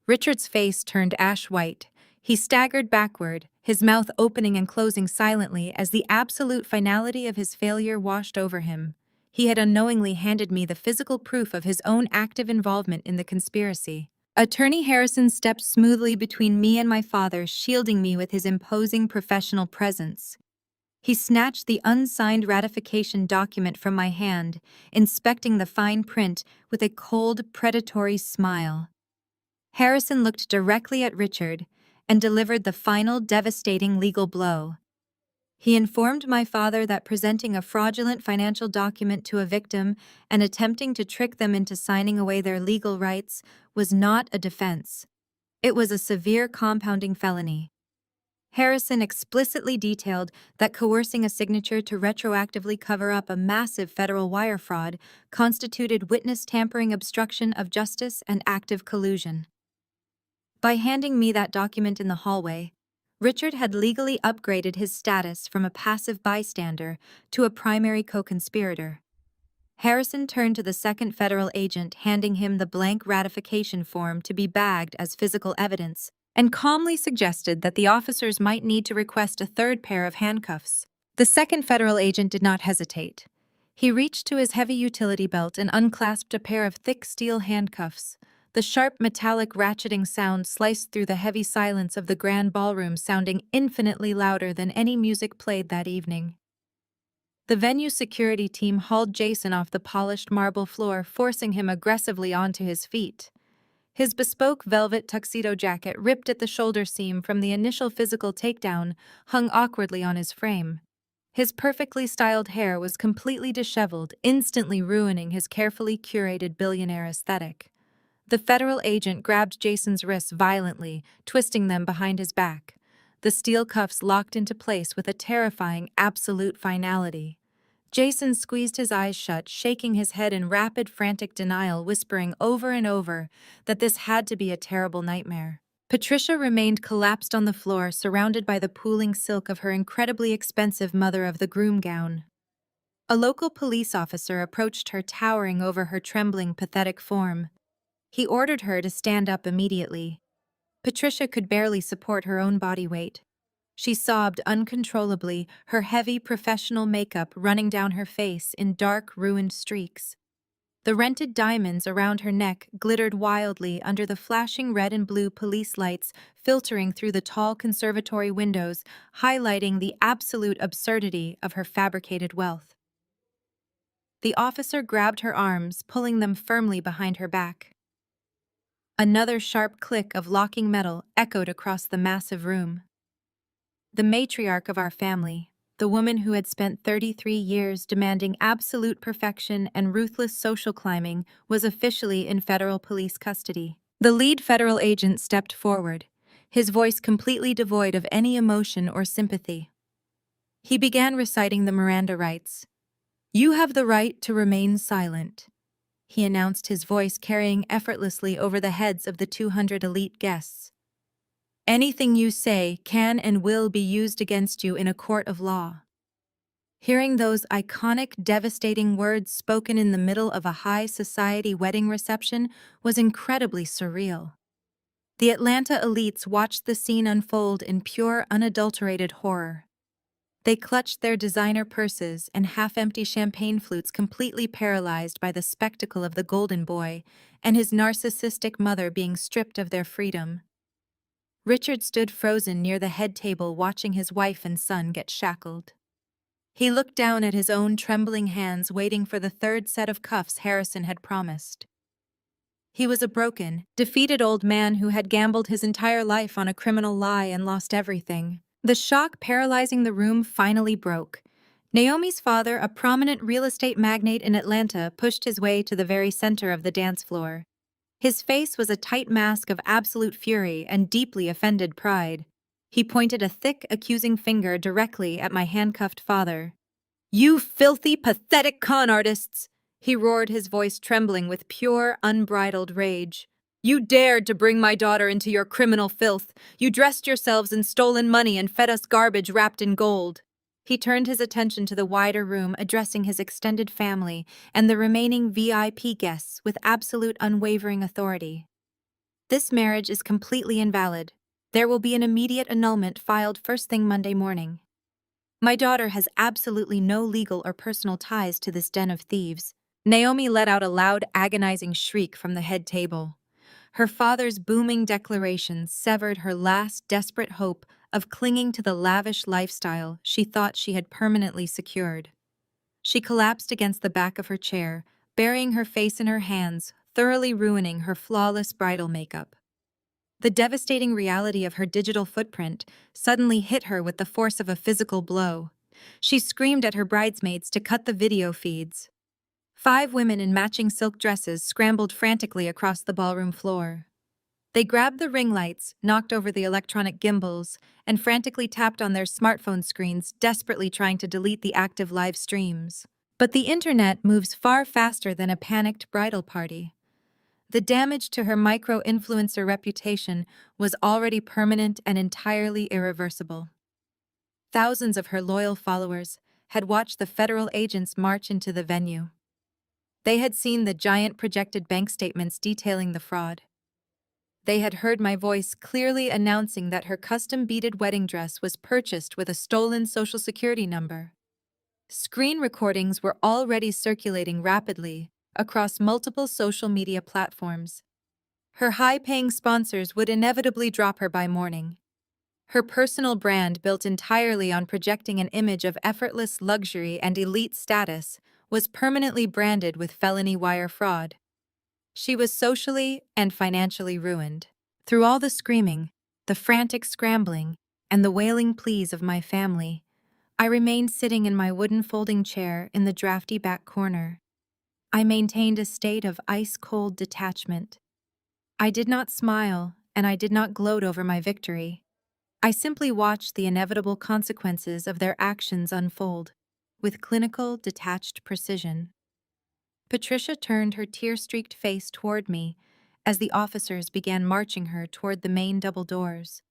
Richard's face turned ash white. He staggered backward, his mouth opening and closing silently as the absolute finality of his failure washed over him. He had unknowingly handed me the physical proof of his own active involvement in the conspiracy. Attorney Harrison stepped smoothly between me and my father, shielding me with his imposing professional presence. He snatched the unsigned ratification document from my hand, inspecting the fine print with a cold, predatory smile. Harrison looked directly at Richard and delivered the final devastating legal blow. He informed my father that presenting a fraudulent financial document to a victim and attempting to trick them into signing away their legal rights was not a defense. It was a severe compounding felony. Harrison explicitly detailed that coercing a signature to retroactively cover up a massive federal wire fraud constituted witness tampering, obstruction of justice, and active collusion. By handing me that document in the hallway, Richard had legally upgraded his status from a passive bystander to a primary co-conspirator. Harrison turned to the second federal agent, handing him the blank ratification form to be bagged as physical evidence, and calmly suggested that the officers might need to request a third pair of handcuffs. The second federal agent did not hesitate. He reached to his heavy utility belt and unclasped a pair of thick steel handcuffs. The sharp metallic ratcheting sound sliced through the heavy silence of the grand ballroom, sounding infinitely louder than any music played that evening. The venue's security team hauled Jason off the polished marble floor, forcing him aggressively onto his feet. His bespoke velvet tuxedo jacket, ripped at the shoulder seam from the initial physical takedown, hung awkwardly on his frame. His perfectly styled hair was completely disheveled, instantly ruining his carefully curated billionaire aesthetic. The federal agent grabbed Jason's wrists violently, twisting them behind his back. The steel cuffs locked into place with a terrifying, absolute finality. Jason squeezed his eyes shut, shaking his head in rapid, frantic denial, whispering over and over that this had to be a terrible nightmare. Patricia remained collapsed on the floor, surrounded by the pooling silk of her incredibly expensive mother-of-the-groom gown. A local police officer approached her, towering over her trembling, pathetic form. He ordered her to stand up immediately. Patricia could barely support her own body weight. She sobbed uncontrollably, her heavy professional makeup running down her face in dark, ruined streaks. The rented diamonds around her neck glittered wildly under the flashing red and blue police lights filtering through the tall conservatory windows, highlighting the absolute absurdity of her fabricated wealth. The officer grabbed her arms, pulling them firmly behind her back. Another sharp click of locking metal echoed across the massive room. The matriarch of our family, the woman who had spent 33 years demanding absolute perfection and ruthless social climbing, was officially in federal police custody. The lead federal agent stepped forward, his voice completely devoid of any emotion or sympathy. He began reciting the Miranda rights. "You have the right to remain silent," he announced, his voice carrying effortlessly over the heads of the 200 elite guests. "Anything you say can and will be used against you in a court of law." Hearing those iconic, devastating words spoken in the middle of a high society wedding reception was incredibly surreal. The Atlanta elites watched the scene unfold in pure, unadulterated horror. They clutched their designer purses and half-empty champagne flutes, completely paralyzed by the spectacle of the golden boy and his narcissistic mother being stripped of their freedom. Richard stood frozen near the head table watching his wife and son get shackled. He looked down at his own trembling hands waiting for the third set of cuffs Harrison had promised. He was a broken, defeated old man who had gambled his entire life on a criminal lie and lost everything. The shock paralyzing the room finally broke. Naomi's father, a prominent real estate magnate in Atlanta, pushed his way to the very center of the dance floor. His face was a tight mask of absolute fury and deeply offended pride. He pointed a thick, accusing finger directly at my handcuffed father. "You filthy, pathetic con artists!" he roared, his voice trembling with pure, unbridled rage. "You dared to bring my daughter into your criminal filth. You dressed yourselves in stolen money and fed us garbage wrapped in gold." He turned his attention to the wider room, addressing his extended family and the remaining VIP guests with absolute unwavering authority. "This marriage is completely invalid. There will be an immediate annulment filed first thing Monday morning. My daughter has absolutely no legal or personal ties to this den of thieves." Naomi let out a loud, agonizing shriek from the head table. Her father's booming declarations severed her last desperate hope of clinging to the lavish lifestyle she thought she had permanently secured. She collapsed against the back of her chair, burying her face in her hands, thoroughly ruining her flawless bridal makeup. The devastating reality of her digital footprint suddenly hit her with the force of a physical blow. She screamed at her bridesmaids to cut the video feeds. 5 women in matching silk dresses scrambled frantically across the ballroom floor. They grabbed the ring lights, knocked over the electronic gimbals, and frantically tapped on their smartphone screens, desperately trying to delete the active live streams. But the internet moves far faster than a panicked bridal party. The damage to her micro-influencer reputation was already permanent and entirely irreversible. Thousands of her loyal followers had watched the federal agents march into the venue. They had seen the giant projected bank statements detailing the fraud. They had heard my voice clearly announcing that her custom-beaded wedding dress was purchased with a stolen Social Security number. Screen recordings were already circulating rapidly across multiple social media platforms. Her high-paying sponsors would inevitably drop her by morning. Her personal brand, built entirely on projecting an image of effortless luxury and elite status, was permanently branded with felony wire fraud. She was socially and financially ruined. Through all the screaming, the frantic scrambling, and the wailing pleas of my family, I remained sitting in my wooden folding chair in the drafty back corner. I maintained a state of ice-cold detachment. I did not smile, and I did not gloat over my victory. I simply watched the inevitable consequences of their actions unfold, with clinical, detached precision. Patricia turned her tear-streaked face toward me as the officers began marching her toward the main double doors.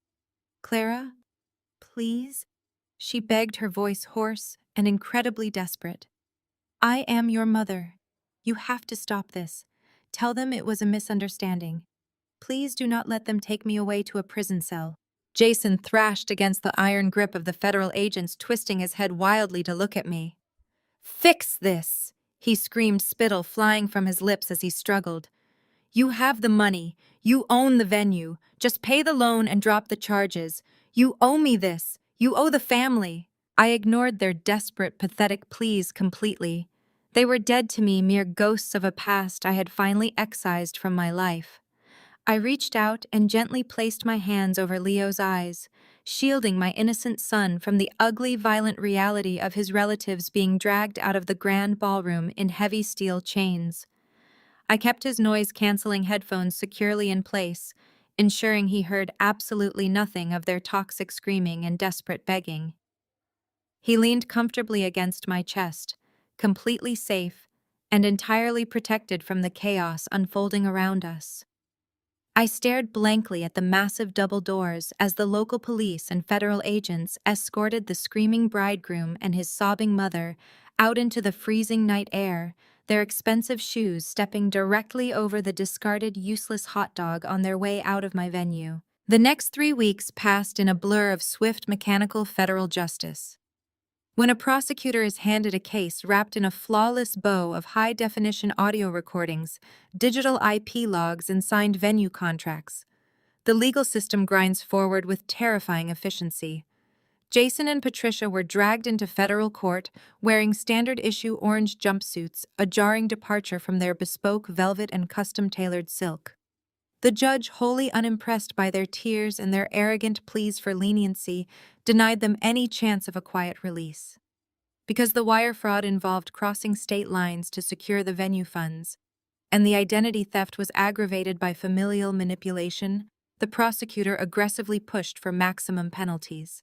"Clara, please?" she begged, her voice hoarse and incredibly desperate. "I am your mother. You have to stop this. Tell them it was a misunderstanding. Please do not let them take me away to a prison cell." Jason thrashed against the iron grip of the federal agents, twisting his head wildly to look at me. "Fix this!" he screamed, spittle flying from his lips as he struggled. "You have the money. You own the venue. Just pay the loan and drop the charges. You owe me this. You owe the family." I ignored their desperate, pathetic pleas completely. They were dead to me, mere ghosts of a past I had finally excised from my life. I reached out and gently placed my hands over Leo's eyes, shielding my innocent son from the ugly, violent reality of his relatives being dragged out of the grand ballroom in heavy steel chains. I kept his noise-canceling headphones securely in place, ensuring he heard absolutely nothing of their toxic screaming and desperate begging. He leaned comfortably against my chest, completely safe and entirely protected from the chaos unfolding around us. I stared blankly at the massive double doors as the local police and federal agents escorted the screaming bridegroom and his sobbing mother out into the freezing night air, their expensive shoes stepping directly over the discarded, useless hot dog on their way out of my venue. The next 3 weeks passed in a blur of swift, mechanical federal justice. When a prosecutor is handed a case wrapped in a flawless bow of high-definition audio recordings, digital IP logs, and signed venue contracts, The legal system grinds forward with terrifying efficiency. Jason and Patricia were dragged into federal court wearing standard-issue orange jumpsuits, a jarring departure from their bespoke velvet and custom-tailored silk. The judge, wholly unimpressed by their tears and their arrogant pleas for leniency, denied them any chance of a quiet release. Because the wire fraud involved crossing state lines to secure the venue funds, and the identity theft was aggravated by familial manipulation, the prosecutor aggressively pushed for maximum penalties.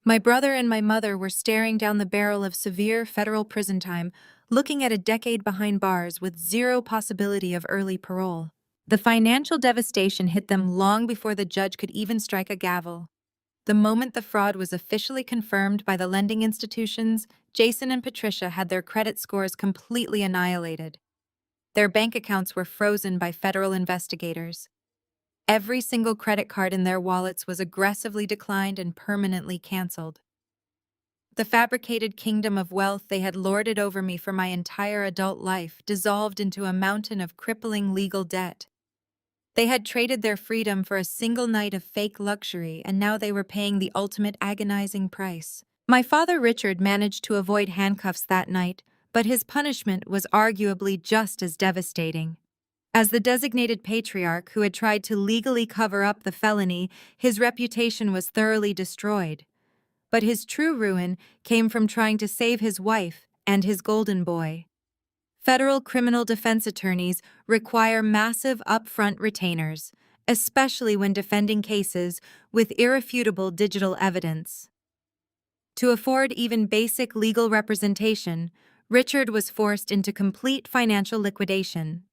My brother and my mother were staring down the barrel of severe federal prison time, looking at a decade behind bars with zero possibility of early parole. The financial devastation hit them long before the judge could even strike a gavel. The moment the fraud was officially confirmed by the lending institutions, Jason and Patricia had their credit scores completely annihilated. Their bank accounts were frozen by federal investigators. Every single credit card in their wallets was aggressively declined and permanently canceled. The fabricated kingdom of wealth they had lorded over me for my entire adult life dissolved into a mountain of crippling legal debt. They had traded their freedom for a single night of fake luxury, and now they were paying the ultimate agonizing price. My father Richard managed to avoid handcuffs that night, but his punishment was arguably just as devastating. As the designated patriarch who had tried to legally cover up the felony, his reputation was thoroughly destroyed. But his true ruin came from trying to save his wife and his golden boy. Federal criminal defense attorneys require massive upfront retainers, especially when defending cases with irrefutable digital evidence. To afford even basic legal representation, Richard was forced into complete financial liquidation.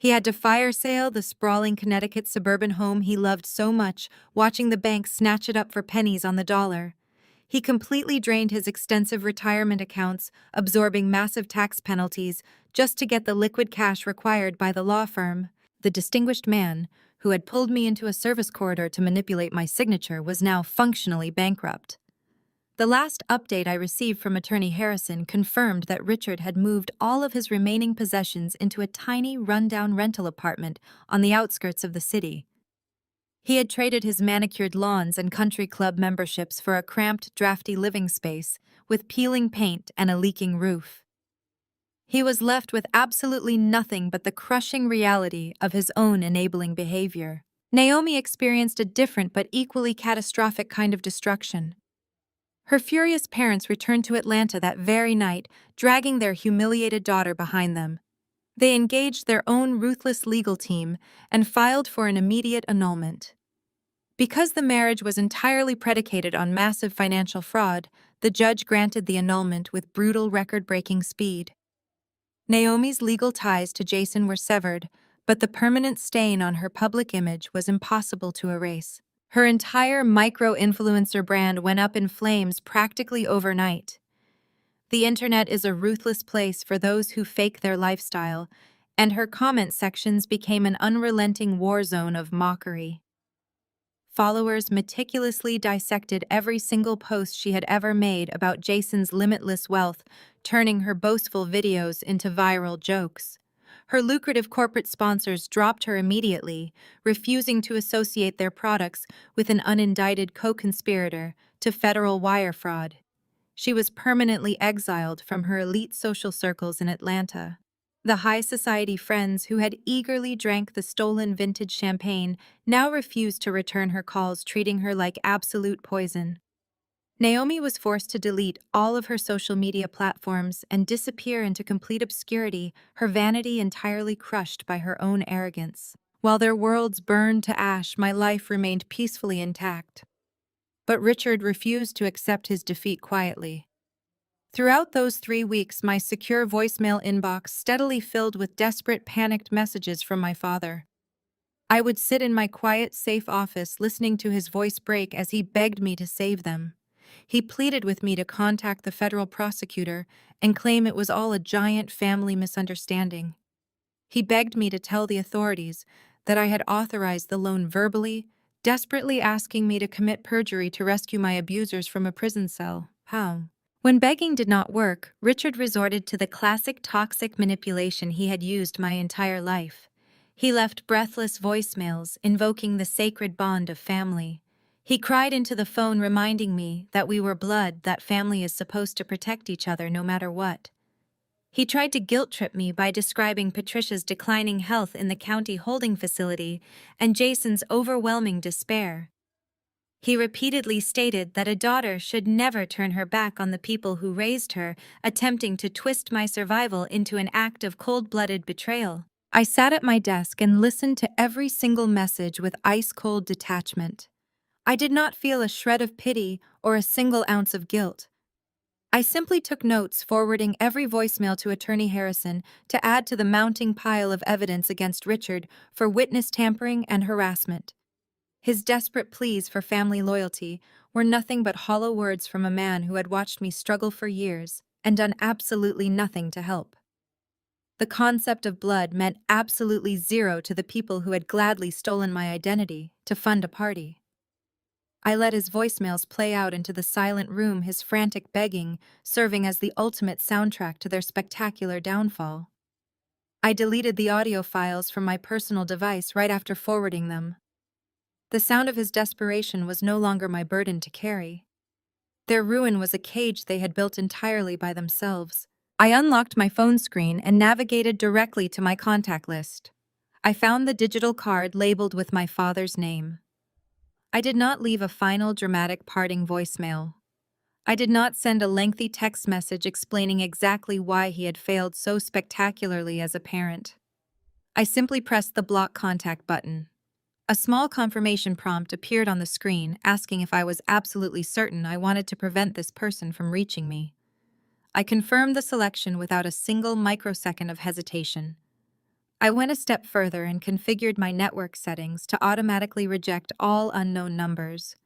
He had to fire sale the sprawling Connecticut suburban home he loved so much, watching the bank snatch it up for pennies on the dollar. He completely drained his extensive retirement accounts, absorbing massive tax penalties just to get the liquid cash required by the law firm. The distinguished man, who had pulled me into a service corridor to manipulate my signature, was now functionally bankrupt. The last update I received from Attorney Harrison confirmed that Richard had moved all of his remaining possessions into a tiny, rundown rental apartment on the outskirts of the city. He had traded his manicured lawns and country club memberships for a cramped, drafty living space with peeling paint and a leaking roof. He was left with absolutely nothing but the crushing reality of his own enabling behavior. Naomi experienced a different but equally catastrophic kind of destruction. Her furious parents returned to Atlanta that very night, dragging their humiliated daughter behind them. They engaged their own ruthless legal team and filed for an immediate annulment. Because the marriage was entirely predicated on massive financial fraud, the judge granted the annulment with brutal record-breaking speed. Naomi's legal ties to Jason were severed, but the permanent stain on her public image was impossible to erase. Her entire micro-influencer brand went up in flames practically overnight. The internet is a ruthless place for those who fake their lifestyle, and her comment sections became an unrelenting war zone of mockery. Followers meticulously dissected every single post she had ever made about Jason's limitless wealth, turning her boastful videos into viral jokes. Her lucrative corporate sponsors dropped her immediately, refusing to associate their products with an unindicted co-conspirator to federal wire fraud. She was permanently exiled from her elite social circles in Atlanta. The high society friends who had eagerly drank the stolen vintage champagne now refused to return her calls, treating her like absolute poison. Naomi was forced to delete all of her social media platforms and disappear into complete obscurity, her vanity entirely crushed by her own arrogance. While their worlds burned to ash, my life remained peacefully intact. But Richard refused to accept his defeat quietly. Throughout those 3 weeks, my secure voicemail inbox steadily filled with desperate, panicked messages from my father. I would sit in my quiet, safe office listening to his voice break as he begged me to save them. He pleaded with me to contact the federal prosecutor and claim it was all a giant family misunderstanding. He begged me to tell the authorities that I had authorized the loan verbally, desperately asking me to commit perjury to rescue my abusers from a prison cell. How? When begging did not work, Richard resorted to the classic toxic manipulation he had used my entire life. He left breathless voicemails invoking the sacred bond of family. He cried into the phone reminding me that we were blood, that family is supposed to protect each other no matter what. He tried to guilt-trip me by describing Patricia's declining health in the county holding facility and Jason's overwhelming despair. He repeatedly stated that a daughter should never turn her back on the people who raised her, attempting to twist my survival into an act of cold-blooded betrayal. I sat at my desk and listened to every single message with ice-cold detachment. I did not feel a shred of pity or a single ounce of guilt. I simply took notes, forwarding every voicemail to Attorney Harrison to add to the mounting pile of evidence against Richard for witness tampering and harassment. His desperate pleas for family loyalty were nothing but hollow words from a man who had watched me struggle for years and done absolutely nothing to help. The concept of blood meant absolutely zero to the people who had gladly stolen my identity to fund a party. I let his voicemails play out into the silent room, his frantic begging serving as the ultimate soundtrack to their spectacular downfall. I deleted the audio files from my personal device right after forwarding them. The sound of his desperation was no longer my burden to carry. Their ruin was a cage they had built entirely by themselves. I unlocked my phone screen and navigated directly to my contact list. I found the digital card labeled with my father's name. I did not leave a final dramatic parting voicemail. I did not send a lengthy text message explaining exactly why he had failed so spectacularly as a parent. I simply pressed the block contact button. A small confirmation prompt appeared on the screen asking if I was absolutely certain I wanted to prevent this person from reaching me. I confirmed the selection without a single microsecond of hesitation. I went a step further and configured my network settings to automatically reject all unknown numbers.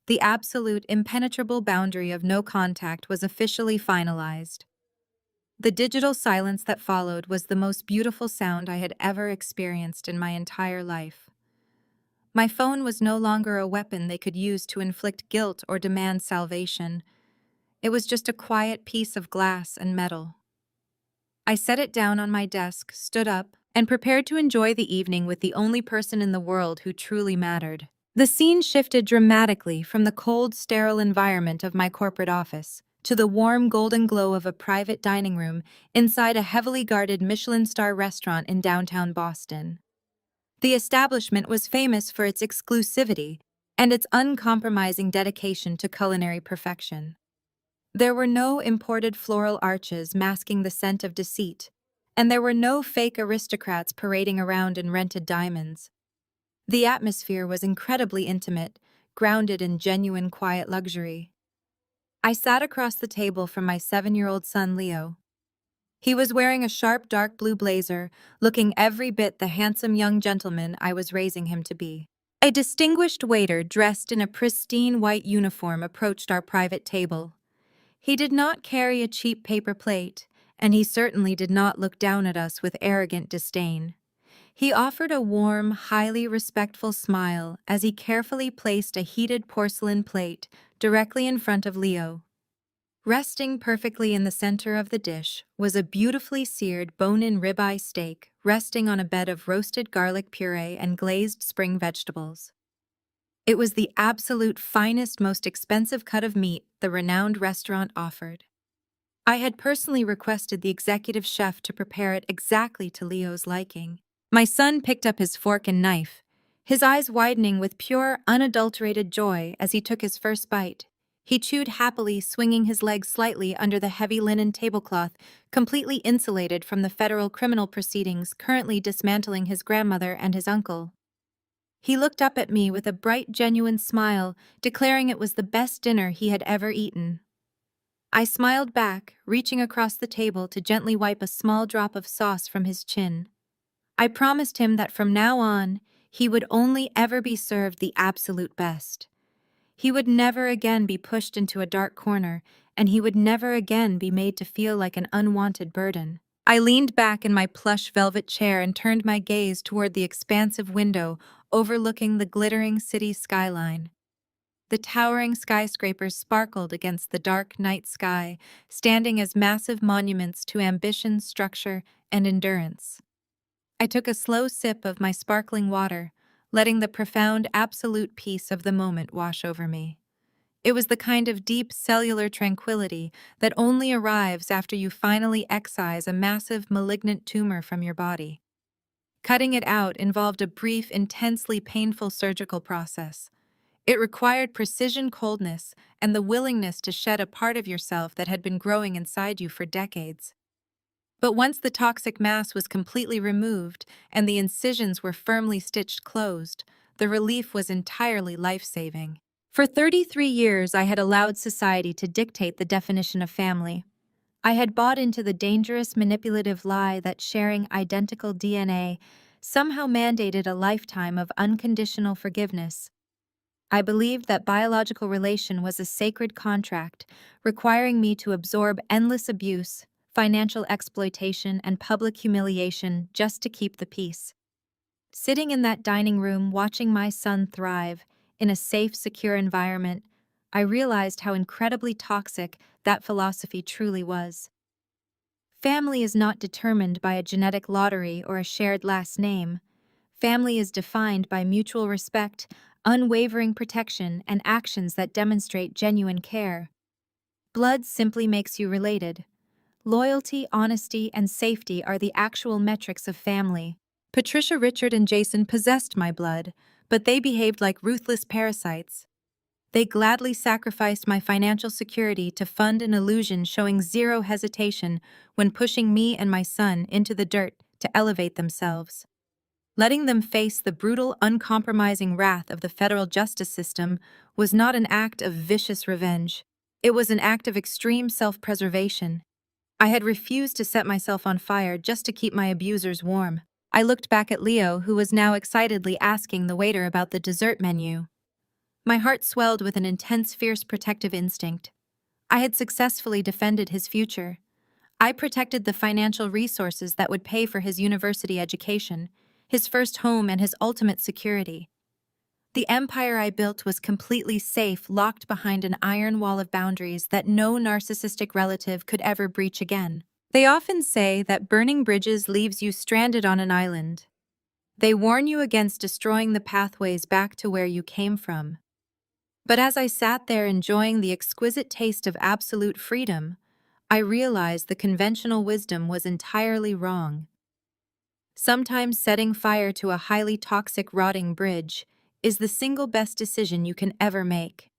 The absolute, impenetrable boundary of no contact was officially finalized. The digital silence that followed was the most beautiful sound I had ever experienced in my entire life. My phone was no longer a weapon they could use to inflict guilt or demand salvation. It was just a quiet piece of glass and metal. I set it down on my desk, stood up, and prepared to enjoy the evening with the only person in the world who truly mattered. The scene shifted dramatically from the cold, sterile environment of my corporate office to the warm golden glow of a private dining room inside a heavily guarded Michelin star restaurant in downtown Boston. The establishment was famous for its exclusivity and its uncompromising dedication to culinary perfection. There were no imported floral arches masking the scent of deceit, and there were no fake aristocrats parading around in rented diamonds. The atmosphere was incredibly intimate, grounded in genuine quiet luxury. I sat across the table from my 7-year-old son Leo. He was wearing a sharp dark blue blazer, looking every bit the handsome young gentleman I was raising him to be. A distinguished waiter dressed in a pristine white uniform approached our private table. He did not carry a cheap paper plate, and he certainly did not look down at us with arrogant disdain. He offered a warm, highly respectful smile as he carefully placed a heated porcelain plate directly in front of Leo. Resting perfectly in the center of the dish was a beautifully seared bone-in ribeye steak resting on a bed of roasted garlic puree and glazed spring vegetables. It was the absolute finest, most expensive cut of meat the renowned restaurant offered. I had personally requested the executive chef to prepare it exactly to Leo's liking. My son picked up his fork and knife, his eyes widening with pure, unadulterated joy as he took his first bite. He chewed happily, swinging his legs slightly under the heavy linen tablecloth, completely insulated from the federal criminal proceedings currently dismantling his grandmother and his uncle. He looked up at me with a bright, genuine smile, declaring it was the best dinner he had ever eaten. I smiled back, reaching across the table to gently wipe a small drop of sauce from his chin. I promised him that from now on, he would only ever be served the absolute best. He would never again be pushed into a dark corner, and he would never again be made to feel like an unwanted burden. I leaned back in my plush velvet chair and turned my gaze toward the expansive window overlooking the glittering city skyline. The towering skyscrapers sparkled against the dark night sky, standing as massive monuments to ambition, structure, and endurance. I took a slow sip of my sparkling water, letting the profound absolute peace of the moment wash over me. It was the kind of deep cellular tranquility that only arrives after you finally excise a massive malignant tumor from your body. Cutting it out involved a brief, intensely painful surgical process. It required precision coldness and the willingness to shed a part of yourself that had been growing inside you for decades. But once the toxic mass was completely removed and the incisions were firmly stitched closed, the relief was entirely life-saving. For 33 years, I had allowed society to dictate the definition of family. I had bought into the dangerous manipulative lie that sharing identical DNA somehow mandated a lifetime of unconditional forgiveness. I believed that biological relation was a sacred contract, requiring me to absorb endless abuse, financial exploitation, and public humiliation just to keep the peace. Sitting in that dining room watching my son thrive, in a safe, secure environment, I realized how incredibly toxic that philosophy truly was. Family is not determined by a genetic lottery or a shared last name. Family is defined by mutual respect, unwavering protection, and actions that demonstrate genuine care. Blood simply makes you related. Loyalty, honesty, and safety are the actual metrics of family. Patricia, Richard, and Jason possessed my blood, but they behaved like ruthless parasites. They gladly sacrificed my financial security to fund an illusion, showing zero hesitation when pushing me and my son into the dirt to elevate themselves. Letting them face the brutal, uncompromising wrath of the federal justice system was not an act of vicious revenge. It was an act of extreme self-preservation. I had refused to set myself on fire just to keep my abusers warm. I looked back at Leo, who was now excitedly asking the waiter about the dessert menu. My heart swelled with an intense, fierce protective instinct. I had successfully defended his future. I protected the financial resources that would pay for his university education, his first home, and his ultimate security. The empire I built was completely safe, locked behind an iron wall of boundaries that no narcissistic relative could ever breach again. They often say that burning bridges leaves you stranded on an island. They warn you against destroying the pathways back to where you came from. But as I sat there enjoying the exquisite taste of absolute freedom, I realized the conventional wisdom was entirely wrong. Sometimes setting fire to a highly toxic, rotting bridge is the single best decision you can ever make.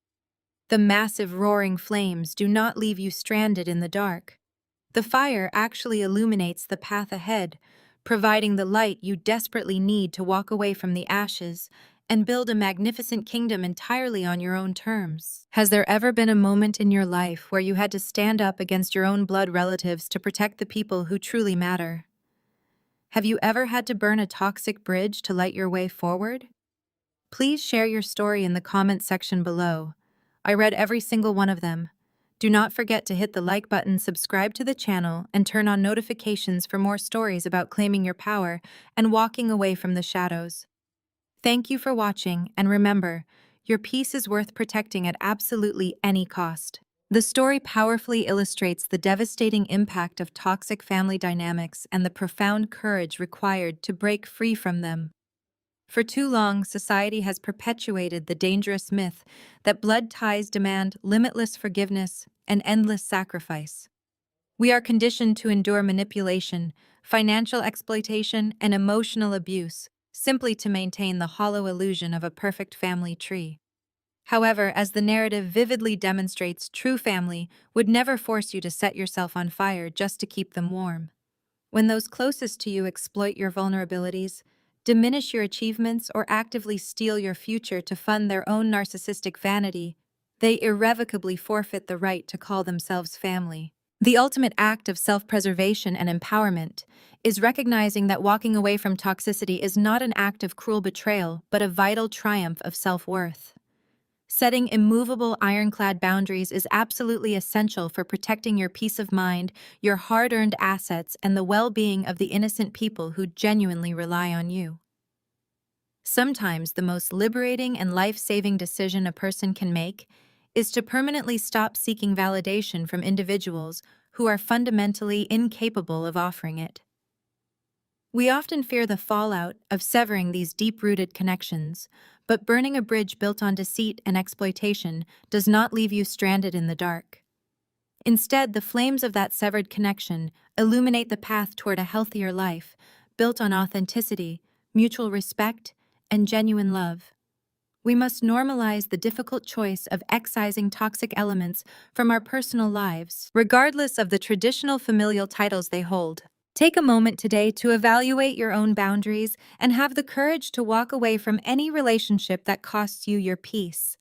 The massive, roaring flames do not leave you stranded in the dark. The fire actually illuminates the path ahead, providing the light you desperately need to walk away from the ashes and build a magnificent kingdom entirely on your own terms. Has there ever been a moment in your life where you had to stand up against your own blood relatives to protect the people who truly matter? Have you ever had to burn a toxic bridge to light your way forward? Please share your story in the comments section below. I read every single one of them. Do not forget to hit the like button, subscribe to the channel, and turn on notifications for more stories about claiming your power and walking away from the shadows. Thank you for watching, and remember, your peace is worth protecting at absolutely any cost. The story powerfully illustrates the devastating impact of toxic family dynamics and the profound courage required to break free from them. For too long, society has perpetuated the dangerous myth that blood ties demand limitless forgiveness and endless sacrifice. We are conditioned to endure manipulation, financial exploitation, and emotional abuse simply to maintain the hollow illusion of a perfect family tree. However, as the narrative vividly demonstrates, true family would never force you to set yourself on fire just to keep them warm. When those closest to you exploit your vulnerabilities, diminish your achievements, or actively steal your future to fund their own narcissistic vanity, they irrevocably forfeit the right to call themselves family. The ultimate act of self-preservation and empowerment is recognizing that walking away from toxicity is not an act of cruel betrayal, but a vital triumph of self-worth. Setting immovable, ironclad boundaries is absolutely essential for protecting your peace of mind, your hard-earned assets, and the well-being of the innocent people who genuinely rely on you. Sometimes the most liberating and life-saving decision a person can make is to permanently stop seeking validation from individuals who are fundamentally incapable of offering it. We often fear the fallout of severing these deep-rooted connections, but burning a bridge built on deceit and exploitation does not leave you stranded in the dark. Instead, the flames of that severed connection illuminate the path toward a healthier life, built on authenticity, mutual respect, and genuine love. We must normalize the difficult choice of excising toxic elements from our personal lives, regardless of the traditional familial titles they hold. Take a moment today to evaluate your own boundaries and have the courage to walk away from any relationship that costs you your peace.